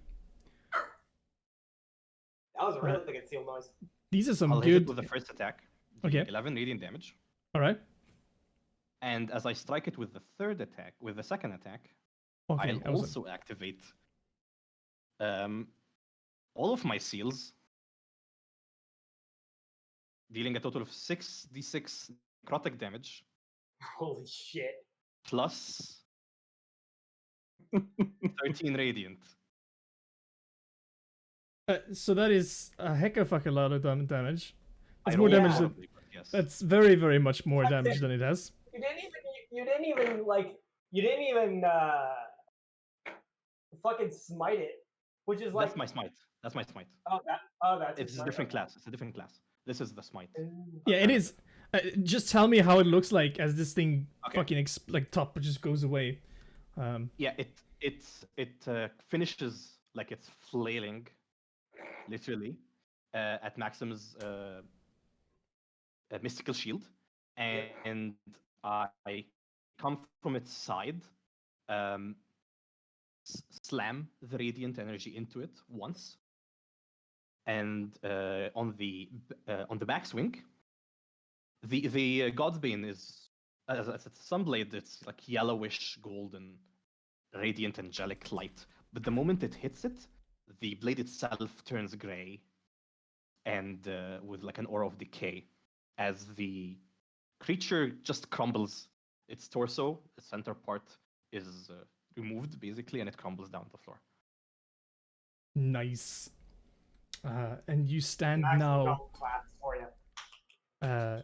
that was a really good seal noise. These are some I'll hit it good... with the first attack. Okay. Dealing 11 radiant damage. Alright. And as I strike it with the second attack, Okay, I'll also activate all of my seals, dealing a total of 6d6 necrotic damage, Holy shit. plus 13 radiant. So that is a heck of a lot of damage. That's I more rolled damage than... horribly, but yes. That's very, very much more That's damage it. than it has. You didn't even fucking smite it, which is like That's my smite. That's my smite. that's It's a smite, different okay. class. It's a different class. This is the smite. Yeah, it is. Just tell me how it looks like as this thing Okay. fucking top just goes away. Yeah, it finishes like it's flailing, literally, at Maxim's mystical shield, and I come from its side, slam the radiant energy into it once, and on the backswing, the Godsbane is as a sunblade. It's like yellowish golden, radiant angelic light. But the moment it hits it, the blade itself turns gray, and with like an aura of decay, as the creature just crumbles. Its torso, the center part, is removed basically, and it crumbles down the floor. Nice. And you stand Maxim now. double claps for you.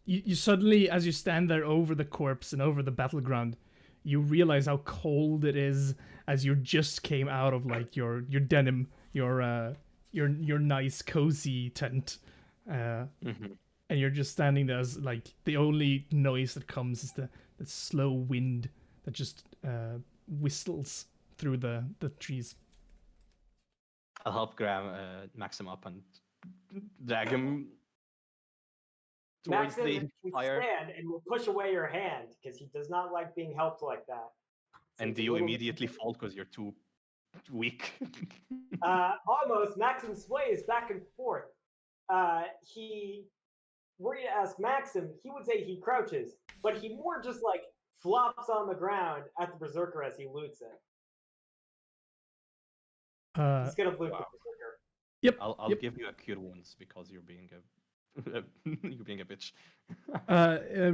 You suddenly, as you stand there over the corpse and over the battleground, you realize how cold it is as you just came out of like your denim, your nice cozy tent, Mm-hmm. and you're just standing there as like the only noise that comes is the slow wind that just whistles through the trees. I'll help grab Maxim up and drag him towards Maxim the can fire. stand and will push away your hand because he does not like being helped like that. So And it's do a you little- immediately fall because you're too weak? Almost. Maxim sways back and forth. Were you to ask Maxim, he would say he crouches, but he more just like flops on the ground at the berserker as he loots it. He's gonna loot the berserker. Yep. I'll yep. give you a cure wounds because you're being a you're being a bitch.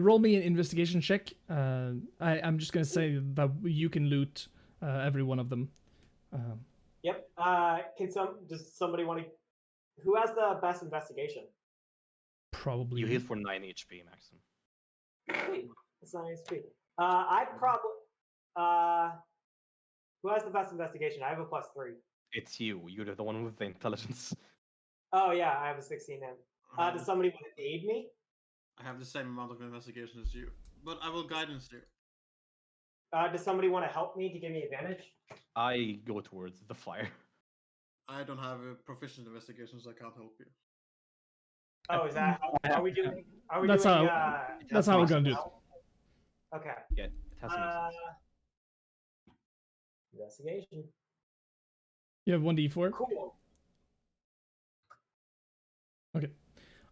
Roll me an investigation check. I'm just gonna say that you can loot every one of them. Yep. Does somebody want to? Who has the best investigation? Probably. You heal for 9 HP, Maxim. Sweet. That's not HP. I probably. Who has the best investigation? I have a +3. It's you. You're the one with the intelligence. Oh yeah, I have a 16 then. Does somebody want to aid me? I have the same amount of investigation as you, but I will guidance you. Does somebody want to help me to give me advantage? I go towards the fire. I don't have a proficient investigation, so I can't help you. Oh, is that how are we doing? Are we That's doing? how- That's how we're gonna do it. Okay. Yeah, it has to make sense. Investigation. You have 1d4. Cool. Okay.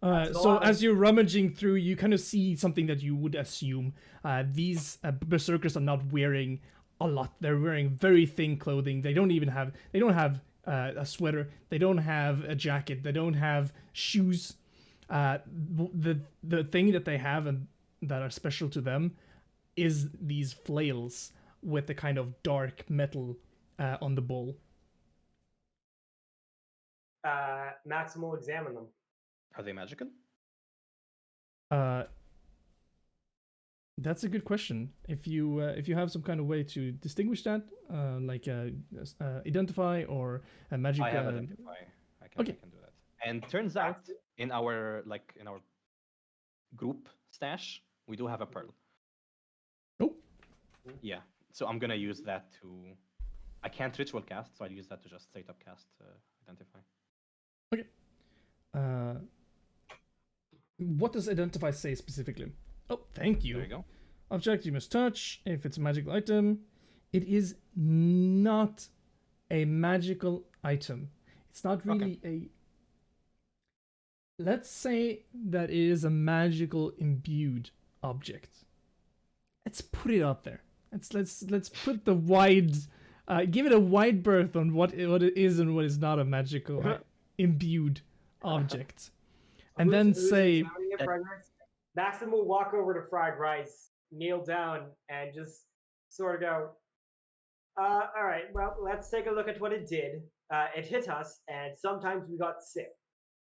That's a So lot. as you're rummaging through, you kind of see something that you would assume. These berserkers are not wearing a lot. They're wearing very thin clothing. They don't have a sweater. They don't have a jacket. They don't have shoes. The thing that they have and that are special to them is these flails with the kind of dark metal on the bowl. Maxim will examine them. Are they magical? That's a good question. If you have some kind of way to distinguish that, identify or a magic. I have identify. I can do that. And turns out in our group stash, we do have a pearl. Oh. Yeah. So I'm gonna use that to. I can't ritual cast, so I'll use that to just straight up cast identify. Okay. What does identify say specifically? Oh, thank you. There you go. Object you must touch if it's a magical item. It is not a magical item. It's not really a. Let's say that it is a magical imbued object. Let's put it out there. Let's put the wide, give it a wide berth on what it is and what is not a magical imbued object, and then say. Maxim will walk over to Fried Rice, kneel down, and just sort of go, all right, well, let's take a look at what it did. It hit us, and sometimes we got sick.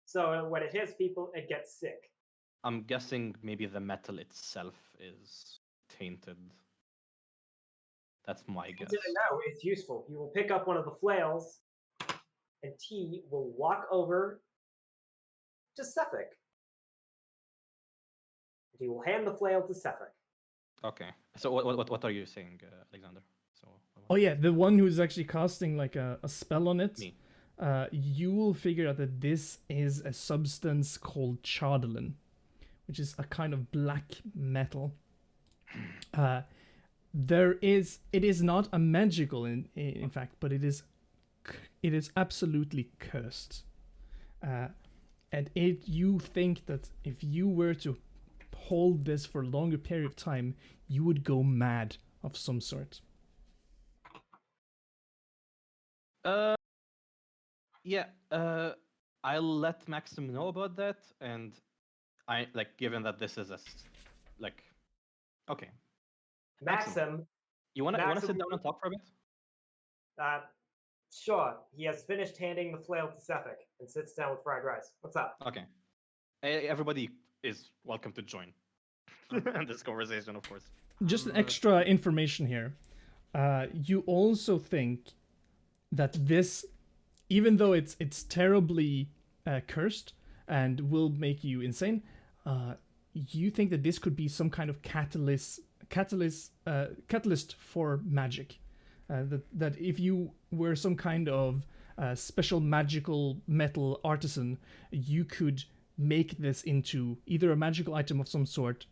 So when it hits people, it gets sick. I'm guessing maybe the metal itself is tainted. That's my guess. No, it's useful. You will pick up one of the flails, and T will walk over to Sefik. He will hand the flail to Sefik. Okay. So what are you saying, Alexander? So. Oh yeah, the one who's actually casting like a spell on it. Me. You will figure out that this is a substance called chardolin, which is a kind of black metal. It is not a magical in fact, but it is absolutely cursed. And you think that if you were to hold this for a longer period of time, you would go mad of some sort. Yeah. I'll let Maxim know about that, and I given that this is okay. Maxim. You wanna sit down and talk for a bit? Sure. He has finished handing the flail to Sefik and sits down with Fried Rice. What's up? Okay. Everybody is welcome to join in this conversation, of course. Just extra information here. You also think that this, even though it's terribly cursed and will make you insane, you think that this could be some kind of catalyst for magic. That if you were some kind of special magical metal artisan, you could make this into either a magical item of some sort,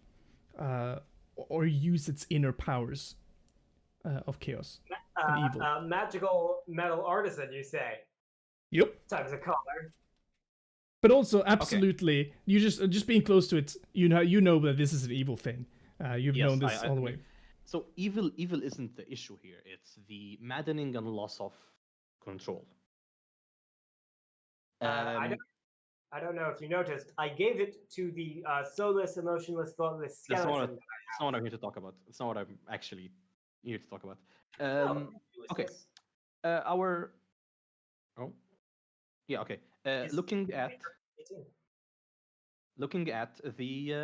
or use its inner powers of chaos and evil. Magical metal artisan, you say? Yep. Times a color. But also, absolutely, you just being close to it, you know that this is an evil thing. You've known this all the way. So evil isn't the issue here. It's the maddening and loss of control. I don't know if you noticed. I gave it to the soulless, emotionless, thoughtless skeleton. That's not what I'm here to talk about. It's not what I'm actually here to talk about. Okay. Looking at the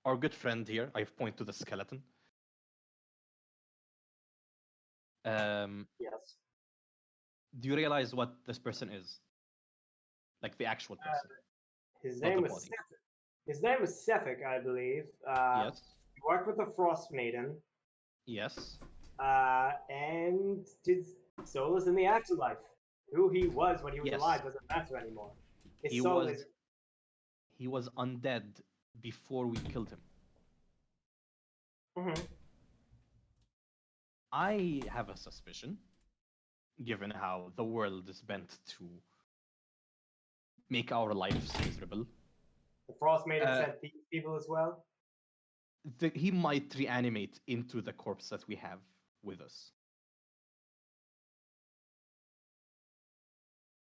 our good friend here, I point to the skeleton. Yes. Do you realize what this person is? Like the actual person. His name was Sefik, I believe. Yes. He worked with the Frost Maiden. Yes. And did soulless in the afterlife. Who he was when he was alive doesn't matter anymore. His soul is. He was undead before we killed him. Mm-hmm. I have a suspicion, given how the world is bent to make our lives miserable. The Frost Maiden sent these people as well? He might reanimate into the corpse that we have with us.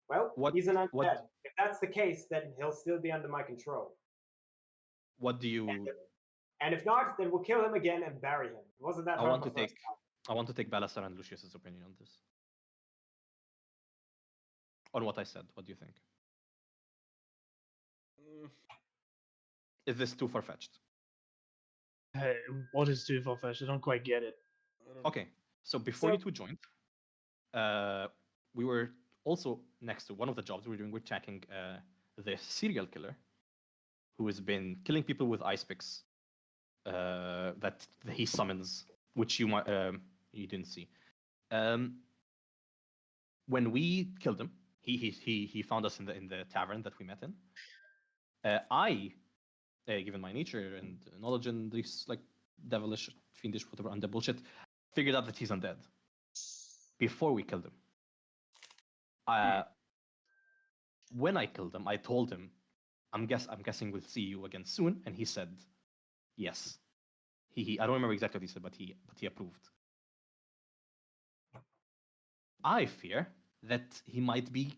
Well, What- he's an undead. what- If that's the case, then he'll still be under my control. What do you? And if not, then we'll kill him again and bury him. Wasn't that I hard want the to first take. time? I want to take Balasar and Lucius's opinion on this. On what I said. What do you think? Is this too far-fetched? Hey, what is too far-fetched? I don't quite get it. Okay, so before So- you two joined, we were also next to one of the jobs we were doing. We're tracking the serial killer who has been killing people with ice picks that he summons, which you might you didn't see. When we killed him, he found us in the tavern that we met in. Given my nature and knowledge and this like devilish, fiendish, whatever undead bullshit, figured out that he's undead before we killed him. When I killed him, I told him, I'm guessing we'll see you again soon," and he said, "Yes." He I don't remember exactly what he said, but he approved. I fear that he might be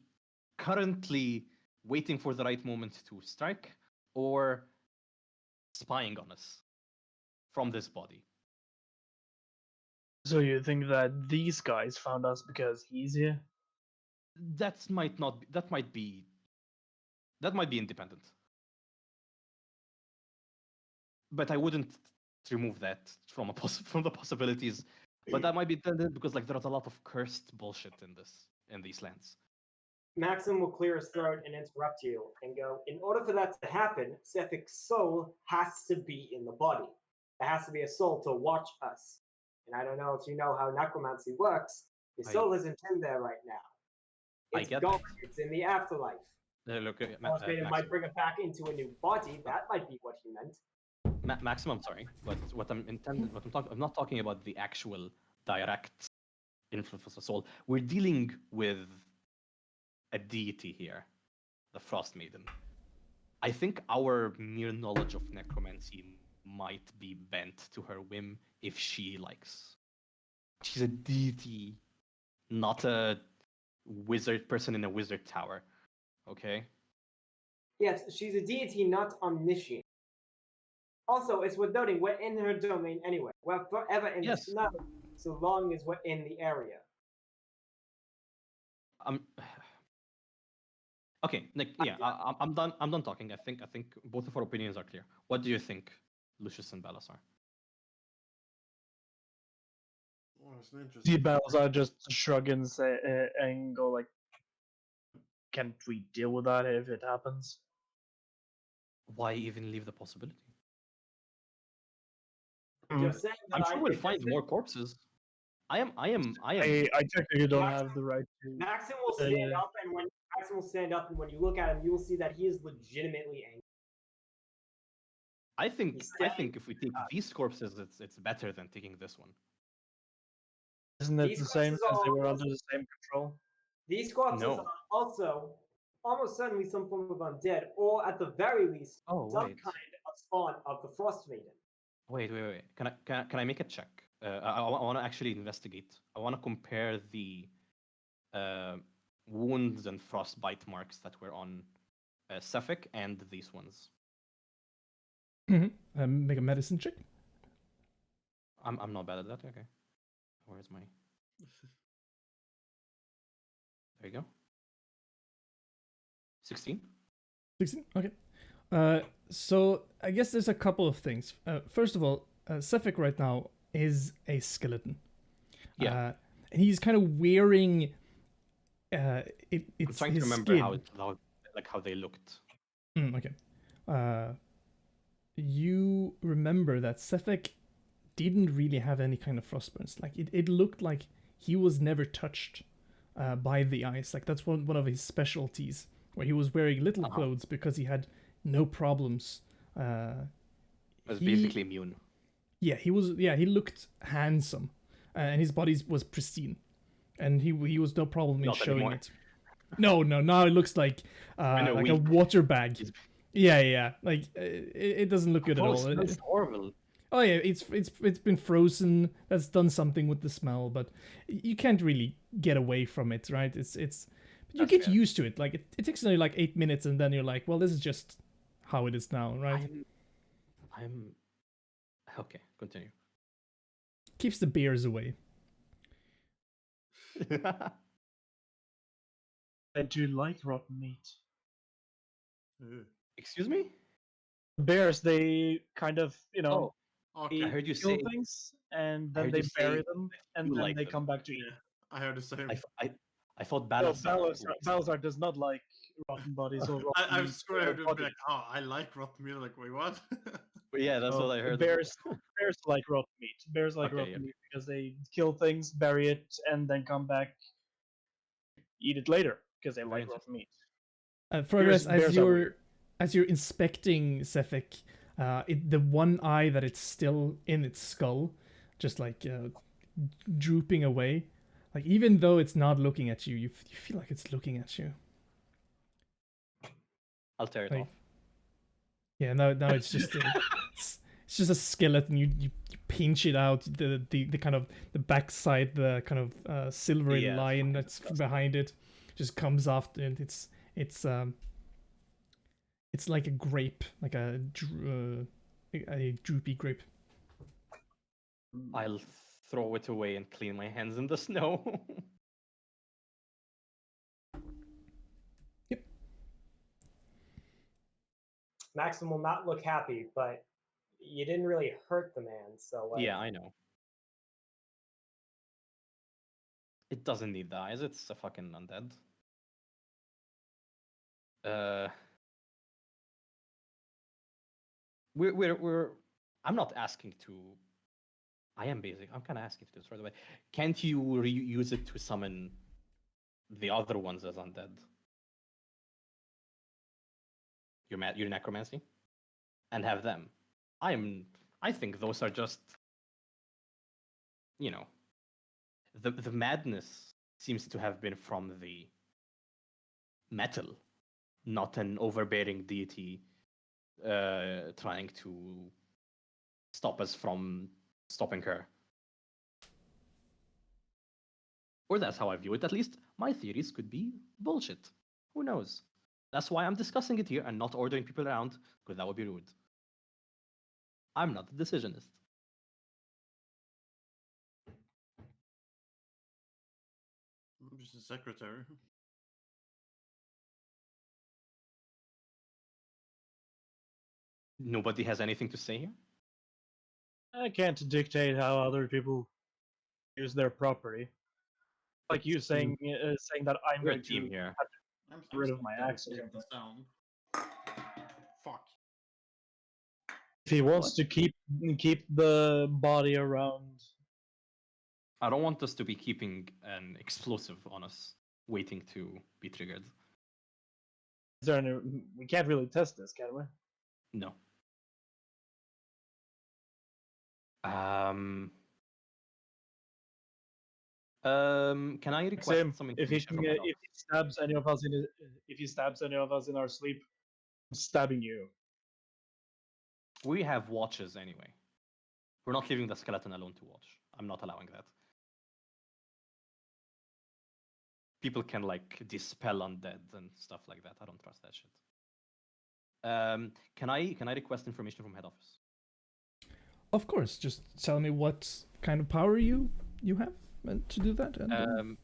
currently waiting for the right moment to strike or spying on us from this body. So you think that these guys found us because he's here? That might not be, that might be independent. But I wouldn't remove that from from the possibilities. But that might be independent because like there's a lot of cursed bullshit in these lands. Maxim will clear his throat and interrupt you and go, in order for that to happen, Sephic's soul has to be in the body. There has to be a soul to watch us. And I don't know if you know how necromancy works. The soul isn't in there right now. I It's get gone. that. It's in the afterlife. Look, Or maybe it might bring it back into a new body. That might be what he meant. Maximum, sorry, but I'm not talking about the actual direct influence of the soul. We're dealing with a deity here, the Frost Maiden. I think our mere knowledge of necromancy might be bent to her whim if she likes. She's a deity, not a wizard person in a wizard tower. Okay? Yes, she's a deity, not omniscient. Also, it's worth noting we're in her domain anyway. We're forever in Yes. the snow, so long as we're in the area. Okay, Nick. Yeah, I'm done. I'm done talking. I think both of our opinions are clear. What do you think, Lucius and Balasar? Oh, it's an See, interesting. Balazar just shrug and say and go like, "Can't we deal with that if it happens?" Why even leave the possibility? Just saying that I'm sure we'll it find doesn't- more corpses. I am. I technically don't have the right to. Maxim will stand up, and when Maxim will stand up, and when you look at him, you will see that he is legitimately angry. I think He's if we take these corpses, it's better than taking this one. Isn't it These the same corpses as they are were almost- under the same control? These corpses No. are also almost certainly some form of undead, or at the very least, Oh some wait, kind of spawn of the Frost Maiden. wait. Can I make a check? I want to actually investigate. I want to compare the wounds and frostbite marks that were on Suffolk and these ones. Make a medicine check. I'm not bad at that. Okay, where's my? There you go. 16. 16? Okay. So I guess there's a couple of things. First of all, Sefik right now is a skeleton. Yeah. And he's kind of wearing I'm it's trying to his remember skin. how they looked. Okay. You remember that Sefik didn't really have any kind of frostburns. Like it looked like he was never touched by the ice. Like that's one of his specialties, where he was wearing little clothes because he had no problems. Was basically immune. Yeah, he was. Yeah, he looked handsome, and his body was pristine, and he was no problem in Not showing anymore. it. No, now it looks like a weak. water bag. Yeah. Like it doesn't look good at all. It's horrible. Oh yeah, it's been frozen. That's done something with the smell, but you can't really get away from it, right? It's you get used to it. Like it takes only like 8 minutes, and then you're like, well, this is just how it is now, right? I'm okay. Continue. Keeps the bears away. I do like rotten meat. Excuse me? Bears, they kind of, Oh, Okay. I heard you kill say. things and I then heard they you bury say them and you then like they them. come back to eat. Yeah, I heard the same. I thought No, Balasar likes them. Balazar does not like rotten bodies or rotten I meat swear I or heard him be bodies. like, oh, I like rotten meat. Like, wait, what? But yeah, that's what I heard. as well. Bears like rotten meat. Bears like Okay, rotten okay. meat because they kill things, bury it, and then come back, eat it later because they Very like rotten meat. Progress, bears are weird. as you're inspecting Sefik, the one eye that it's still in its skull, just like drooping away. Like even though it's not looking at you, you feel like it's looking at you. I'll tear it Like- off. Yeah, now it's just it's just a skeleton. You pinch it out, the kind of the backside, the kind of silvery Yeah, it's line fucking that's disgusting. behind it, just comes off, and it's like a grape, like a droopy grape. I'll throw it away and clean my hands in the snow. Maxim will not look happy, but you didn't really hurt the man, so like, Yeah, I know. It doesn't need the eyes. It's a fucking undead. We're. I'm not asking to. I am basic. I'm kind of asking to do this right away. Can't you reuse it to summon the other ones as undead? Your necromancy, and have them. I think those are just. You know. The madness seems to have been from the metal, not an overbearing deity trying to stop us from stopping her. Or that's how I view it. At least my theories could be bullshit. Who knows? That's why I'm discussing it here and not ordering people around, because that would be rude. I'm not the decisionist. I'm just a secretary. Nobody has anything to say here? I can't dictate how other people use their property. Like you saying that I'm We're a going team to here. I'm rid of my scared axe or to make something. the sound. Fuck. If he wants to keep the body around, I don't want us to be keeping an explosive on us, waiting to be triggered. is there any, we can't really test this, can we? No. Can I request Same. some If he information from head office? stabs any of us if he stabs any of us in our sleep, I'm stabbing you. We have watches anyway. We're not leaving the skeleton alone to watch. I'm not allowing that. People can like dispel undead and stuff like that. I don't trust that shit. Can I request information from head office? Of course, just tell me what kind of power you have and to do that. And,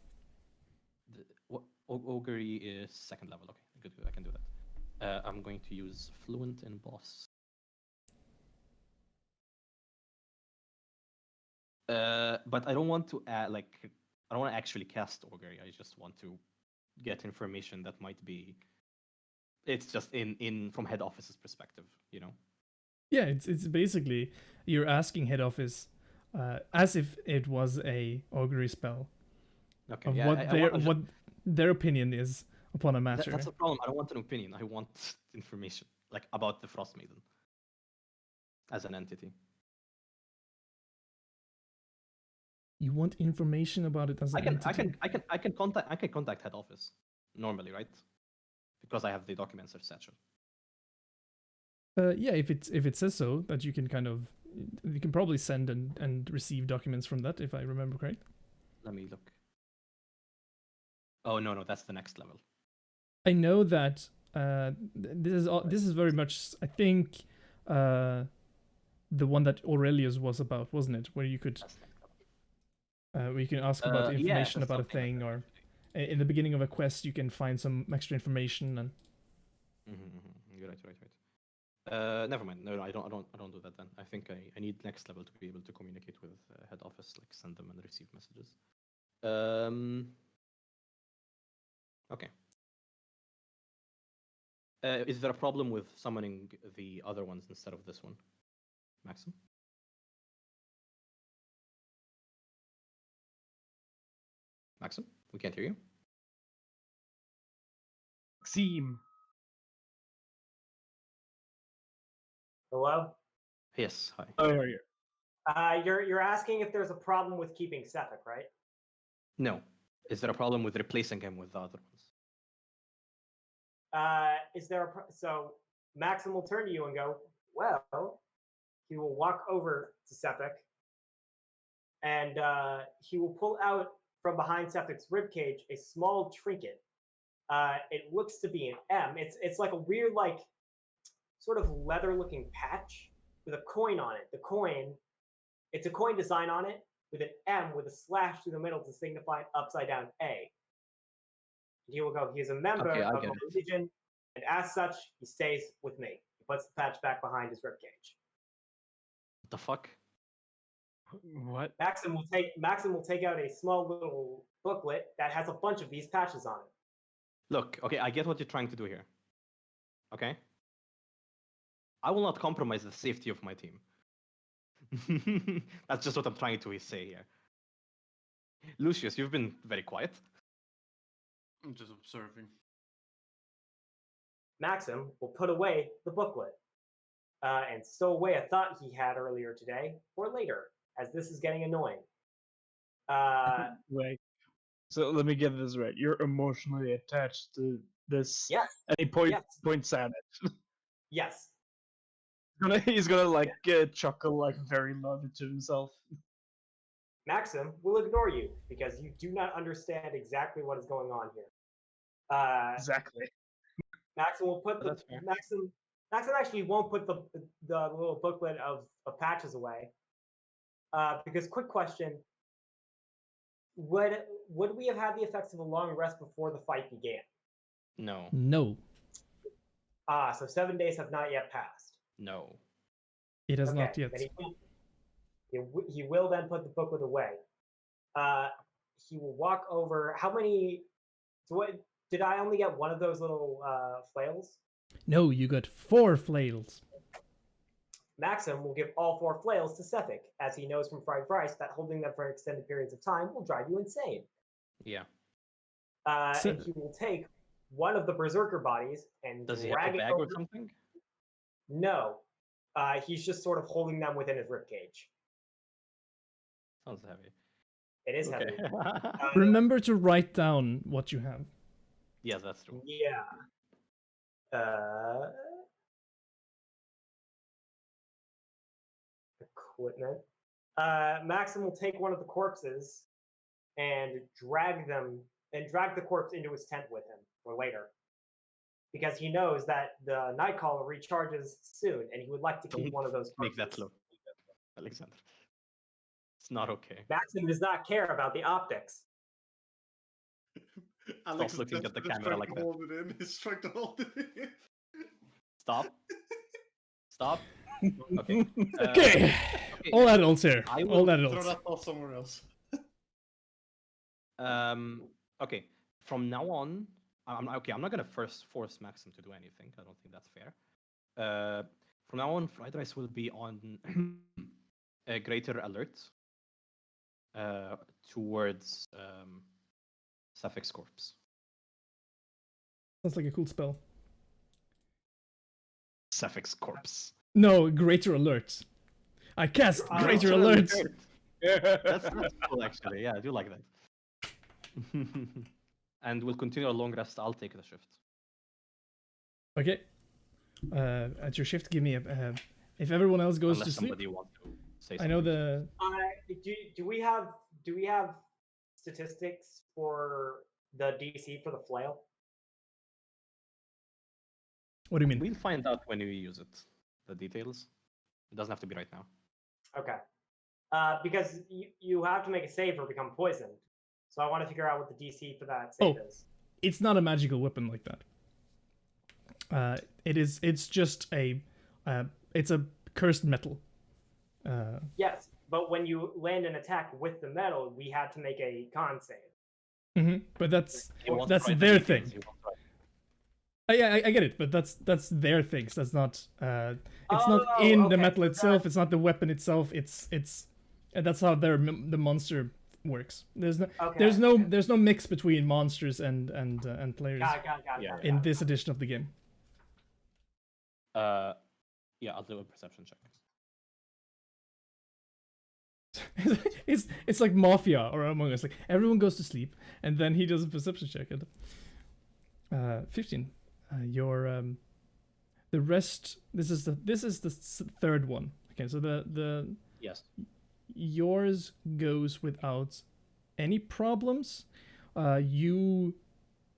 Augury is second level. Okay, good. I can do that. I'm going to use fluent in boss. But I don't want to I don't want to actually cast Augury. I just want to get information that might be. It's just in from head office's perspective, you know. yeah, it's basically you're asking head office as if it was a augury spell Okay. of Yeah. what their opinion is upon a matter. That's the problem. I don't want an opinion. I want information, like about the Frost Maiden as an entity. You want information about it as an entity? I can contact head office normally, right? Because I have the documents, etc. Yeah, if it says so, that you can kind of you can probably send and receive documents from that, if I remember correct. Let me look. Oh no, that's the next level. I know that this is very much, I think, the one that Aurelius was about, wasn't it? Where you could That's the next level. where you can ask about information that's about a something like thing, that, or actually. in the beginning of a quest you can find some extra information. And You're right. Never mind. No, I don't do that then. I think I need next level to be able to communicate with head office, like send them and receive messages. Okay. Is there a problem with summoning the other ones instead of this one, Maxim? Maxim, we can't hear you. Maxime. Hello? Yes. Hi. Oh, here you. You're asking if there's a problem with keeping Sephic, right? No. Is there a problem with replacing him with the other ones? Is there so Maxim will turn to you and go, well, he will walk over to Sephic and he will pull out from behind Sephic's ribcage a small trinket. It looks to be an M. It's like a weird, like, sort of leather-looking patch with a coin on it. It's a coin design on it with an M with a slash through the middle to signify an upside-down A. And he will go, he is a member Okay, I of get a it. religion, and as such, he stays with me. He puts the patch back behind his ribcage. What the fuck? What? Maxim will take out a small little booklet that has a bunch of these patches on it. Look, okay, I get what you're trying to do here. Okay? I will not compromise the safety of my team. That's just what I'm trying to say here. Lucius, you've been very quiet. I'm just observing. Maxim will put away the booklet and stow away a thought he had earlier today for later, as this is getting annoying. Wait. So let me get this right. You're emotionally attached to this. Yes. And he points at it. Yes. He's gonna like chuckle like very loudly to himself. Maxim will ignore you because you do not understand exactly what is going on here. Exactly. Maxim will put That's fair. Maxim actually won't put the little booklet of patches away. Because quick question, would we have had the effects of a long rest before the fight began? No. no, So 7 days have not yet passed. No. it has Okay, not yet. then he will then put the booklet away. He will walk over. How many? So what? Did I only get one of those little flails? No, you got 4 flails. Maxim will give all 4 flails to Sephic, as he knows from Fried Rice that holding them for extended periods of time will drive you insane. Yeah. And he will take one of the berserker bodies and Does he have drag a it bag over. or something? No, he's just sort of holding them within his ribcage. Sounds heavy. It is Okay. heavy. Remember to write down what you have. Yeah, that's true. Yeah. Equipment. Maxim will take one of the corpses and drag the corpse into his tent with him for later. Because he knows that the Nightcaller recharges soon, and he would like to keep Don't one of those make corpses. that look, Alexander. It's not okay. Maxim does not care about the optics. Alex looking is at the desperate camera trying like to that. hold it in. He's trying to hold it in. Stop. Stop. Okay. Okay, all adults here. I will All Throw adults. that ball somewhere else. Okay. From now on, I'm not gonna first force Maxim to do anything. I don't think that's fair. From now on, Fried Rice will be on a greater alert towards Suffix Corpse. Sounds like a cool spell. Suffix Corpse. No, greater alert. I cast greater alert. That's cool, actually. Yeah, I do like that. And we'll continue a long rest. I'll take the shift. Okay. At your shift, give me a. If everyone else goes Unless to sleep, somebody wants to say I something. know the. Do we have statistics for the DC for the flail? What do you mean? We'll find out when you use it. The details. It doesn't have to be right now. Okay. Because you have to make a save or become poisoned. So I want to figure out what the DC for that save is. It's not a magical weapon like that. It's just it's a cursed metal. Yes, but when you land an attack with the metal, we had to make a con save. But that's He wants to write the their details, thing. he wants to write- I get it, but that's their things. That's not it's not in the okay, metal so itself. It's not the weapon itself. It's that's how the monster works. There's no mix between monsters and players Got it. in this edition of the game. Yeah, I'll do a perception check. It's like Mafia or Among Us. Like everyone goes to sleep and then he does a perception check. 15. Your the rest. This is the third one. Okay, so the Yes. yours goes without any problems. You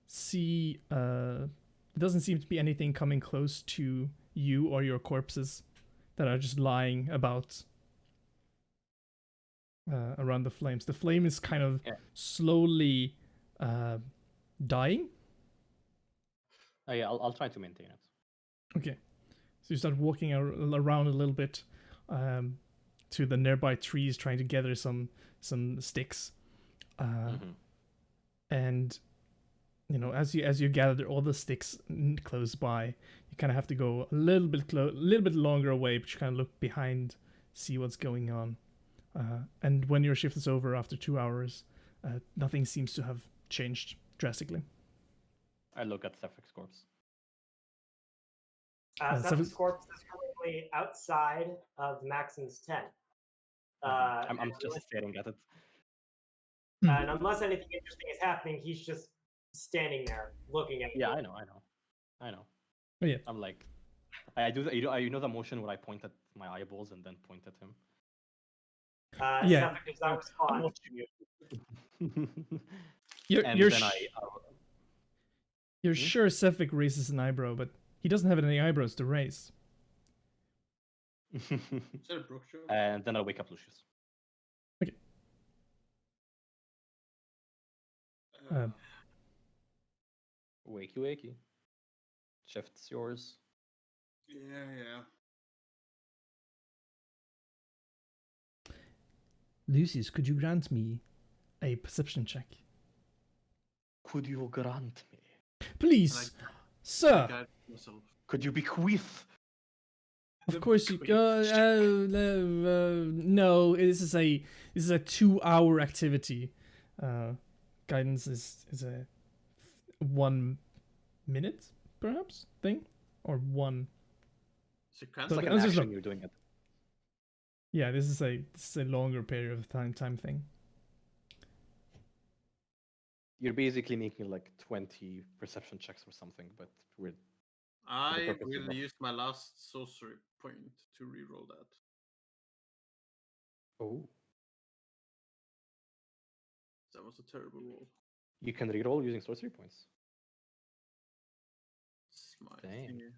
see, there doesn't seem to be anything coming close to you or your corpses that are just lying about around the flames. The flame is kind of slowly dying. Oh yeah, I'll try to maintain it. Okay, so you start walking around a little bit to the nearby trees, trying to gather some sticks, and you know, as you gather all the sticks close by, you kind of have to go a little bit longer away, but you kind of look behind, see what's going on, and when your shift is over after 2 hours, nothing seems to have changed drastically. I look at Sephir's corpse. Seph's corpse is currently outside of Maxim's tent. I'm just staring at it. And unless anything interesting is happening, he's just standing there looking at you. Yeah, I know. Oh, yeah. I'm like, I do the, you know the motion where I point at my eyeballs and then point at him. Yeah. Sephic does not respond. You're sure Sephic raises an eyebrow, but he doesn't have any eyebrows to raise. And then I'll wake up Lucius. Okay. Wakey, wakey. Shift's yours. Yeah. Lucius, could you grant me a perception check? Could you grant me? Please, sir. Could you bequeath? Of course you. No, this is a 2-hour activity. Guidance is a 1 minute perhaps thing, or one. It's like an action you're doing it. Yeah, this is a longer period of time thing. You're basically making like 20 perception checks or something, but we're. I will use my last sorcery point to reroll that. Oh. That was a terrible roll. You can reroll using sorcery points. Smart. Dang.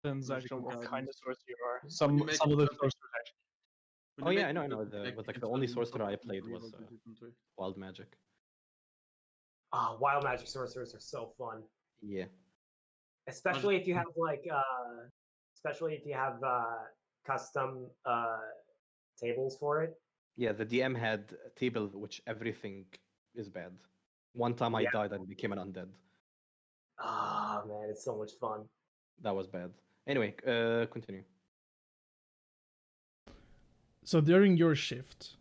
Depends actually what kind of sorcerer you are. When Some you of make the it sorcerers perfect- actually. Oh yeah, I know. The only sorcerer I played was wild magic. Wild magic sorcerers are so fun. Yeah. Especially if you have custom tables for it. Yeah, the DM had a table which everything is bad. One time I died and became an undead. Ah, man, it's so much fun. That was bad. Anyway, continue. So during your shift,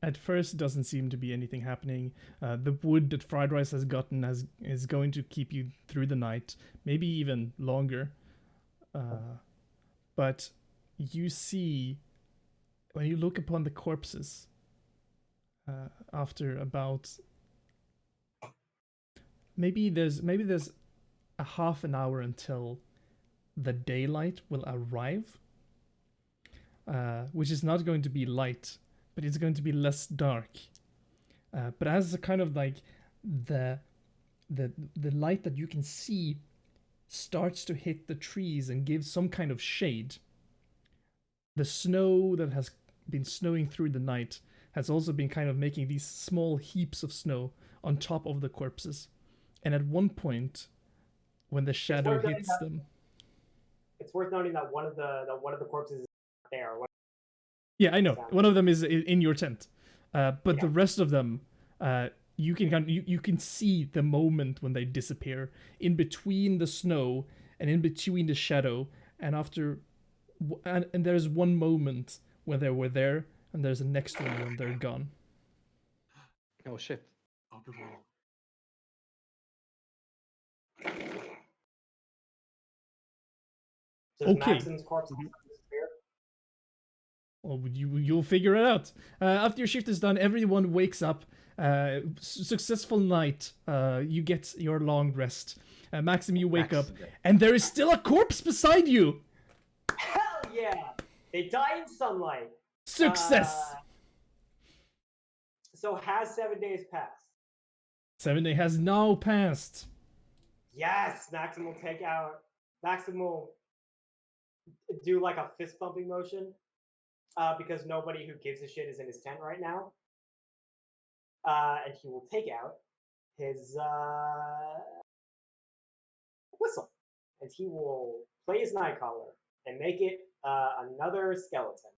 at first it doesn't seem to be anything happening. The wood that Fried Rice has gotten is going to keep you through the night, maybe even longer. But you see, when you look upon the corpses, after about maybe there's a half an hour until the daylight will arrive, which is not going to be light, but it's going to be less dark. but as a kind of like the the light that you can see starts to hit the trees and give some kind of shade. The snow that has been snowing through the night has also been kind of making these small heaps of snow on top of the corpses. And at one point, when the shadow worth noting hits that- them, It's worth noting that one of the corpses is there. yeah, I know Sound. one of them is in your tent, but Yeah. the rest of them, you can you can see the moment when they disappear in between the snow and in between the shadow, and after, and there's one moment when they were there, and there's the next one when they're gone. Oh shit. Obi-Wan. Does Okay. Maxim's corpse also disappear? Well, you'll figure it out. After your shift is done, everyone wakes up. Successful night. You get your long rest. Maxim, you wake Max up, is dead. and there is still a corpse beside you. Hell yeah! They die in sunlight. Success. So has 7 days passed? 7 day has now passed. Yes, Maxim will take out. Maxim will do like a fist bumping motion because nobody who gives a shit is in his tent right now. And he will take out his whistle, and he will play his Nightcaller and make it another skeleton.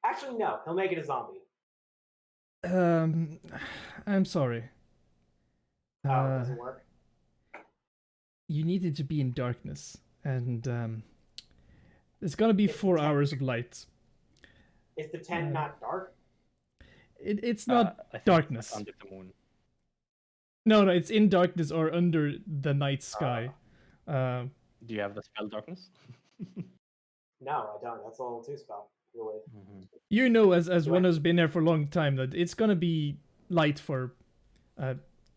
Actually, no, he'll make it a zombie. I'm sorry. Oh, it doesn't work. You needed to be in darkness, and there's gonna be 4 hours of light. Is the tent not dark? It's not I think darkness. it's under the moon. No, it's in darkness or under the night sky. Do you have the spell darkness? No, I don't. That's a level 2 spell, really. You know, as Do one I- who's been there for a long time, that it's gonna be light for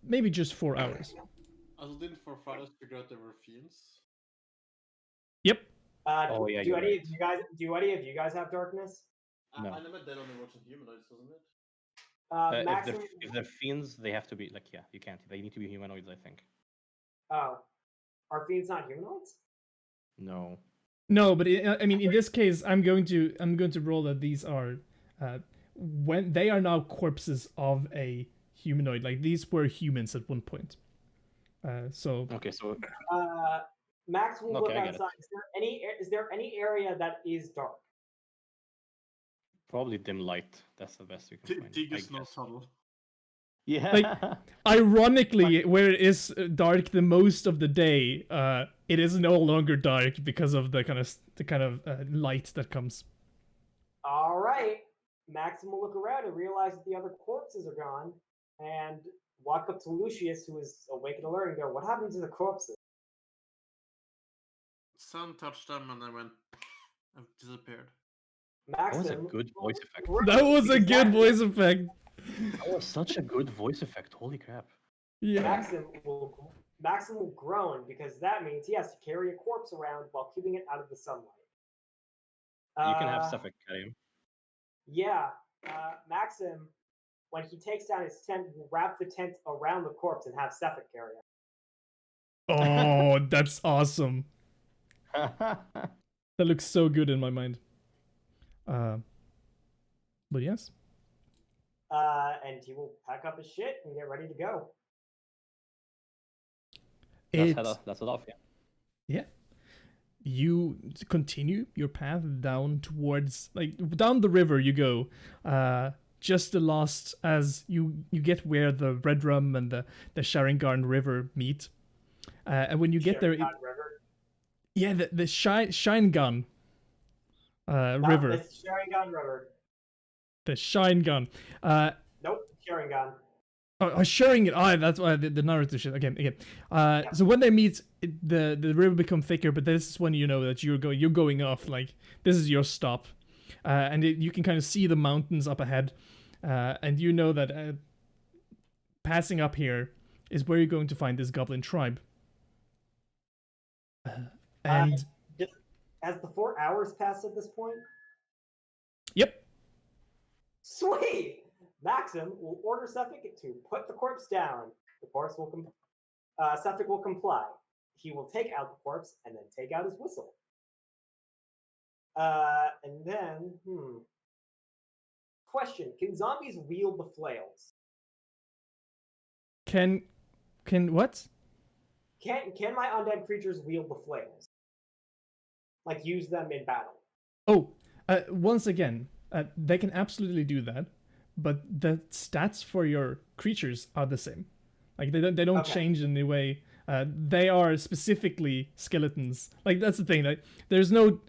maybe just 4 hours. Also didn't for fathers figure out they were fiends? Yep. Oh, yeah, do you're any right. of you guys? Do any of you guys have darkness? No. I never did only watching humanoids, wasn't it? Maxim. If they're fiends, they have to be like, yeah, you can't. They need to be humanoids, I think. Oh, are fiends not humanoids? No. No, but I mean, in this case, I'm going to roll that these are when they are now corpses of a humanoid. Like these were humans at one point. So Okay, so Max will Okay, look I get it. outside. Is there any area that is dark? probably dim light. That's the best we can find. Dig I is no guess. tunnel. Yeah. ironically, where it is dark the most of the day, it is no longer dark because of the kind of light that comes. All right. Maxim will look around and realize that the other corpses are gone, and walk up to Lucius, who is awake and alert, and go, "What happened to the corpses?" Sun touched them and they went and disappeared. That was a Maxim. good voice effect. That was a because good that- voice effect. That was such a good voice effect. Holy crap. Yeah. Maxim will groan because that means he has to carry a corpse around while keeping it out of the sunlight. You can have Uh, Suffolk carry him. Yeah, Maxim, when he takes down his tent, will wrap the tent around the corpse and have Sefik carry it. Oh, that's awesome. That looks so good in my mind. But yes. And he will pack up his shit and get ready to go. That's it off, yeah. Yeah. You continue your path down towards, like, down the river you go. Just the last, as you get where the Red Rum and the Sharingan River meet. And when you get there, Sharingan River. yeah, the Shine Gun No, River. it's Sharingan River. The Shine Gun. Nope, Sharingan. Sharing it. That's why the narrative shit. Okay. So when they meet, the river become thicker, but this is when you know that you're going off. Like this is your stop, and you can kind of see the mountains up ahead, and you know that passing up here is where you're going to find this goblin tribe. And Has the 4 hours passed at this point? yep, Sweet! Maxim will order Suffolk to put the corpse down. The corpse will Suffolk will comply. He will take out the corpse and then take out his whistle. And then, question: can zombies wield the flails? Can what? Can my undead creatures wield the flails? Like use them in battle? Oh, once again, they can absolutely do that, but the stats for your creatures are the same. Like they don't change in any way. They are specifically skeletons. Like that's the thing. Like there's no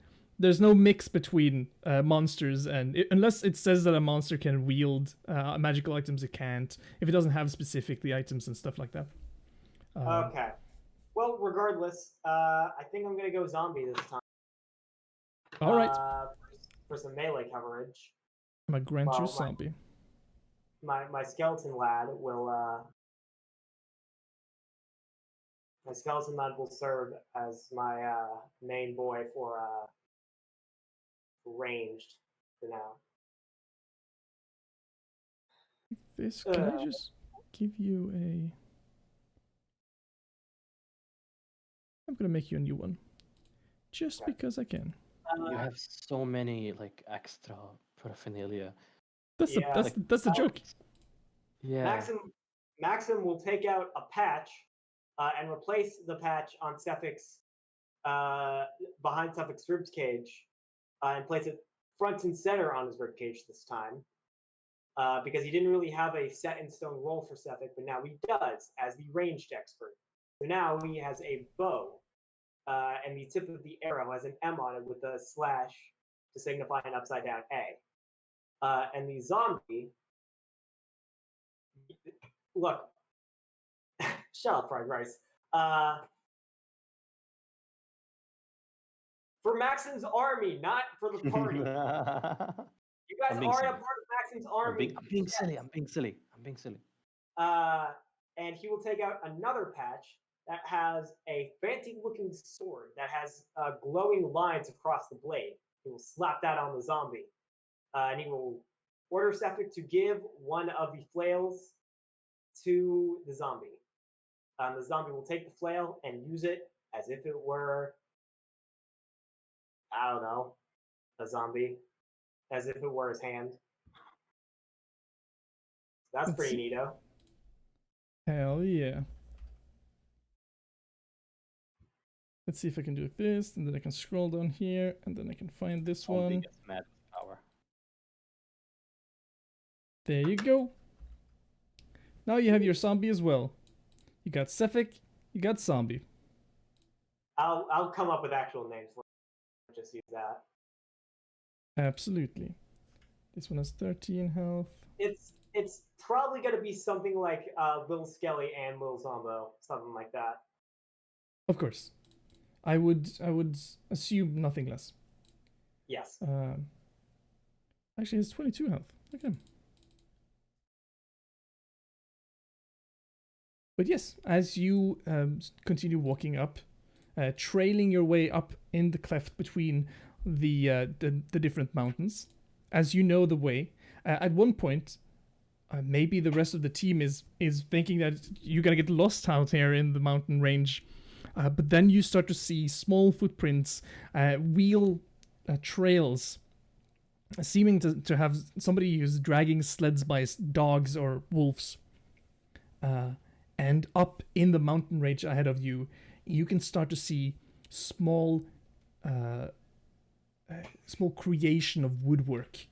mix between monsters and unless it says that a monster can wield magical items, it can't. If it doesn't have specifically items and stuff like that. Okay. Well, regardless, I think I'm gonna go zombie this time. All right. For some melee coverage. I'm a grant you zombie. My skeleton lad will serve as my main boy for ranged for now. Can I just give you a? I'm gonna make you a new one, just because I can. You have so many like extra paraphernalia. That's the joke. Yeah. Maxim will take out a patch and replace the patch on Suffolk's behind Suffolk's ribcage and place it front and center on his ribcage this time because he didn't really have a set in stone role for Suffolk, but now he does as the ranged expert. So now he has a bow. And the tip of the arrow has an M on it with a slash to signify an upside down A. And the zombie, look, shut up, fried rice. For Maxim's army, not for the party. You guys aren't a part of Maxim's army. I'm being silly. I'm being silly. And he will take out another patch that has a fancy-looking sword that has glowing lines across the blade. He will slap that on the zombie. And he will order Suffolk to give one of the flails to the zombie. The zombie will take the flail and use it as if it were, I don't know, a zombie. As if it were his hand. That's pretty neato. Hell yeah. Let's see if I can do this, and then I can scroll down here, and then I can find this one. Gets mad with power. There you go. Now you have your zombie as well. You got Suffolk, you got zombie. I'll come up with actual names for it. Just use that. Absolutely. This one has 13 health. It's probably gonna be something like Lil Skelly and Lil Zombo, something like that. Of course. I would assume nothing less. Yes. Actually, it's 22 health. Okay. But yes, as you continue walking up, trailing your way up in the cleft between the different mountains, as you know the way, at one point, maybe the rest of the team is thinking that you're gonna get lost out here in the mountain range. But then you start to see small footprints, wheel trails, seeming to have somebody who's dragging sleds by dogs or wolves. And up in the mountain range ahead of you, you can start to see small creation of woodwork.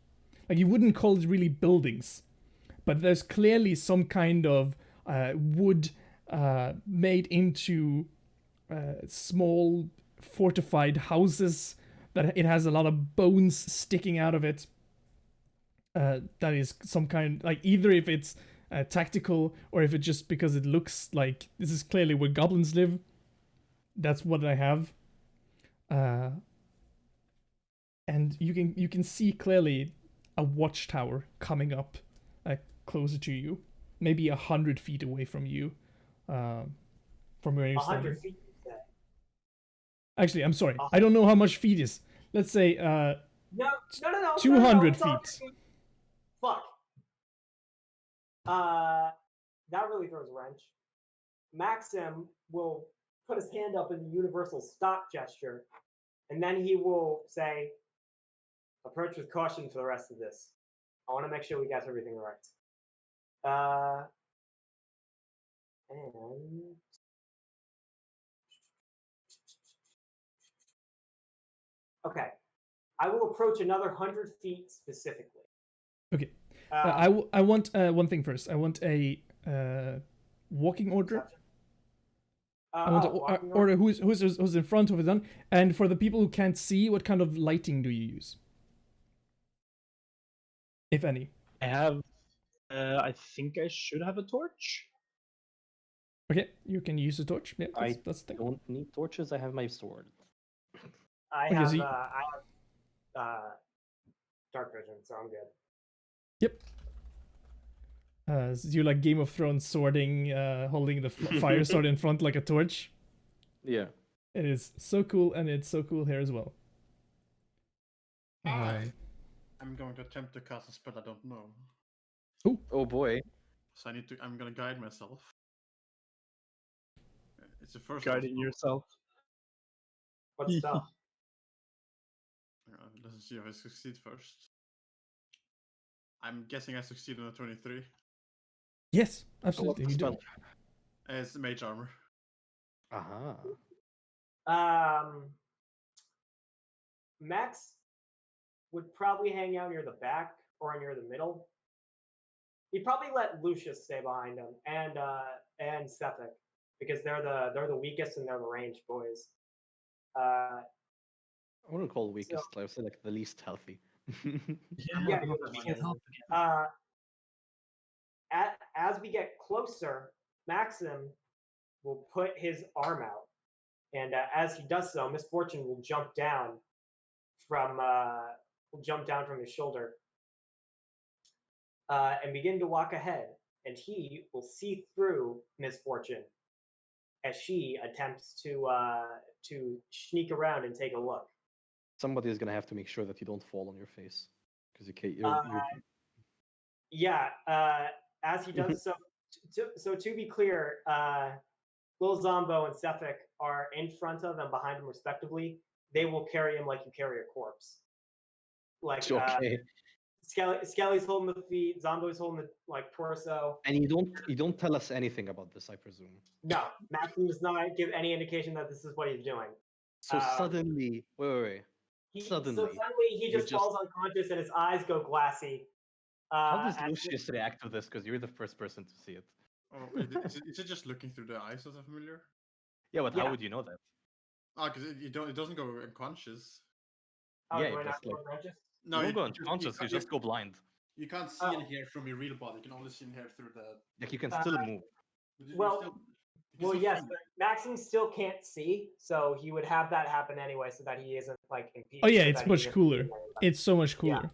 Like you wouldn't call it really buildings, but there's clearly some kind of wood made into small fortified houses that it has a lot of bones sticking out of it. That is some kind, like either if it's tactical or if it's just because it looks like this is clearly where goblins live. That's what I have. And you can see clearly a watchtower coming up closer to you, maybe 100 feet away from you, from where you're standing. 100 feet. Actually, I'm sorry. I don't know how much feet is. Let's say No. 200 feet. feet. fuck. That really throws a wrench. Maxim will put his hand up in the universal stop gesture, and then he will say, approach with caution for the rest of this. I want to make sure we got everything right. And okay, I will approach another 100 feet specifically. Okay. I want one thing first. I want a walking order. I want to order who's in front of it done. And for the people who can't see, what kind of lighting do you use, if any? I have. I think I should have a torch. Okay, you can use a torch. Yeah, that's the thing. Don't need torches. I have my sword. I Okay, have so dark vision, so I'm good. Yep. So you like Game of Thrones sorting, holding the fire sword in front like a torch. Yeah. It is so cool, and it's so cool here as well. I'm going to attempt to cast a spell I don't know. Oh boy. So I'm gonna guide myself. It's the first Guiding yourself. What spell? Let's see if I succeed first. I'm guessing I succeed on a 23. Yes, absolutely. You do. Spell? It's mage armor. Max would probably hang out near the back or near the middle. He'd probably let Lucius stay behind him and Sephic, because they're the weakest and they're the ranged boys. I wouldn't call weakest. I would say like the least healthy. Yeah, as we get closer, Maxim will put his arm out, and as he does so, Misfortune will jump down from his shoulder and begin to walk ahead, and he will see through Misfortune as she attempts to sneak around and take a look. Somebody is gonna have to make sure that you don't fall on your face, because you can't. Yeah, as he does so. So to be clear, Lil Zombo and Sephic are in front of and behind him respectively. They will carry him like you carry a corpse. Like okay. Skelly's holding the feet, Zombo's holding the torso. And you don't tell us anything about this, I presume. No, Maxim does not give any indication that this is what he's doing. So suddenly, wait. Suddenly he just falls unconscious and his eyes go glassy. How does Lucius react to this? Because you're the first person to see it. Oh, is it just looking through the eyes as a familiar? Yeah, but how would you know that? Because it doesn't go unconscious. Oh, yeah, do I not just go like unconscious? no, you don't go unconscious. You just go blind. You can't see and hear from your real body. You can only see and hear through the. Like you can still move. Yes, but Maxim still can't see, so he would have that happen anyway, so that he isn't like impeded. Oh yeah, it's much cooler. It's so much cooler. Yeah.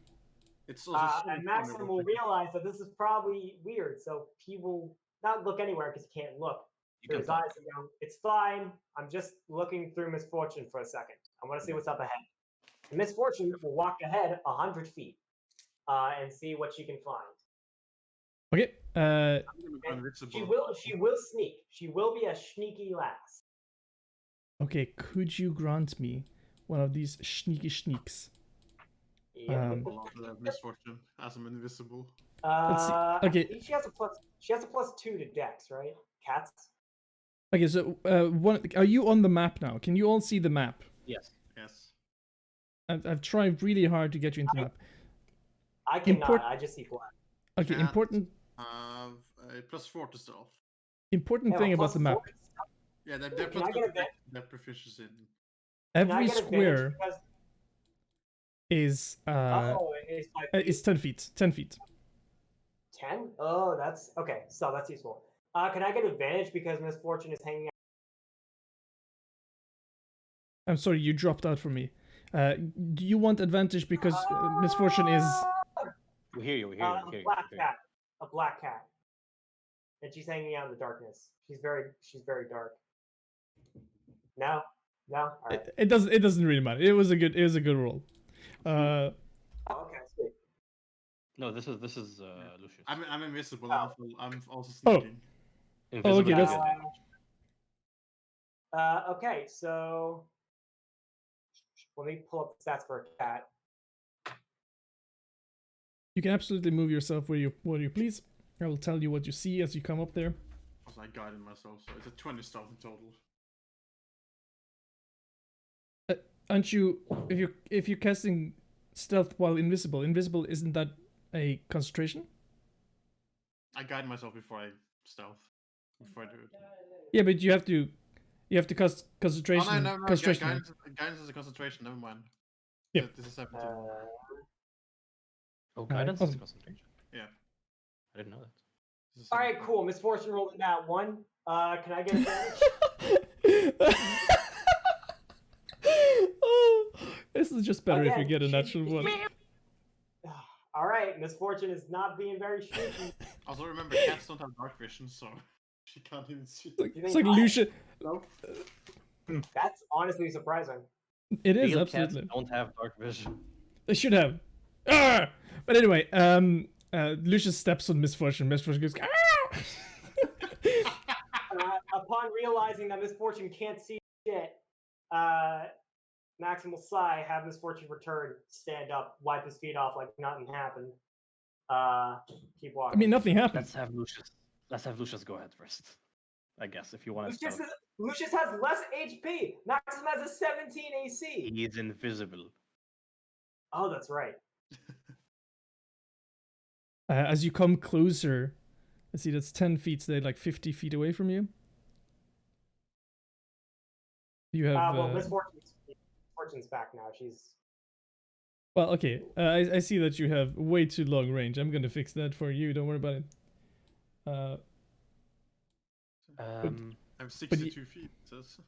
It's also and Maxim will realize that this is probably weird, so he will not look anywhere because he can't look through his eyes and go, "It's fine. I'm just looking through Misfortune for a second. I want to see what's up ahead." And Misfortune will walk ahead 100 feet and see what she can find. Okay. She will sneak. She will be a sneaky lass. Okay, could you grant me one of these sneaky sneaks? Misfortune as I'm invisible. Let's see. Okay. She has a +2 to Dex, right? Cats. Okay, so are you on the map now? Can you all see the map? Yes. Yes. I've tried really hard to get you into the map. I cannot. I just see black. Okay, Cat, important. +4 to stealth. Important thing about the map. Yeah, they're +4 their proficiency in. Every square is it's 10 feet. 10 feet. 10? Oh, that's okay. So that's useful. Can I get advantage because Misfortune is hanging out? I'm sorry, you dropped out for me. Do you want advantage because Misfortune is? We hear you. A black cat, and she's hanging out in the darkness. She's very dark. No. All right. It doesn't really matter. It was a good roll. Okay, sweet. No, this is Lucius. I'm invisible. Oh. I'm also Oh. sneaking. Invisible okay, gives that's- you advantage. Okay, so let me pull up the stats for a cat. You can absolutely move yourself where you please. I will tell you what you see as you come up there. Also, I guided myself, so it's a 20 stealth in total. Aren't you if you're casting stealth while invisible? Invisible isn't that a concentration? I guide myself before I stealth. Before I do it. Yeah, but you have to cast Oh concentration. no, concentration. guidance is a concentration. Never mind. Yeah. This is 17. Oh, guidance is awesome. concentration. Yeah. I didn't know that. This is All right, 17. cool. Misfortune rolled in that one. Can I get advantage? Oh, this is just better if you Again, get a natural one. All right, Misfortune is not being very sneaky. Also, remember, cats don't have dark vision, so she can't even see. It's like Lucius. No. That's honestly surprising. It is Real absolutely. cats don't have dark vision. They should have. Ah! But anyway, Lucius steps on Misfortune. Misfortune goes. Ah! Upon realizing that Misfortune can't see shit, Maxim will sigh, have Misfortune return, stand up, wipe his feet off like nothing happened. Keep I walking. mean, nothing happened. Let's have Lucius go ahead first. I guess if you want to start. Lucius has less HP. Maxim has a 17 AC. He is invisible. Oh, that's right. As you come closer, let's see, that's 10 feet, so they're like 50 feet away from you. You have. Well, Misfortune's back now. She's. Well, okay. I see that you have way too long range. I'm gonna fix that for you. Don't worry about it. I have 62 feet. It says.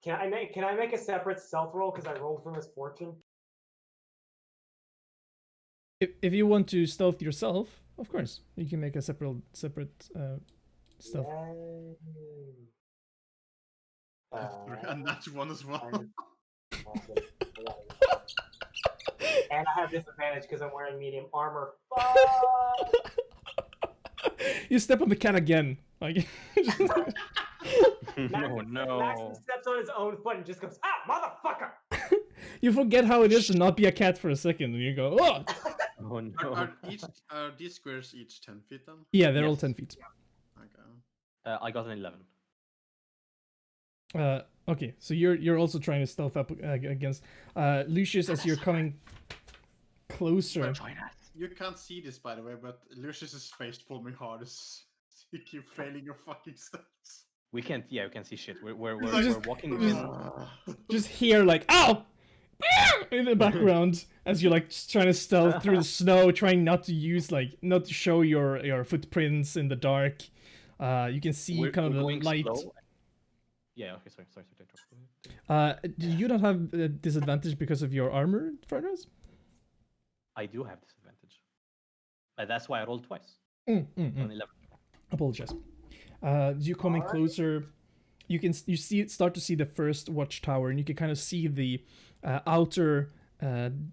Can I make a separate stealth roll because I rolled for Misfortune? If you want to stealth yourself, of course, you can make a separate stealth. And that's one as well. And I have disadvantage because I'm wearing medium armor. You step on the cat again. Like. Maxim steps on his own foot and just goes, "Ah, motherfucker!" You forget how it is to not be a cat for a second, and you go, "Oh." Oh no. Are these squares each 10 feet then? Yeah, they're all Yes. 10 feet. Okay. I got an 11. Okay, so you're also trying to stealth up against Lucius as you're coming closer. Join us. You can't see this, by the way, but Lucius's face palming hard as you keep failing your fucking steps. We can't see shit. We're just- walking just- in. Just hear like, "Ow!" in the background as you're like just trying to stealth through the snow, trying not to show your footprints in the dark. You can see kind of the going light. slow. Yeah, okay, sorry to interrupt. Do you not have a disadvantage because of your armor, Fernandez? I do have disadvantage. That's why I rolled twice. Mm. On 11. Apologize. As you coming closer, you start to see the first watchtower, and you can kind of see the outer kind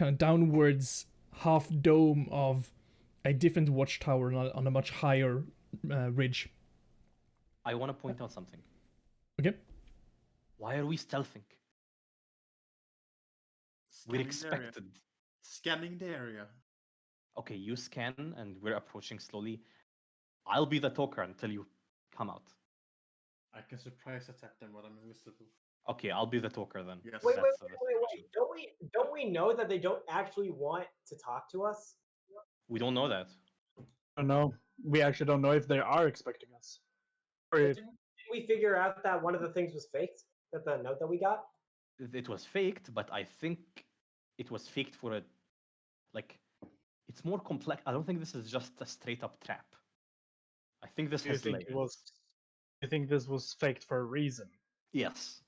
of downwards half dome of a different watchtower on a much higher ridge. I want to point out something. Okay. Why are we stealthing? We're expected. Scanning the area. Okay, you scan and we're approaching slowly. I'll be the talker until you come out. I can surprise attack them when I'm invisible. Okay, I'll be the talker then. Yes. Wait. That's the Don't we know that they don't actually want to talk to us? We don't know that. I don't know. We actually don't know if they are expecting us. Or if, Didn't we figure out that one of the things was faked? That the note that we got? It was faked, but I think it was faked for a it's more complex. I don't think this is just a straight up trap. I think this do you has think layers. it was? You think this was faked for a reason? Yes.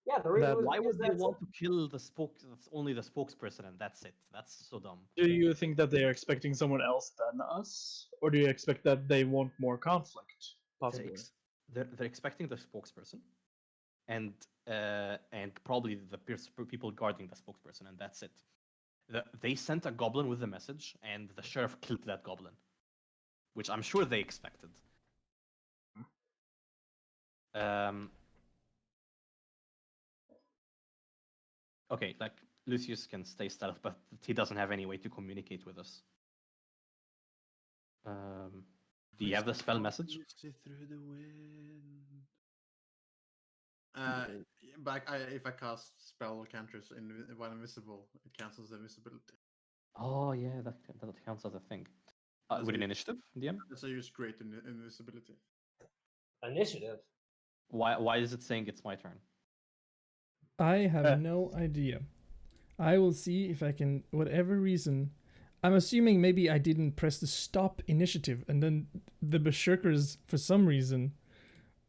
Yeah, the reason That- was Why would they because want to kill that's only the spokesperson and that's it? That's so dumb. Do you think that they are expecting someone else than us, or do you expect that they want more conflict? They're, Possibly. they're expecting the spokesperson, and probably the people guarding the spokesperson, and that's it. They sent a goblin with the message, and the sheriff killed that goblin, which I'm sure they expected. Okay, like Lucius can stay stealth, but he doesn't have any way to communicate with us. Do you have the spell message? See through the wind. But if I cast spell cantrips while invisible, it cancels the invisibility. Oh yeah, that counts as a thing. With an initiative, DM? That's I use great invisibility. Initiative. Why is it saying it's my turn? I have no idea. I will see if I can, whatever reason. I'm assuming maybe I didn't press the stop initiative, and then the Berserkers, for some reason,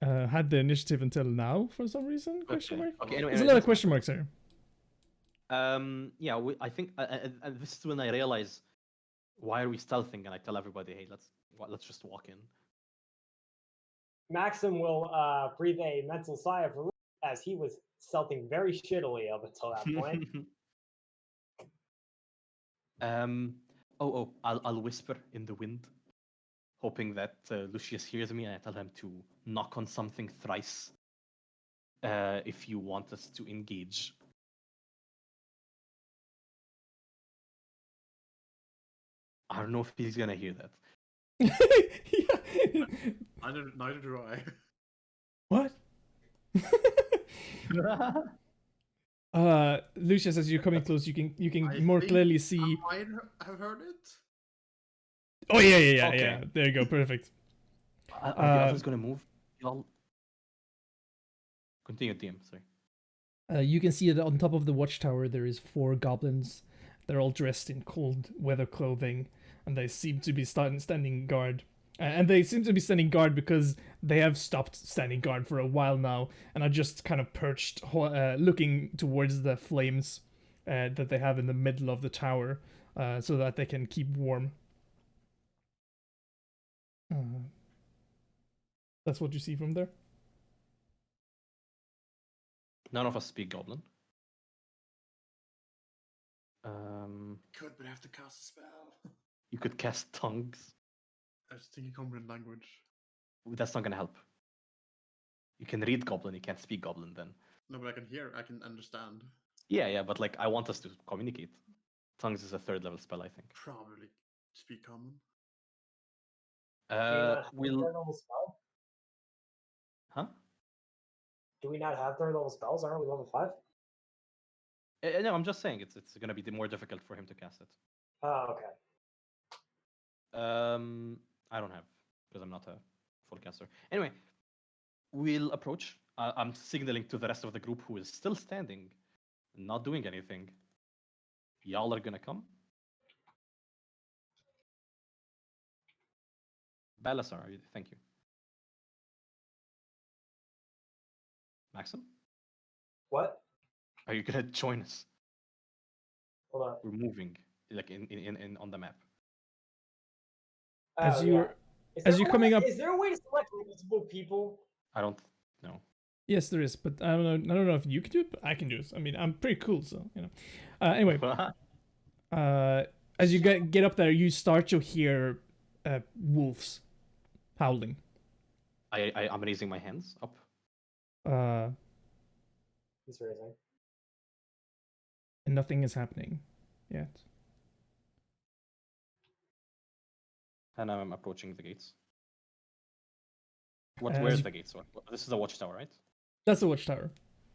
had the initiative until now, for some reason? Question mark? Okay, anyway, There's a lot of question marks here. Yeah, I think this is when I realize, why are we stealthing? And I tell everybody, hey, let's just walk in. Maxim will breathe a mental sigh of relief as he was stealthing very shittily up until that point. I'll whisper in the wind, hoping that Lucius hears me, and I tell him to knock on something thrice if you want us to engage. I don't know if he's gonna hear that. Yeah. Neither do I. What? Lucius, as you're coming close, you can more clearly see. I have heard it. Oh yeah. Okay. There you go, perfect. Are the others gonna move? Y'all continue, DM. Sorry. You can see that on top of the watchtower there is 4 goblins. They're all dressed in cold weather clothing, and they seem to be standing guard. And they seem to be standing guard because they have stopped standing guard for a while now, and are just kind of perched, looking towards the flames that they have in the middle of the tower, so that they can keep warm. That's what you see from there. None of us speak Goblin. Could, but I have to cast a spell. You could cast tongues. I was thinking common language. That's not gonna help. You can read Goblin, you can't speak Goblin then. No, but I can understand. Yeah, but like I want us to communicate. Tongues is a 3rd level spell, I think. Probably speak common. We'll. Third level spell? Huh? Do we not have 3rd level spells? Aren't we level 5? No, I'm just saying it's gonna be more difficult for him to cast it. Oh, okay. I don't have, because I'm not a full caster. Anyway, we'll approach. I'm signaling to the rest of the group who is still standing, not doing anything. Y'all are gonna come. Balasar, thank you. Maxim? What? Are you gonna join us? Hold on. We're moving, like in on the map. As Oh, you're yeah. as you're coming up, is there a way to select multiple people? I don't know. yes, there is, but I don't know if you can do it, but I can do it. I mean, I'm pretty cool, so you know. Anyway, as you get up there, you start to hear wolves howling. I'm raising my hands up. He's raising. And nothing is happening yet. And I'm approaching the gates. Where's the gates? This is a watchtower, right? That's the watchtower.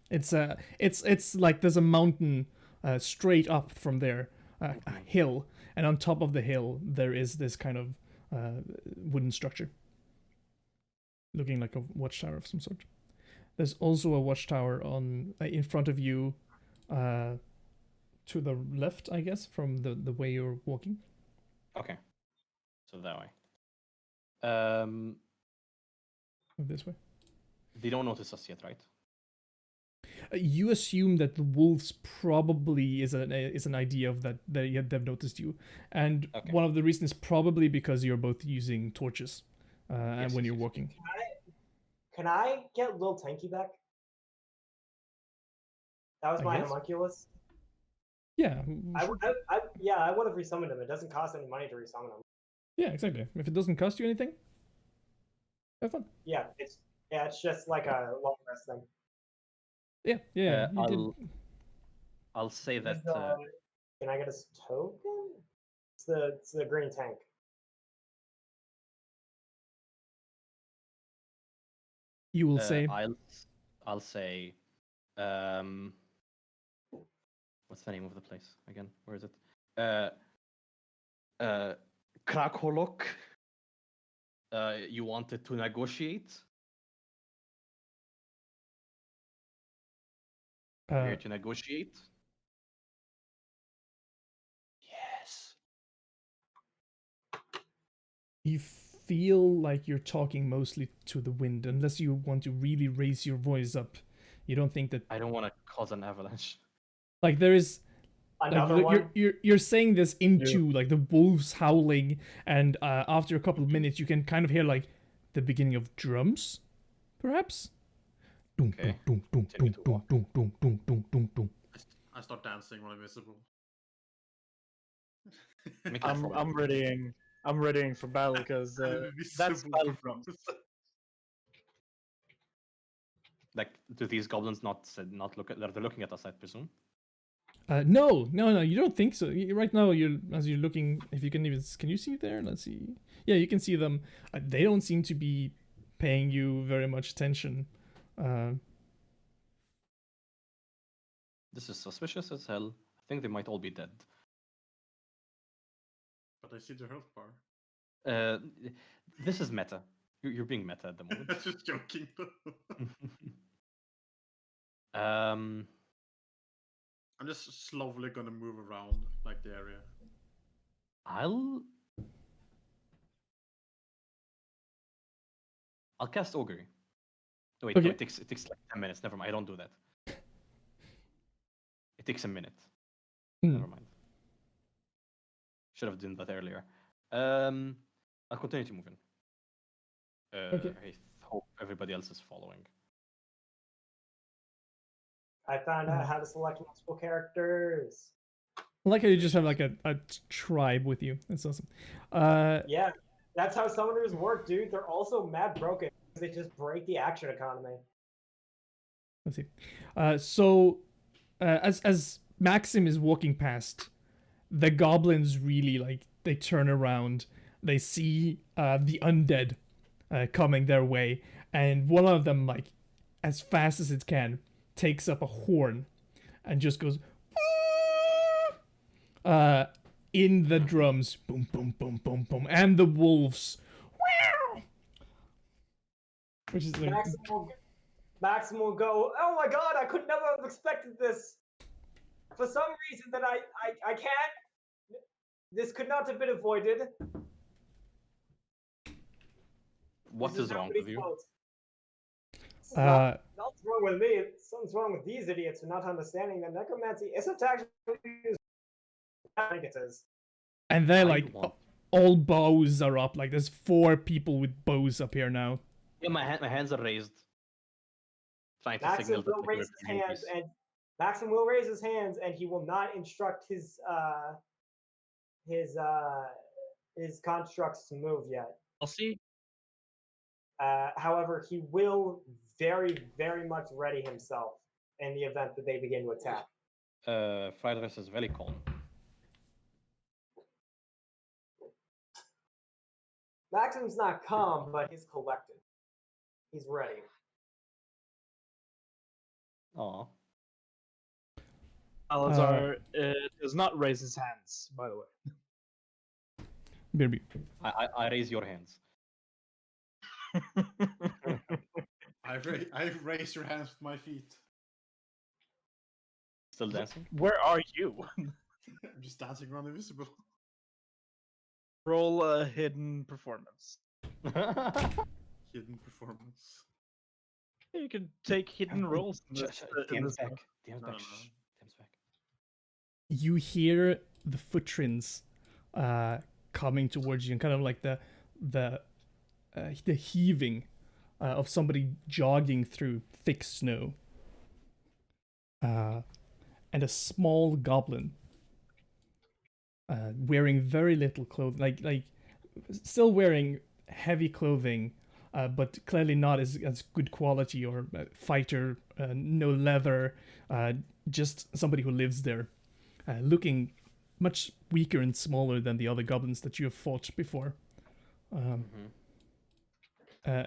It's like there's a mountain straight up from there, a hill, and on top of the hill there is this kind of wooden structure, looking like a watchtower of some sort. There's also a watchtower on in front of you, to the left, I guess, from the way you're walking. Okay, so that way. This way. They don't notice us yet, right? You assume that the wolves probably is an idea of that they've noticed you, and one of the reasons is probably because you're both using torches, and when you're walking. Can I get Lil Tanky back? That was my homunculus. Yeah. Yeah, I would have resummoned him. It doesn't cost any money to resummon him. Yeah, exactly. If it doesn't cost you anything, have fun. Yeah, it's just like a long rest thing. Yeah. You did. I'll say that. Can I get his token? It's the green tank. You will say. I'll say. What's the name of the place again? Where is it? Krakolok. You wanted to negotiate. We're here to negotiate. Yes. You feel like you're talking mostly to the wind, unless you want to really raise your voice up. You don't think that. I don't want to cause an avalanche. Like there is. Another like, one. You're saying this into like the wolves howling, and after a couple of minutes, you can kind of hear like the beginning of drums, perhaps. Okay. I start dancing when I'm visible. I'm readying. I'm readying for battle because that's battle drums. Like, do these goblins not look at? They're looking at us, I presume. No, you don't think so. Right now, as you're looking, if you can even, can you see there? Let's see. Yeah, you can see them. They don't seem to be paying you very much attention. This is suspicious as hell. I think they might all be dead. But I see the health bar. This is meta. You're being meta at the moment. That's just joking. I'm just slowly gonna move around like the area. I'll cast augury. Oh, wait, okay. no, it takes like 10 minutes. Never mind. I don't do that. It takes a minute. Never mind. Should have done that earlier. I'll continue to move in. Okay. I hope everybody else is following. I found out how to select multiple characters. I like how you just have like a tribe with you. That's awesome. Yeah, that's how summoners work, dude. They're also mad broken. They just break the action economy. Let's see. So as Maxim is walking past, the goblins really like they turn around. They see the undead coming their way, and one of them, like as fast as it can, takes up a horn and just goes in the drums, boom, boom, boom, boom, boom, and the wolves, which is like Maxim will go, oh my god, I could never have expected this. For some reason that I can't. This could not have been avoided. What is wrong with you? Nothing's wrong with me. Something's wrong with these idiots for not understanding that necromancy isn't actually used. I think it is. And they're like, all bows are up. Like there's 4 people with bows up here now. Yeah, my hands are raised. Trying to Maxim signal that will raise his hands, and Maxim will raise his hands, and he will not instruct his constructs to move yet. I'll see. However, he will very, very much ready himself in the event that they begin to attack. Fried rice is very calm. Maxim's not calm, but he's collected. He's ready. Aw. Salazar does not raise his hands, by the way. Baby. I raise your hands. I raise your hands with my feet. Still dancing? Where are you? I'm just dancing around invisible. Roll a hidden performance. Hidden performance. You can take hidden rolls. DM's back. You hear the footprints coming towards you, and kind of like the heaving of somebody jogging through thick snow. And a small goblin wearing very little clothing, like still wearing heavy clothing, but clearly not as good quality or fighter, no leather, just somebody who lives there, looking much weaker and smaller than the other goblins that you have fought before.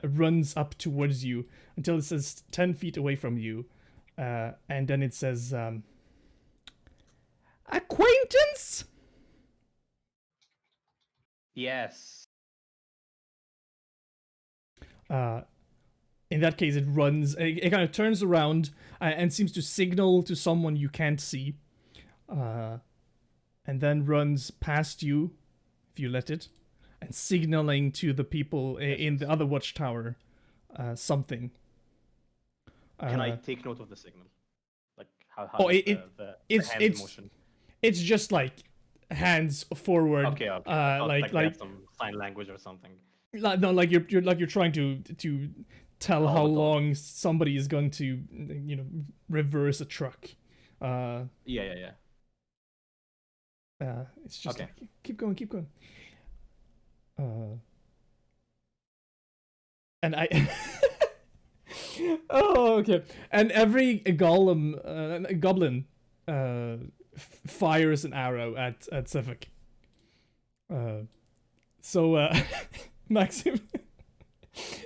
Runs up towards you until it says 10 feet away from you, and then it says, acquaintance? Yes. In that case, it runs, it kind of turns around and seems to signal to someone you can't see, and then runs past you, if you let it, and signaling to the people in the other watchtower something. Can I take note of the signal? Like how Oh, does it's the hand it's motion? it's just like hands forward. Okay. I thought, like they had some sign language or something. no, like you're trying to tell Call how the dog. long somebody is going to reverse a truck. Yeah. It's just Okay. like, keep going. And I. Oh, okay. And every goblin fires an arrow at Sefik. So, Maxim,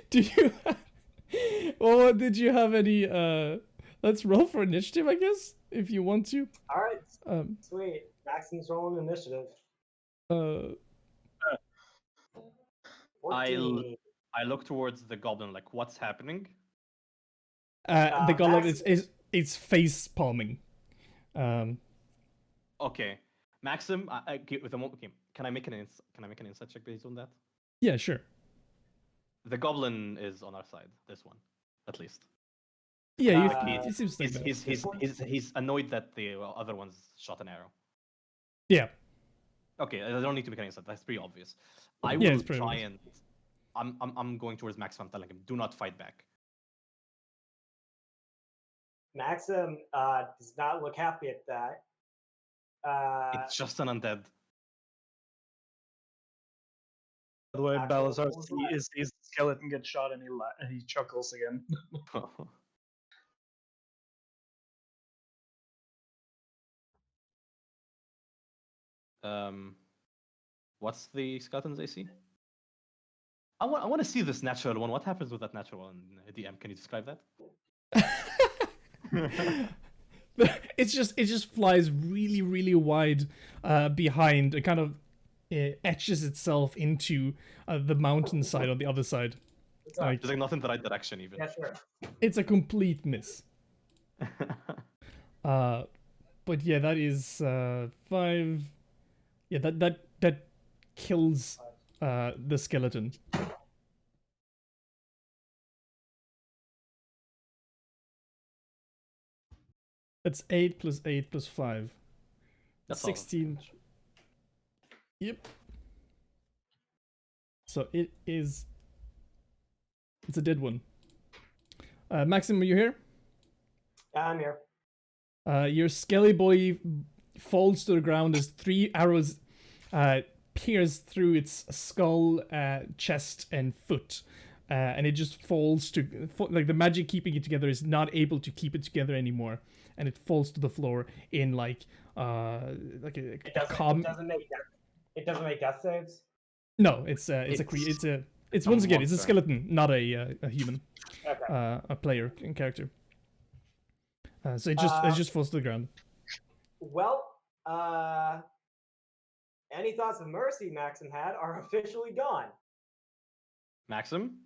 do you? Or did you have any? Let's roll for initiative, I guess, if you want to. All right. Sweet. Maxim's rolling initiative. 14. I look towards the goblin, like, what's happening? The goblin Maxim- is face palming. Okay, Maxim. Okay, can I make an insight check based on that? Yeah, sure. The goblin is on our side. This one, at least. Yeah, it seems like that. He's annoyed that the other ones shot an arrow. Yeah. Okay, I don't need to make an insight. That's pretty obvious. I Yeah, will it's pretty try obvious. and I'm going towards Maxim. I'm telling him, do not fight back. Maxim does not look happy at that. It's just an undead. By the way, Actual Balazar rolls alive. sees the skeleton get shot and he chuckles again. What's the skeleton's AC? I want to see this natural one. What happens with that natural one, DM? Can you describe that? it just flies really wide behind. It kind of etches itself into the mountainside on the other side. It's like not in the right direction even. Yeah, sure. It's a complete miss. But yeah, that is 5. Yeah, that kills the skeleton. That's 8 plus 8 plus 5. That's all of 16. damage. Yep. So it's a dead one. Maxim, are you here? I'm here. Your skelly boy falls to the ground as 3 arrows pierce through its skull, chest, and foot. And it just falls to, like, the magic keeping it together is not able to keep it together anymore, and it falls to the floor in like a calm. It doesn't make death saves. No, it's once again it's a monster. skeleton, not a human, Okay. a player character. So it just falls to the ground. Well, any thoughts of mercy Maxim had are officially gone. Maxim?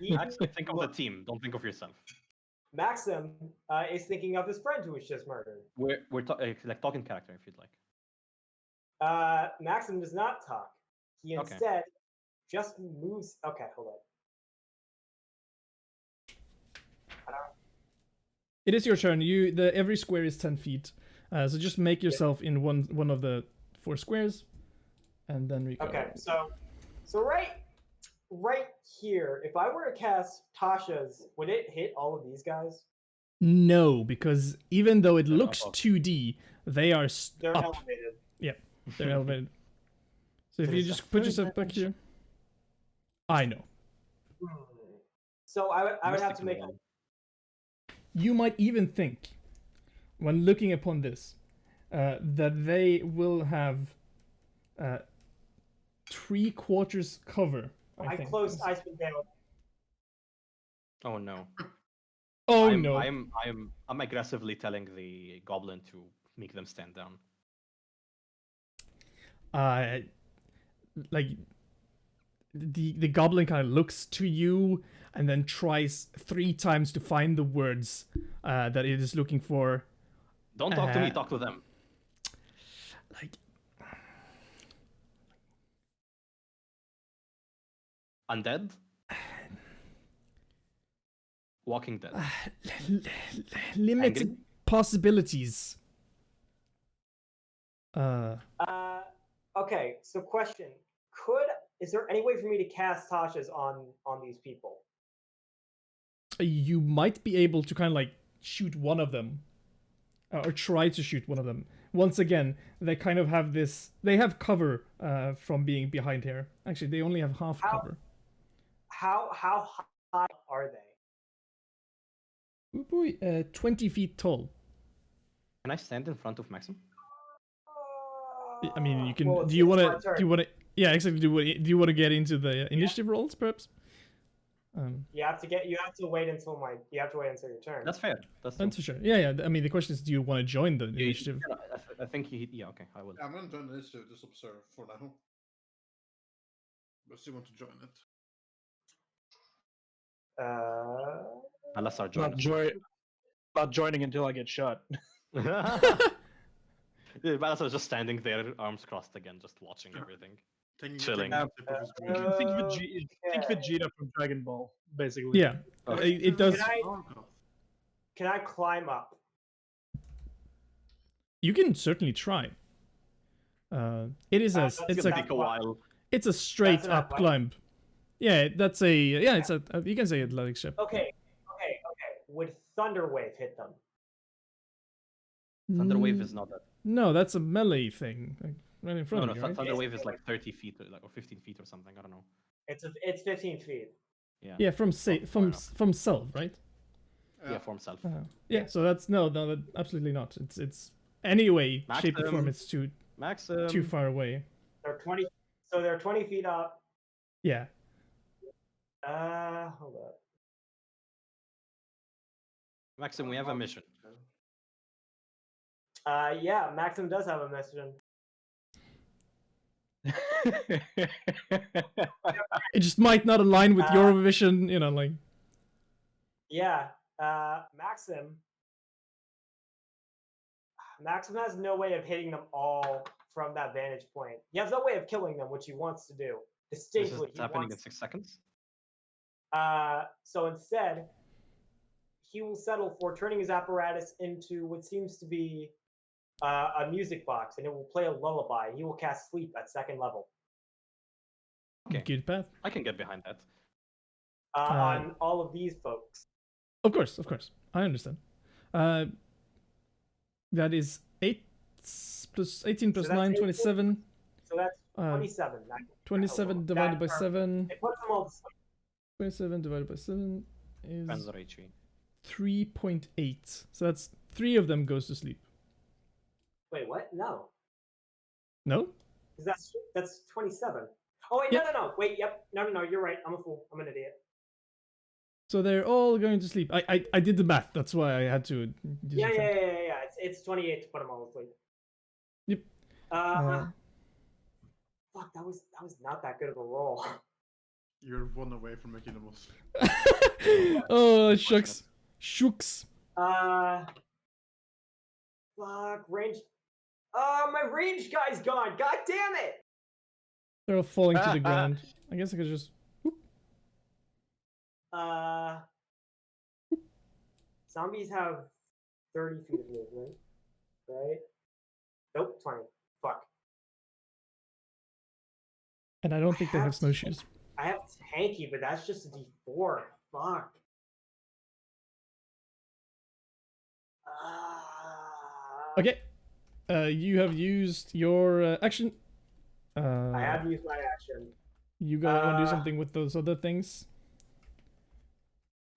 He- Maxim, think of the team. Don't think of yourself. Maxim is thinking of his friend who was just murdered. We're like talking character if you'd like. Maxim does not talk. He Okay. instead just moves. Okay, hold on. It is your turn. Every square is 10 feet. So just make yourself in one of the 4 squares, and then we go. Okay, so right here, if I were to cast Tasha's, would it hit all of these guys? No, because even though it They're looks above. 2D, they are They're up. elevated. They're elevated. So if There you is a just put third yourself back dimension. here. I know. Hmm. So I would have to Mystical make one. You might even think, when looking upon this, that they will have 3/4 cover. I think. close Icewind Dale. Oh no. Oh I'm, no! I'm aggressively telling the goblin to make them stand down. Like the goblin kind of looks to you and then tries 3 times to find the words that it is looking for. Don't talk to me, talk to them. Like Undead? Walking Dead. limited Angry? possibilities. Okay, so question: is there any way for me to cast Tasha's on these people? You might be able to kind of like shoot one of them, or try to shoot one of them. Once again, they kind of have this. They have cover from being behind here. Actually, they only have half cover. How high are they? Oh boy, 20 feet tall. Can I stand in front of Maxim? I mean, you can. Well, do you it's want my to? turn. Do you want to? Yeah, exactly. Do you want to get into the initiative rolls, perhaps? You have to wait until your turn. That's fair. That's That's for sure. Yeah. I mean, the question is, do you want to join the Yeah, initiative? I think he. Yeah, okay, I will. Yeah, I'm gonna join the initiative, just observe for now. But still want to join it. Unless our Not join. not joining until I get shot. Yeah, Balazar just standing there, arms crossed again, just watching everything. Chilling. Taking a sip of his Think beer. think Vegeta from Dragon Ball, basically. Yeah, Okay. it does. Can I climb up? You can certainly try. It is a. That's It's gonna a. Take a while. It's a straight That's an up athletic. climb. Yeah, that's a. Yeah, it's a. You can say athletic ship. Okay. Would Thunder Wave hit them? Thunderwave is not that. No, that's a melee thing. Like, right in front No, of you, right? Thunderwave is like 30 feet or 15 feet or something. I don't know. It's 15 feet. Yeah. Yeah, from fair enough. from self, right? Yeah, for himself. Yeah. So that's no, that, absolutely not. It's anyway shape or form. Maxim. It's Maxim. too far away. They're 20 feet up. Yeah. Hold up. Maxim, we have a mission. Yeah, Maxim does have a mission. It just might not align with your vision, you know, like. Yeah, Maxim has no way of hitting them all from that vantage point. He has no way of killing them, which he wants to do. This is Distinctly, happening in 6 seconds. So instead, he will settle for turning his apparatus into what seems to be a music box, and it will play a lullaby. He will cast sleep at 2nd level. Okay. Good path. I can get behind that. On all of these folks. Of course. I understand. That is 8 plus 18 plus So that's 9, 18. 27. So that's 27. 27 divided by 7. It puts them all to sleep. 27 divided by 7 is Panzer HE. 3.8. So that's 3 of them goes to sleep. Wait, what? No. No? Because that's 27. Oh, wait, Yep. no. Wait, yep. No, you're right. I'm a fool. I'm an idiot. So they're all going to sleep. I did the math. That's why I had to. Yeah. It's 28 to put them all to sleep. Yep. Fuck, that was not that good of a roll. You're 1 away from making the most. Oh, shucks. Shooks. Fuck, range. My range guy's gone. God damn it! They're all falling to the ground. I guess I could just. Zombies have 30 feet of movement, right? Nope, 20. Fuck. And I don't think they have snowshoes. I have tanky, but that's just a D4. Fuck. Okay. You have used your action. I have used my action. You want to do something with those other things?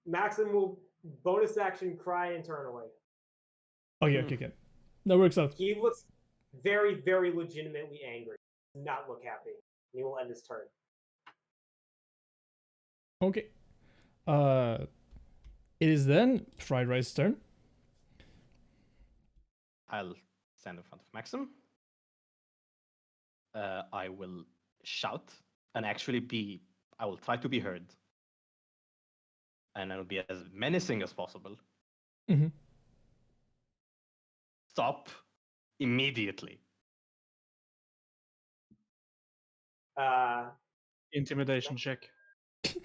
Maxim will bonus action cry internally. Oh yeah, okay. That works out. He looks very, very legitimately angry. Does not look happy. And he will end his turn. Okay. It is then Fried Rice's turn. I'll stand in front of Maxim. I will shout and actually I will try to be heard. And I'll be as menacing as possible. Mm-hmm. Stop immediately. Intimidation check.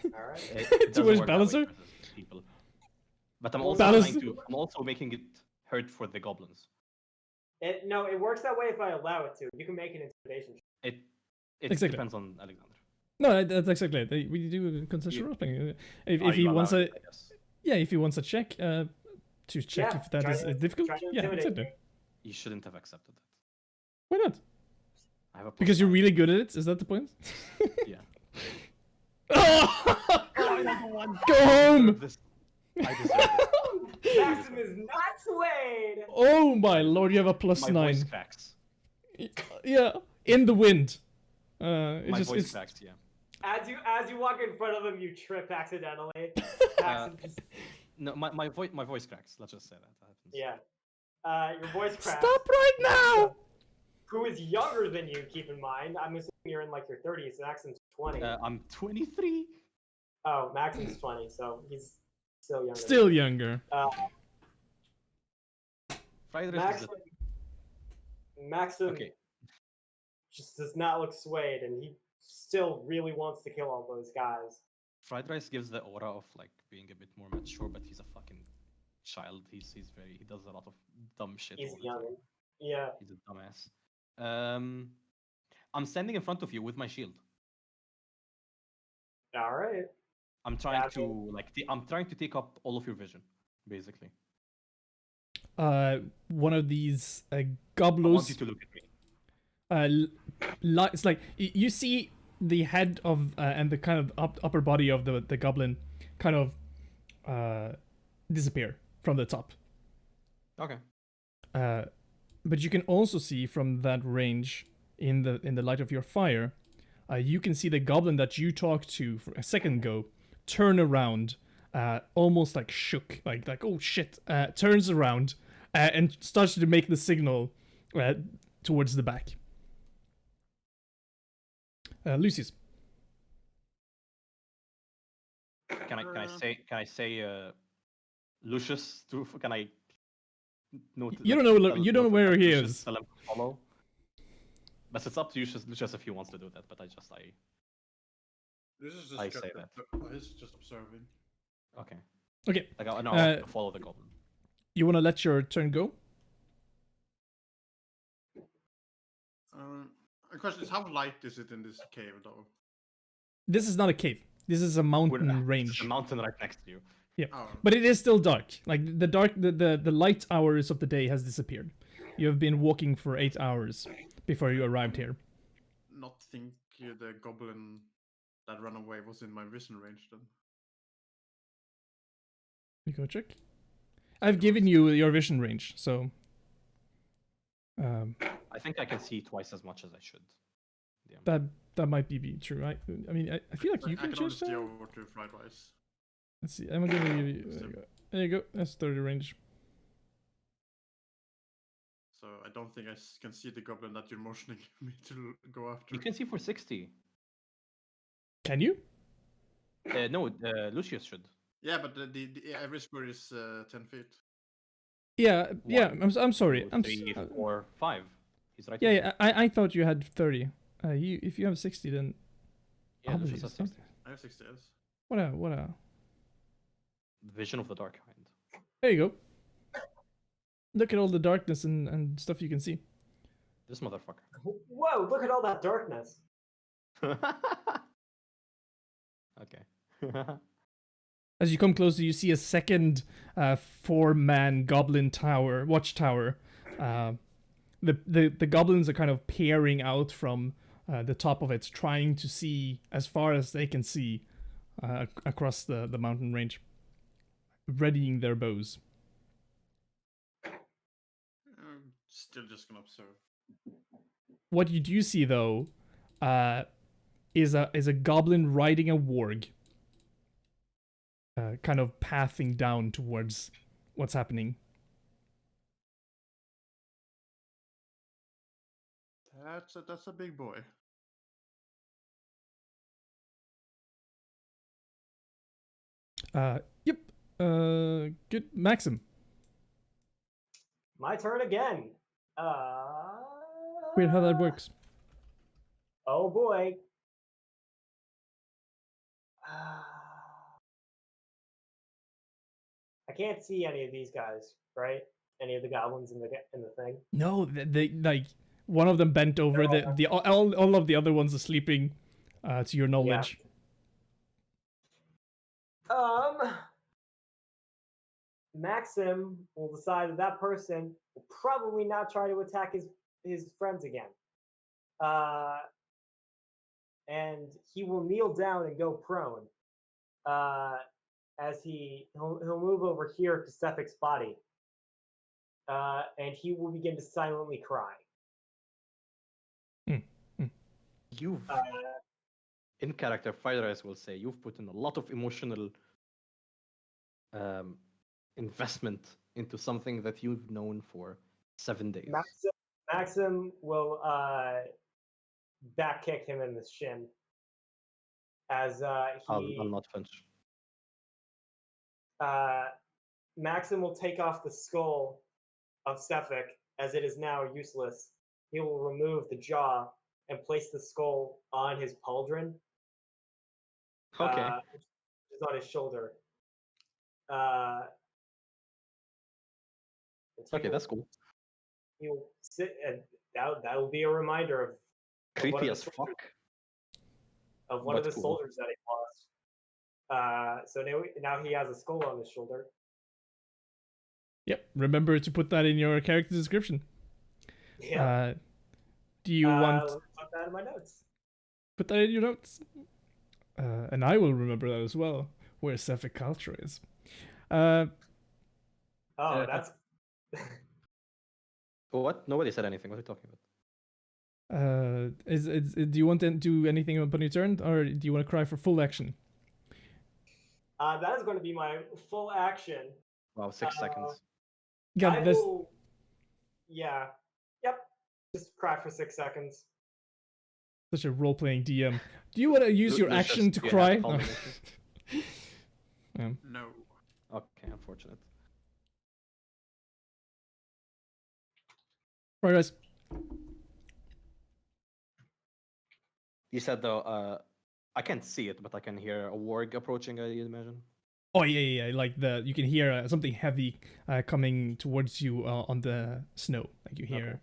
All right. It doesn't Towards work that way Balancer? versus people. But I'm Well, also Balancer- I'm also making it hurt for the goblins. No, it works that way if I allow it to. You can make an intimidation check. It Exactly. depends on Alexander. No, that's exactly it. We do concession role playing. If Oh, he you wants allow a it, I guess. if he wants a check to check Yeah, if that try is to- difficult, try to yeah, intimidate exactly. me. You shouldn't have accepted that. Why not? I have a Because you're +9. really good at it. Is that the point? Yeah. Oh! I Go home! I deserve it. Maxim is not swayed. Oh my lord! You have a +9. My voice cracks. Yeah, in the wind. It My just voice it's cracks, yeah. As you walk in front of him, you trip accidentally. Maxim just, No, my voice cracks. Let's just say that happens. yeah. Your voice cracks. stop right now. Who is younger than you? Keep in mind. I'm assuming you're in like your 30s. Maxim's 20. I'm 23. Oh, Maxim's 20, so he's still younger. Still younger. Friday Maxim, Maxim Okay. just does not look swayed, and he still really wants to kill all those guys. Fried Rice gives the aura of like being a bit more mature, but he's a fucking child. He does a lot of dumb shit. He's all the young. time. Yeah. He's a dumbass. I'm standing in front of you with my shield. All right. I'm trying Gotcha. to I'm trying to take up all of your vision, basically. One of these I want goblos. you to look at me. It's like you see the head of and the kind of upper body of the goblin kind of disappear from the top. Okay. But you can also see from that range in the light of your fire, you can see the goblin that you talked to for a second ago turn around, almost like shook, like oh shit, turns around and starts to make the signal towards the back. Lucius. Can I say Lucius to can I note You don't know you don't know where he Lucius, is. tell him to follow. But it's up to Lucius if he wants to do that, but I This is just I say that. He's just observing. okay. Okay. Like I want to follow the goblin. You want to let your turn go? The question is, how light is it in this cave, though? This is not a cave. This is a mountain range. There's a mountain right next to you. Yeah, Oh. but it is still dark. Like the light hours of the day has disappeared. You have been walking for 8 hours before you arrived here. Not think the goblin that ran away was in my vision range then. You go check. I've given you your vision range, so. I think I can see twice as much as I should. Yeah. That might be true. I mean I feel like you I can can only change see that. over to fried rice. Let's see. I'm gonna give you. There you go. That's 30 range. So I don't think I can see the goblin that you're motioning me to go after. You can see for 60. Can you? No, Lucius should. Yeah, but the average score is 10 feet. Yeah. Yeah. One, I'm sorry. Two, I'm. 3, 4, 5. He's right Yeah. here. Yeah. I thought you had 30. If you have 60, then. Yeah, I'll believe Lucius has it. 60. I have 60 S. What a. Vision of the dark kind. There you go. Look at all the darkness and stuff you can see. This motherfucker. Whoa! Look at all that darkness. Okay. As you come closer, you see a second 4-man goblin watchtower The goblins are kind of peering out from the top of it, trying to see as far as they can see across the mountain range, readying their bows. I'm still just gonna observe. What you do see, though, is a goblin riding a warg, kind of pathing down towards what's happening. That's a big boy. Yep. Good, Maxim. My turn again. Weird how that works. Oh boy. I can't see any of these guys, right? Any of the goblins in the thing. No, they like one of them bent over. The all of the other ones are sleeping. To your knowledge. Yeah. Maxim will decide that person will probably not try to attack his friends again. And he will kneel down and go prone. As he'll move over here to Sephic's body. And he will begin to silently cry. You've, in character, Fighters will say, you've put in a lot of emotional investment into something that you've known for 7 days. Maxim will back kick him in the shin. As I'll not flinch. Maxim will take off the skull of Sephic, as it is now useless. He will remove the jaw and place the skull on his pauldron. Okay. Which is on his shoulder. Okay, that's cool. He will sit, and that will be a reminder of Creepy as fuck. Of one of the soldiers that he lost. So now he has a skull on his shoulder. Yep. Remember to put that in your character description. Yeah. Do you want? Put that in my notes. Put that in your notes. And I will remember that as well, where Sephic culture is. That's. What? Nobody said anything. What are you talking about? Do you want to do anything upon your turn, or do you want to cry for full action? That is going to be my full action. Wow, 6 seconds. God, this. Yeah. Yep. Just cry for 6 seconds. Such a role-playing DM. Do you want to use your action to cry? No. No. Okay, unfortunate. Right, guys. You said though, I can't see it, but I can hear a warg approaching. I imagine. Oh yeah. Like you can hear something heavy coming towards you on the snow. Like you hear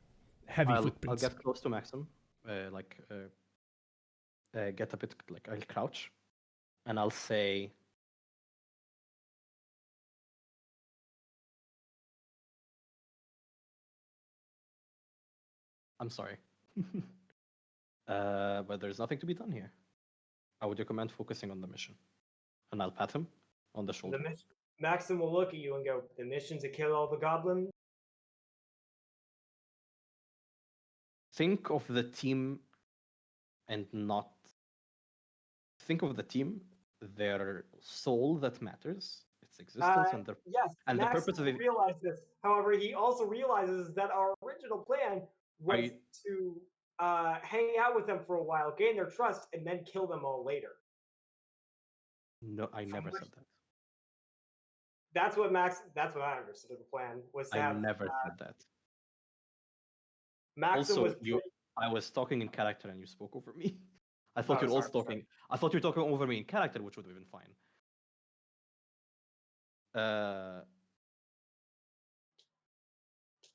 heavy footprints. I'll get close to Maxim, get a bit like I'll crouch, and I'll say, "I'm sorry, but there's nothing to be done here. I would recommend focusing on the mission." And I'll pat him on the shoulder. Maxim will look at you and go, "The mission to kill all the goblins?" Think of the team and not think of the team, their soul that matters, its existence, and their and the purpose of it. Realize this. However, he also realizes that our original plan was to hang out with them for a while, gain their trust, and then kill them all later. No, I never said that. That's what I understood of the plan was to have. I never said that. Maxim also, I was talking in character and you spoke over me. I thought you were also talking. I thought you were talking over me in character, which would have been fine.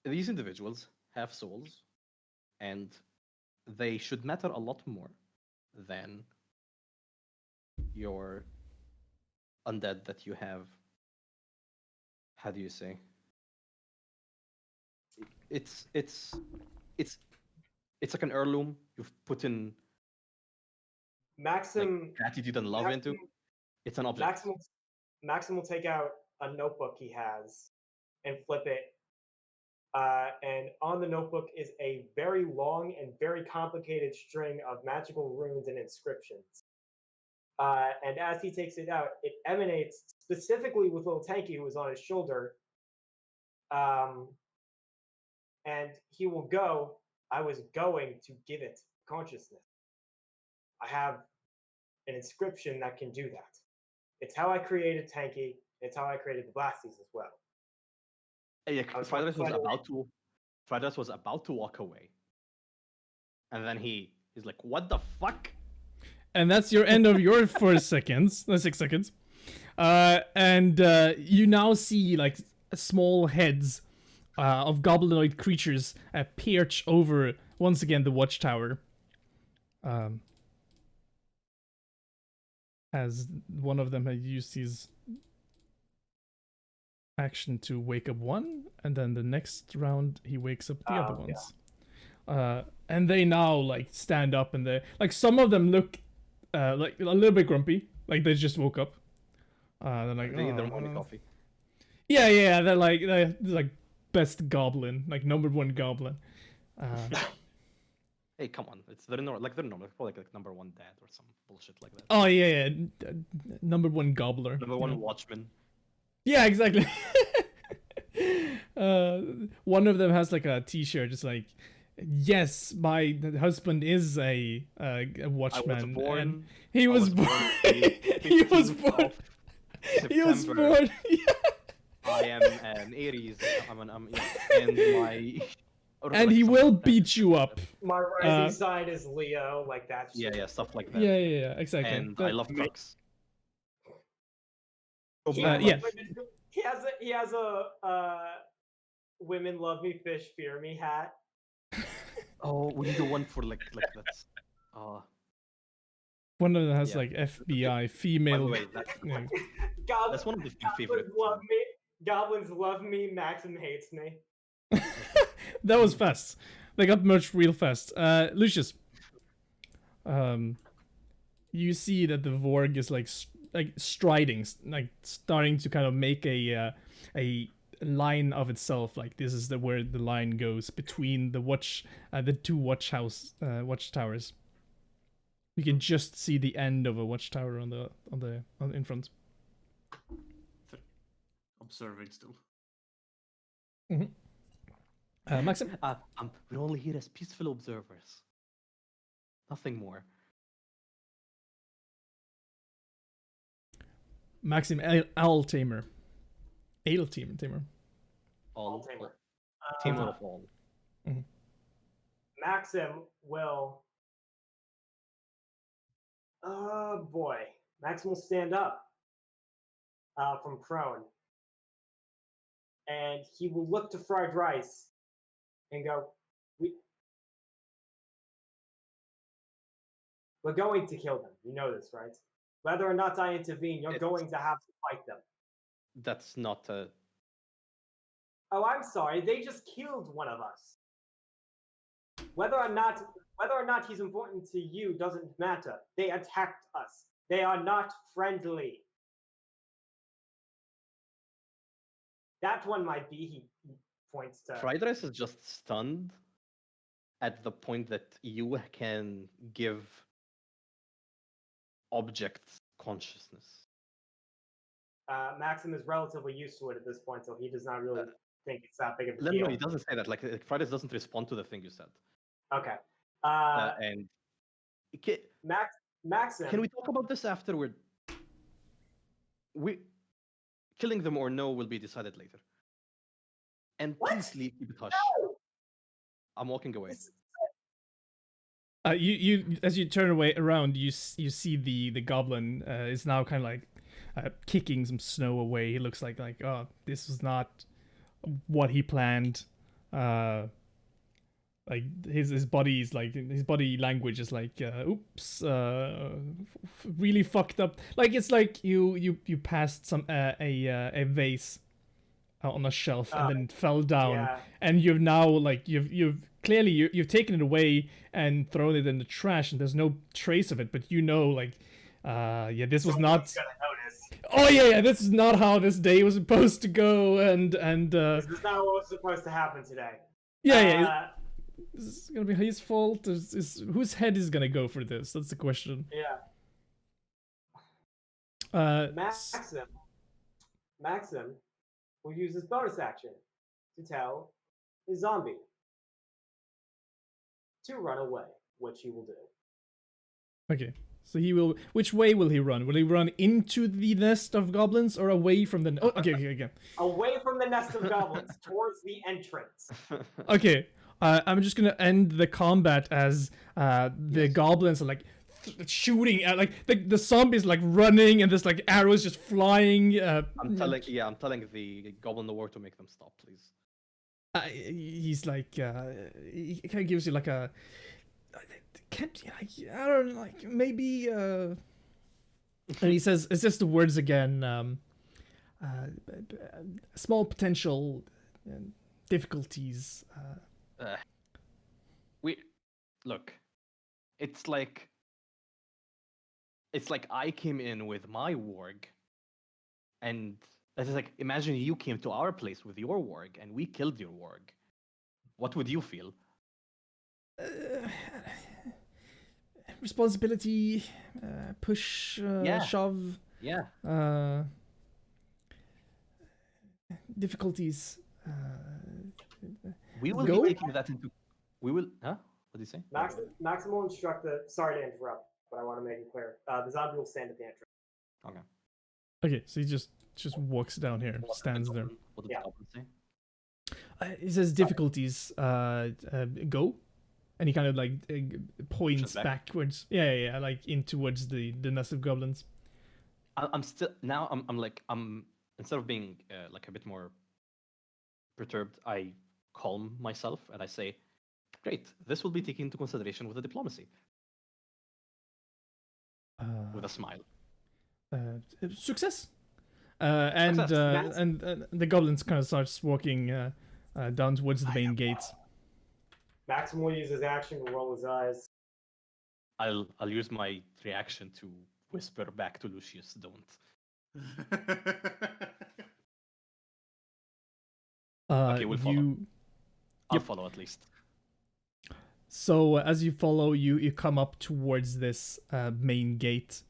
These individuals have souls, and they should matter a lot more than your undead that you have. How do you say? it's it's it's it's like an heirloom you've put in Maxim, gratitude and love into. Maxim, It's an object. Maxim will take out a notebook he has and flip it. And on the notebook is a very long and very complicated string of magical runes and inscriptions. And as he takes it out, it emanates specifically with little Tanky, who is on his shoulder. And he will go, I was going to give it consciousness. I have an inscription that can do that. It's how I created Tanky. It's how I created the Blasties as well. Yeah, I was Fridays was trying to- about to walk away, and then he's like, "What the fuck?" And that's your end of your 6 seconds. And you now see like small heads of goblinoid creatures perch over once again the watchtower. As one of them had used his action to wake up one, and then the next round he wakes up the other ones. And they now like stand up, and they like some of them look like a little bit grumpy, like they just woke up. They're like, They "Oh, morning coffee. yeah, they're like best goblin, like #1 goblin. Hey, come on, they're normal. It's probably like number one dad or some bullshit like that. Oh yeah, #1 gobbler. Number one watchman. Yeah, exactly. One of them has like a T-shirt. It's like, yes, my husband is a watchman. I was born. And he was born. He was born. He was September. born. I am an Aries. And my. And he will beat you up. My rising sign is Leo, like that. Yeah, stuff like that. Yeah, exactly. And I love trucks. Yeah. He has a women love me, fish fear me hat. Oh, we need the one for like that's. One of them has Yeah. like FBI By the female. way, yeah. that's one of the few favorite. Goblins love me. Maxim hates me. That was fast. They got merged real fast. Lucius, you see that the Vorg is like striding, like starting to kind of make a line of itself. Like this is where the line goes between the two watchtowers. You can just see the end of a watchtower in front. Observing still. Maxim? We're only here as peaceful observers. Nothing more. Maxim Owl Tamer. Ale Tamer. All Tamer. Tamer of all. Maxim will. Oh boy, Maxim will stand up from prone, and he will look to Fried Rice and go, we're going to kill them. You know this, right? Whether or not I intervene, you're going to have to fight them. That's not a. Oh, I'm sorry. They just killed one of us. Whether or not he's important to you doesn't matter. They attacked us. They are not friendly. That one might be. He points to. Fried Rice is just stunned at the point that you can give objects consciousness. Maxim is relatively used to it at this point, so he does not really think it's that big of a deal. No, he doesn't say that. Like Fried Rice doesn't respond to the thing you said. Okay. And Maxim. Can we talk about this afterward? Killing them or no will be decided later. And What? please keep it hush. No! I'm walking away. You as you turn around, you see the goblin is now kind of like kicking some snow away. He looks like oh, this was not what he planned. Like his body's like his body language is like oops, really fucked up. Like it's like you passed some a vase on a shelf and then it fell down. Yeah. And you've now like you've clearly you've taken it away and thrown it in the trash, and there's no trace of it. But you know, like, yeah, this was not. Someone's gonna notice. Oh yeah, this is not how this day was supposed to go, and This is not what was supposed to happen today. yeah. This is gonna be his fault. Whose head is gonna go for this? That's the question. Yeah. Maxim will use his bonus action to tell the zombie to run away, which he will do. Okay, so he will. Which way will he run? Will he run into the nest of goblins or away from the? Oh, okay. Away from the nest of goblins, towards the entrance. Okay, I'm just gonna end the combat as the goblins are like shooting at like the zombies like running and there's like arrows just flying. I'm telling the goblin the word to make them stop, please. He's like he kind of gives you like a can't I don't know, like maybe and he says it's just the words again, small potential difficulties. We look, it's like I came in with my warg, and it's like imagine you came to our place with your warg and we killed your warg. What would you feel? Responsibility, push, shove. Yeah. Difficulties. We will go? be taking that into. We will. Huh? What do you say? Maxim will instruct the. Sorry to interrupt, but I want to make it clear. The zombie will stand at the entrance. Okay, so he just walks down here, stands there. What did the goblin say? He says difficulties. Go, and he kind of like points backwards. Yeah, like in towards the nest of goblins. I'm still now. I'm instead of being like a bit more perturbed, I calm myself and I say, "Great, this will be taken into consideration with the diplomacy." With a smile. Success. And the goblins kind of starts walking down towards the main gate. Maxim will use his action to roll his eyes. I'll use my reaction to whisper back to Lucius, "Don't." Okay, we'll follow. I'll follow at least. So as you follow, you come up towards this main gate,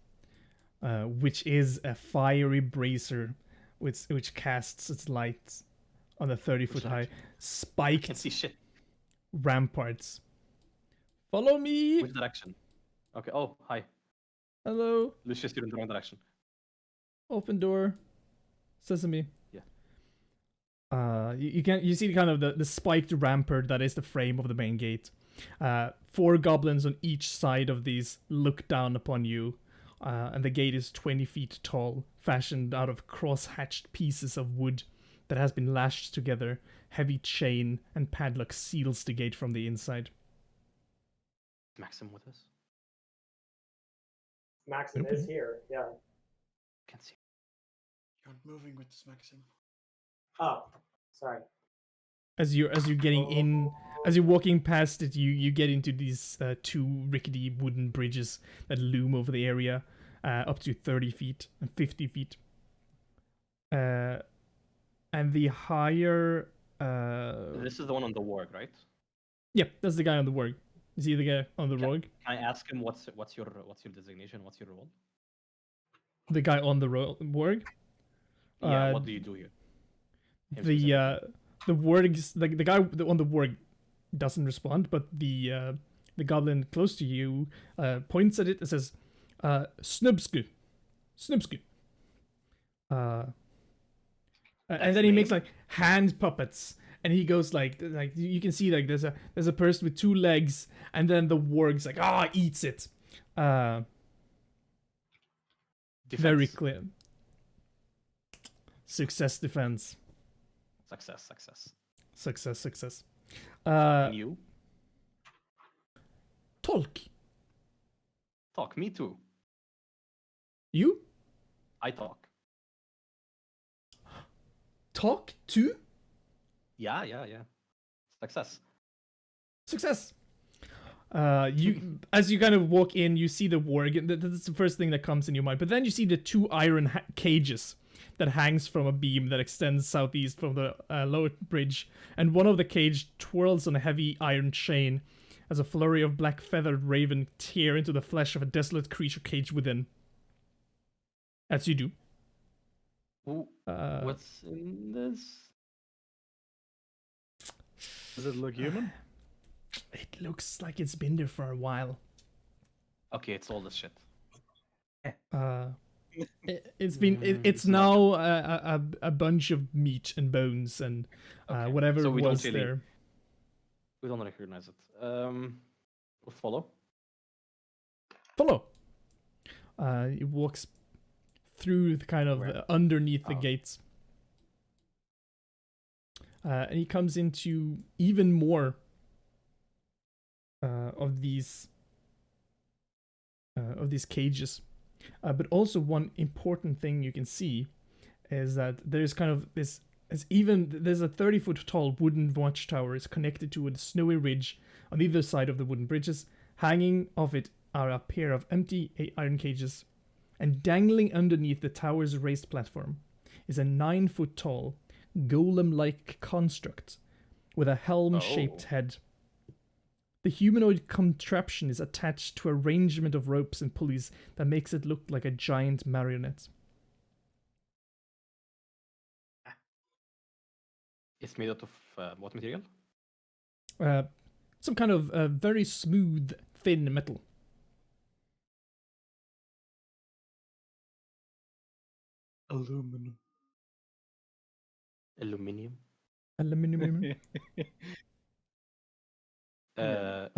which is a fiery brazier, which casts its light on a 30-foot high spiked Can't see shit. ramparts. Follow me. Which direction? Okay. Oh, hi. Hello. Lucius, you're in the wrong direction. Open door. Sesame. Yeah. You see kind of the spiked rampart that is the frame of the main gate. 4 goblins on each side of these look down upon you, and the gate is 20 feet tall, fashioned out of cross-hatched pieces of wood that has been lashed together. Heavy chain and padlock seals the gate from the inside. Maxim with us? Maxim is here, yeah. Can't see. You're moving with this Maxim. Oh, sorry. As you're getting in, as you're walking past it, you get into these 2 rickety wooden bridges that loom over the area, up to 30 feet and 50 feet. And the higher... This is the one on the warg, right? Yep, that's the guy on the warg. Is he the guy on the warg? Can I ask him what's your designation? What's your role? The guy on the warg? Yeah, what do you do here? The warg, the guy on the warg doesn't respond, but the goblin close to you points at it and says, "Snubsku, Snubsku." And then he makes like hand puppets, and he goes like you can see like there's a person with 2 legs, and then the warg's like eats it. Very clear. Success, defense. Success. And you? Talk. Me too. You? I talk. talk to. Yeah. Success. Success. You as you kind of walk in, you see the warg. That's the first thing that comes in your mind. But then you see the two iron cages that hangs from a beam that extends southeast from the lower bridge, and one of the cage twirls on a heavy iron chain as a flurry of black feathered raven tear into the flesh of a desolate creature caged within. As you do. Ooh, what's in this? Does it look human? It looks like it's been there for a while. Okay, it's all this shit. It's now a bunch of meat and bones and Okay, whatever so we don't was really- there. We don't recognize it. We'll follow. Follow. He walks through the kind of Where? underneath the Oh. gates. And he comes into even more of these cages. But also one important thing you can see is that there's kind of this there's a 30-foot tall wooden watchtower is connected to a snowy ridge on either side of the wooden bridges. Hanging off it are a pair of empty iron cages, and dangling underneath the tower's raised platform is a 9-foot tall golem-like construct with a helm-shaped Oh. head. The humanoid contraption is attached to an arrangement of ropes and pulleys that makes it look like a giant marionette. It's made out of what material? Some kind of very smooth, thin metal. Aluminum. Aluminium. Aluminum. Uh,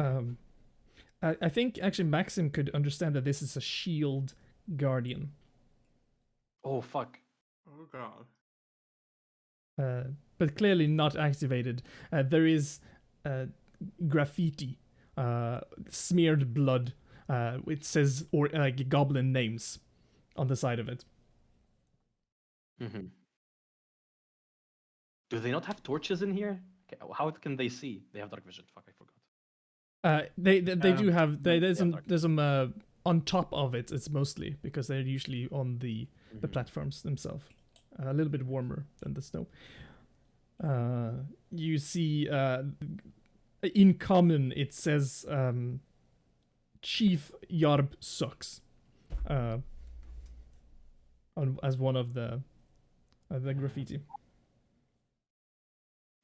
I think actually Maxim could understand that this is a shield guardian. oh fuck. Oh god. But clearly not activated. There is graffiti, smeared blood. It says or like goblin names on the side of it. Mm-hmm. Do they not have torches in here? How can they see? They have dark vision. Fuck, I forgot. They do have there's yeah, some on top of it. It's mostly because they're usually on the Mhm. platforms themselves. A little bit warmer than the snow. You see, in common, it says Chief Yarb sucks. As one of the graffiti.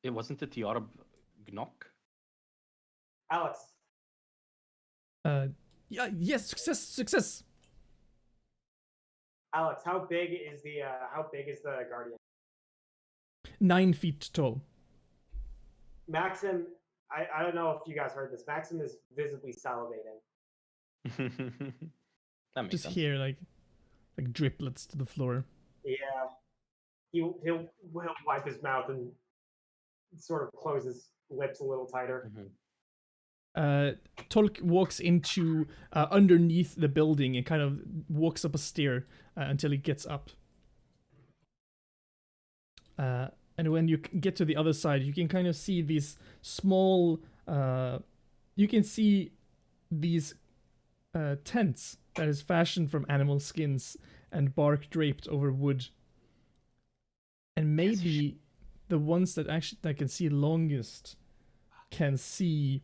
It wasn't it Yarb Gnock? Alex, Yeah, yes, success. Alex, how big is the guardian? 9 feet tall. Maxim, I don't know if you guys heard this. Maxim is visibly salivating. That makes Just sense. hear like driplets to the floor. Yeah, he'll wipe his mouth and sort of close his lips a little tighter. Mhm. Tolk walks into underneath the building and kind of walks up a stair until he gets up. And when you get to the other side, you can kind of see these small. You can see these tents that is fashioned from animal skins and bark draped over wood. And maybe the ones that can see longest can see.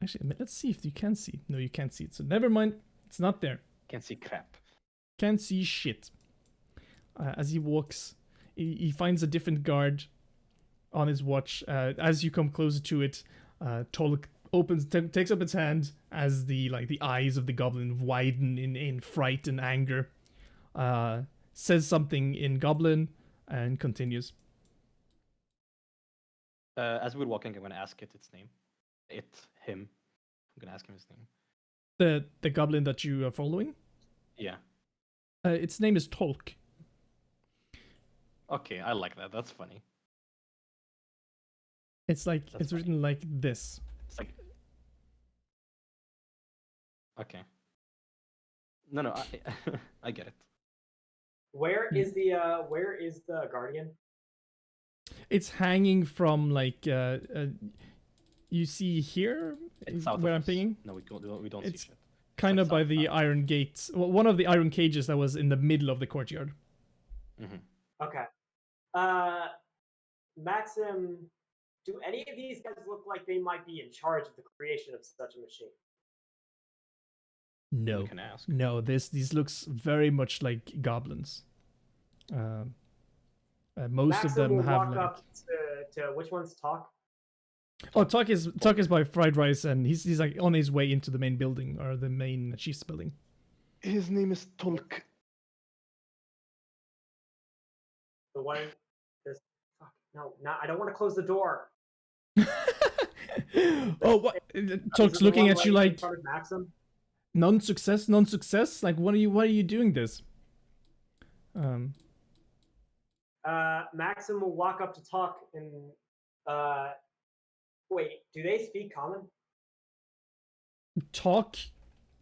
Actually, let's see if you can see. No, you can't see it. So never mind. It's not there. Can't see crap. Can't see shit. As he walks, he finds a different guard on his watch. As you come closer to it, Tolk takes up its hand as the eyes of the goblin widen in fright and anger. Says something in goblin and continues. As we're walking, I'm gonna ask it its name. Him. I'm gonna ask him his name. The goblin that you are following. Yeah. Its name is Tolk. Okay, I like that. That's funny. It's like That's it's written like this. It's like. Okay. No, I get it. Where is the guardian? It's hanging from like you see here It's south where of I'm us. pinging. No, we don't It's see shit. kind like of by south, the south. iron gates. Well, one of the iron cages that was in the middle of the courtyard. Okay. Maxim, do any of these guys look like they might be in charge of the creation of such a machine? No, We can ask. no. These looks very much like goblins. Most of Maxim them will have walk like. up to which one's talk? Oh, Tuck is by fried rice, and he's like on his way into the main building or the main chief's building. His name is Tolk. The one. This. Fuck. No, I don't want to close the door. Oh, what? Is Tuck's it the looking one at you right in like front of Maxim? non-success. Like, why are you doing this? Maxim will walk up to talk and wait. Do they speak common? Talk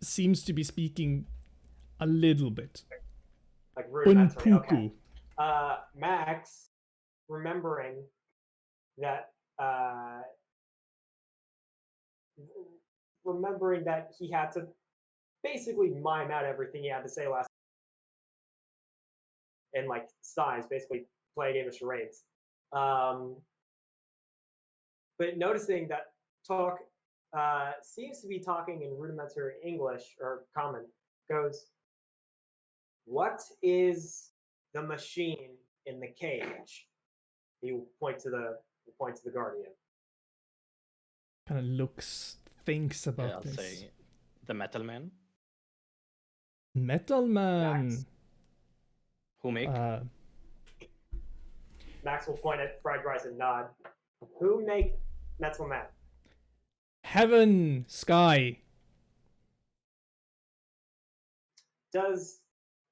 seems to be speaking a little bit. Like rudimentary. Okay. Unpuku. Max, remembering that he had to basically mime out everything he had to say last and like signs, basically play a game of charades. But noticing that Talk seems to be talking in rudimentary English or common, goes, "What is the machine in the cage?" He will point to the guardian. Kind of thinks about I'll this. say the Metal Man. Metal Man. Max. Who make? Max will point at fried rice and nod. Who make Metal Man? Heaven, sky. Does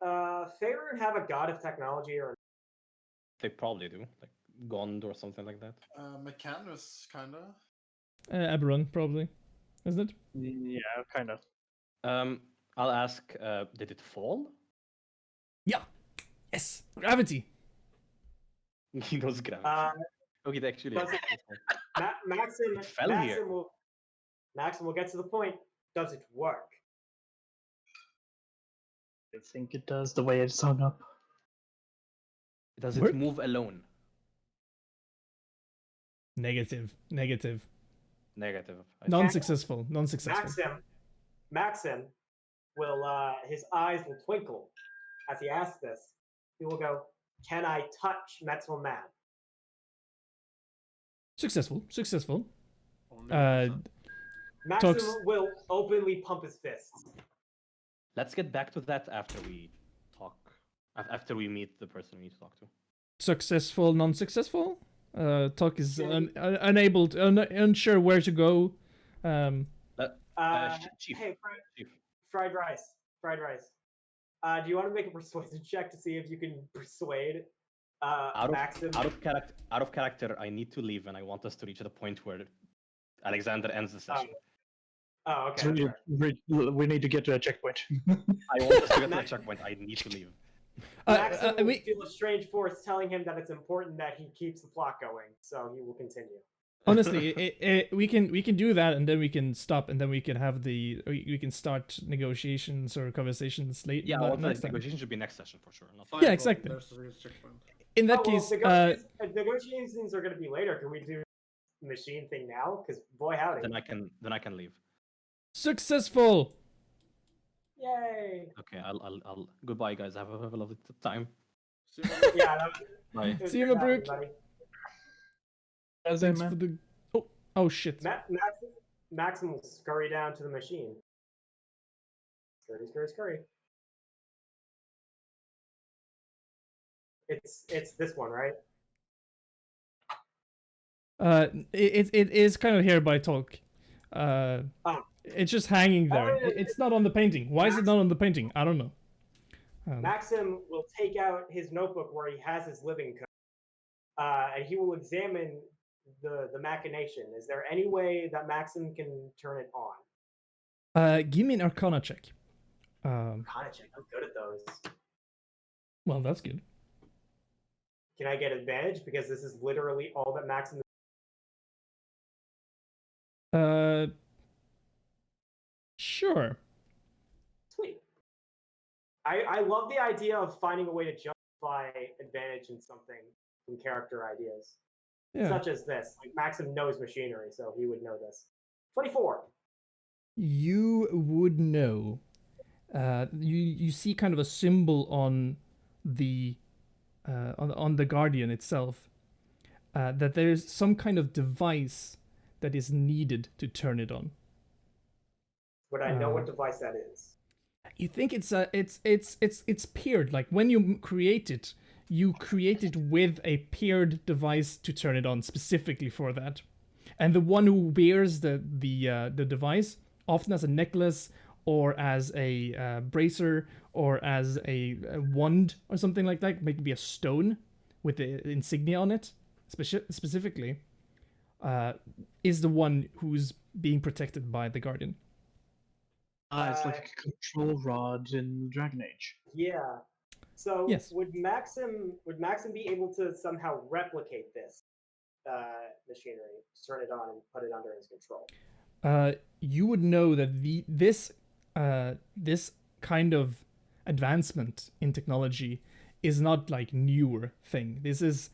Faerun have a god of technology or? They probably do, like Gond or something like that. Mechanus, kinda. Eberron, probably, isn't it? Yeah, kind of. I'll ask. Did it fall? Yeah. Yes. Gravity. He knows gravity. Okay, actually. Does it, Maxim, It fell here. Maxim will get to the point. Does it work? I think it does the way it's hung up. Does Work? it move alone? Negative. Negative. Non-successful. Maxim will his eyes will twinkle as he asks this. He will go, "Can I touch Metal Man?" Successful. Only 1%. Maxim Talks- will openly pump his fists. Let's get back to that after we talk. After we meet the person we need to talk to. Successful, non-successful. Talk is unsure where to go. Chief. Hey, Chief. fried rice. Do you want to make a persuasion check to see if you can persuade Maxim? Out of character, I need to leave, and I want us to reach the point where Alexander ends the session. Oh, okay. So Sure. we need to get to a checkpoint. I want us to get to the checkpoint. I need to leave. Maxim will feel a strange force telling him that it's important that he keeps the plot going, so he will continue. Honestly, we can do that, and then we can stop, and then we can have we can start negotiations or conversations late. Yeah, next time. negotiation should be next session for sure. Fine, Yeah, well, exactly. there's a checkpoint. In that case, negotiations are going to be later. Can we do the machine thing now? Because boy howdy. Then I can leave. successful. Yay! Okay, I'll goodbye, guys. Have a lovely time. See you later. Yeah. Bye. See you, Mabruk. Thanks man. for the. Oh shit. Maxim will scurry down to the machine. Scurry. It's this one, right? It is kind of here by Talk. It's just hanging there. It's not on the painting. Why is it not on the painting? I don't know. Maxim will take out his notebook where he has his living code, and he will examine the machination. Is there any way that Maxim can turn it on? Give me an Arcana check. Arcana check. I'm good at those. Well, that's good. Can I get advantage? Because this is literally all that Maxim. Sure. Sweet. I love the idea of finding a way to justify advantage in something from character ideas. Yeah. Such as this. Like Maxim knows machinery, so he would know this. 24. You would know. You see kind of a symbol on the on the Guardian itself that there's some kind of device that is needed to turn it on. Would I know what device that is? You think it's paired. Like when you create it with a paired device to turn it on specifically for that. And the one who wears the device often as a necklace or as a bracer or as a wand or something like that, maybe a stone with the insignia on it, specifically, is the one who's being protected by the Guardian. It's like a control rod in Dragon Age. Yeah. So yes. would Maxim be able to somehow replicate this machinery, turn it on, and put it under his control? You would know that this kind of advancement in technology is not like newer thing. This is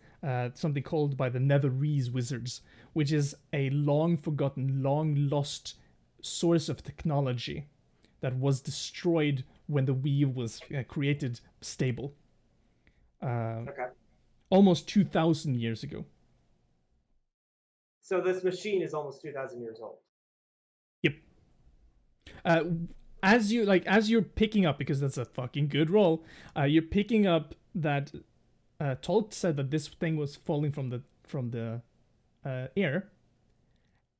something called by the Netherese wizards, which is a long forgotten, long lost source of technology that was destroyed when the wheel was created stable. Okay. Almost 2,000 years ago. So this machine is almost 2,000 years old. Yep. As you're picking up, because that's a fucking good roll, you're picking up that Tolt said that this thing was falling from the air,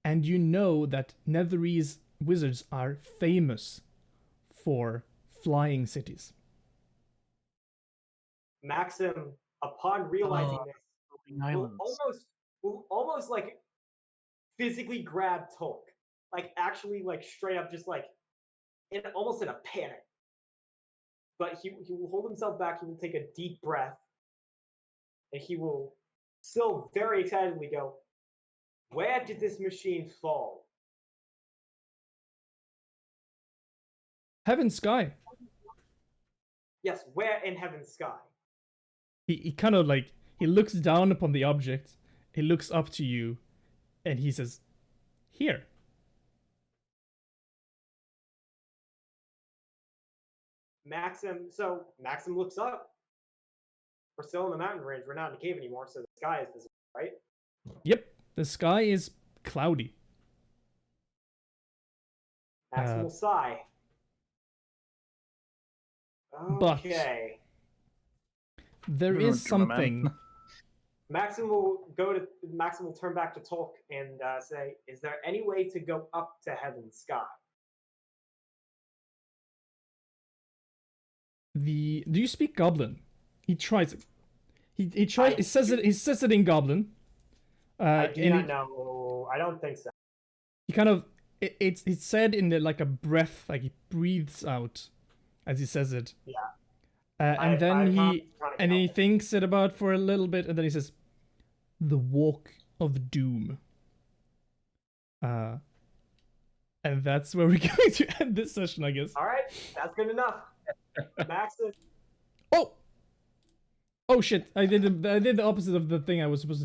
and you know that Netherese wizards are famous for flying cities. Maxim, upon realizing this, will almost like physically grab Tolk, like actually like straight up, just like almost in a panic. But he will hold himself back. He will take a deep breath, and he will still very excitedly go, "Where did this machine fall?" Heaven's sky. Yes, where in heaven's sky? He kind of like, he looks down upon the object, he looks up to you, and he says, "Here." Maxim looks up. We're still in the mountain range. We're not in a cave anymore, so the sky is visible, right? Yep, the sky is cloudy. Maxim will sigh. Okay. But there is something. Maxim will turn back to Tolk and say, "Is there any way to go up to heaven's sky?" Do you speak Goblin? He tries it. He tries. He says it. He says it in Goblin. I do not know. I don't think so. He kind of. It's said in like a breath, like he breathes out as he says it. Yeah. And then he thinks it about for a little bit, and then he says, "The walk of doom." And that's where we're going to end this session, I guess. All right, that's good enough. Maxim. Oh shit! I did the opposite of the thing I was supposed to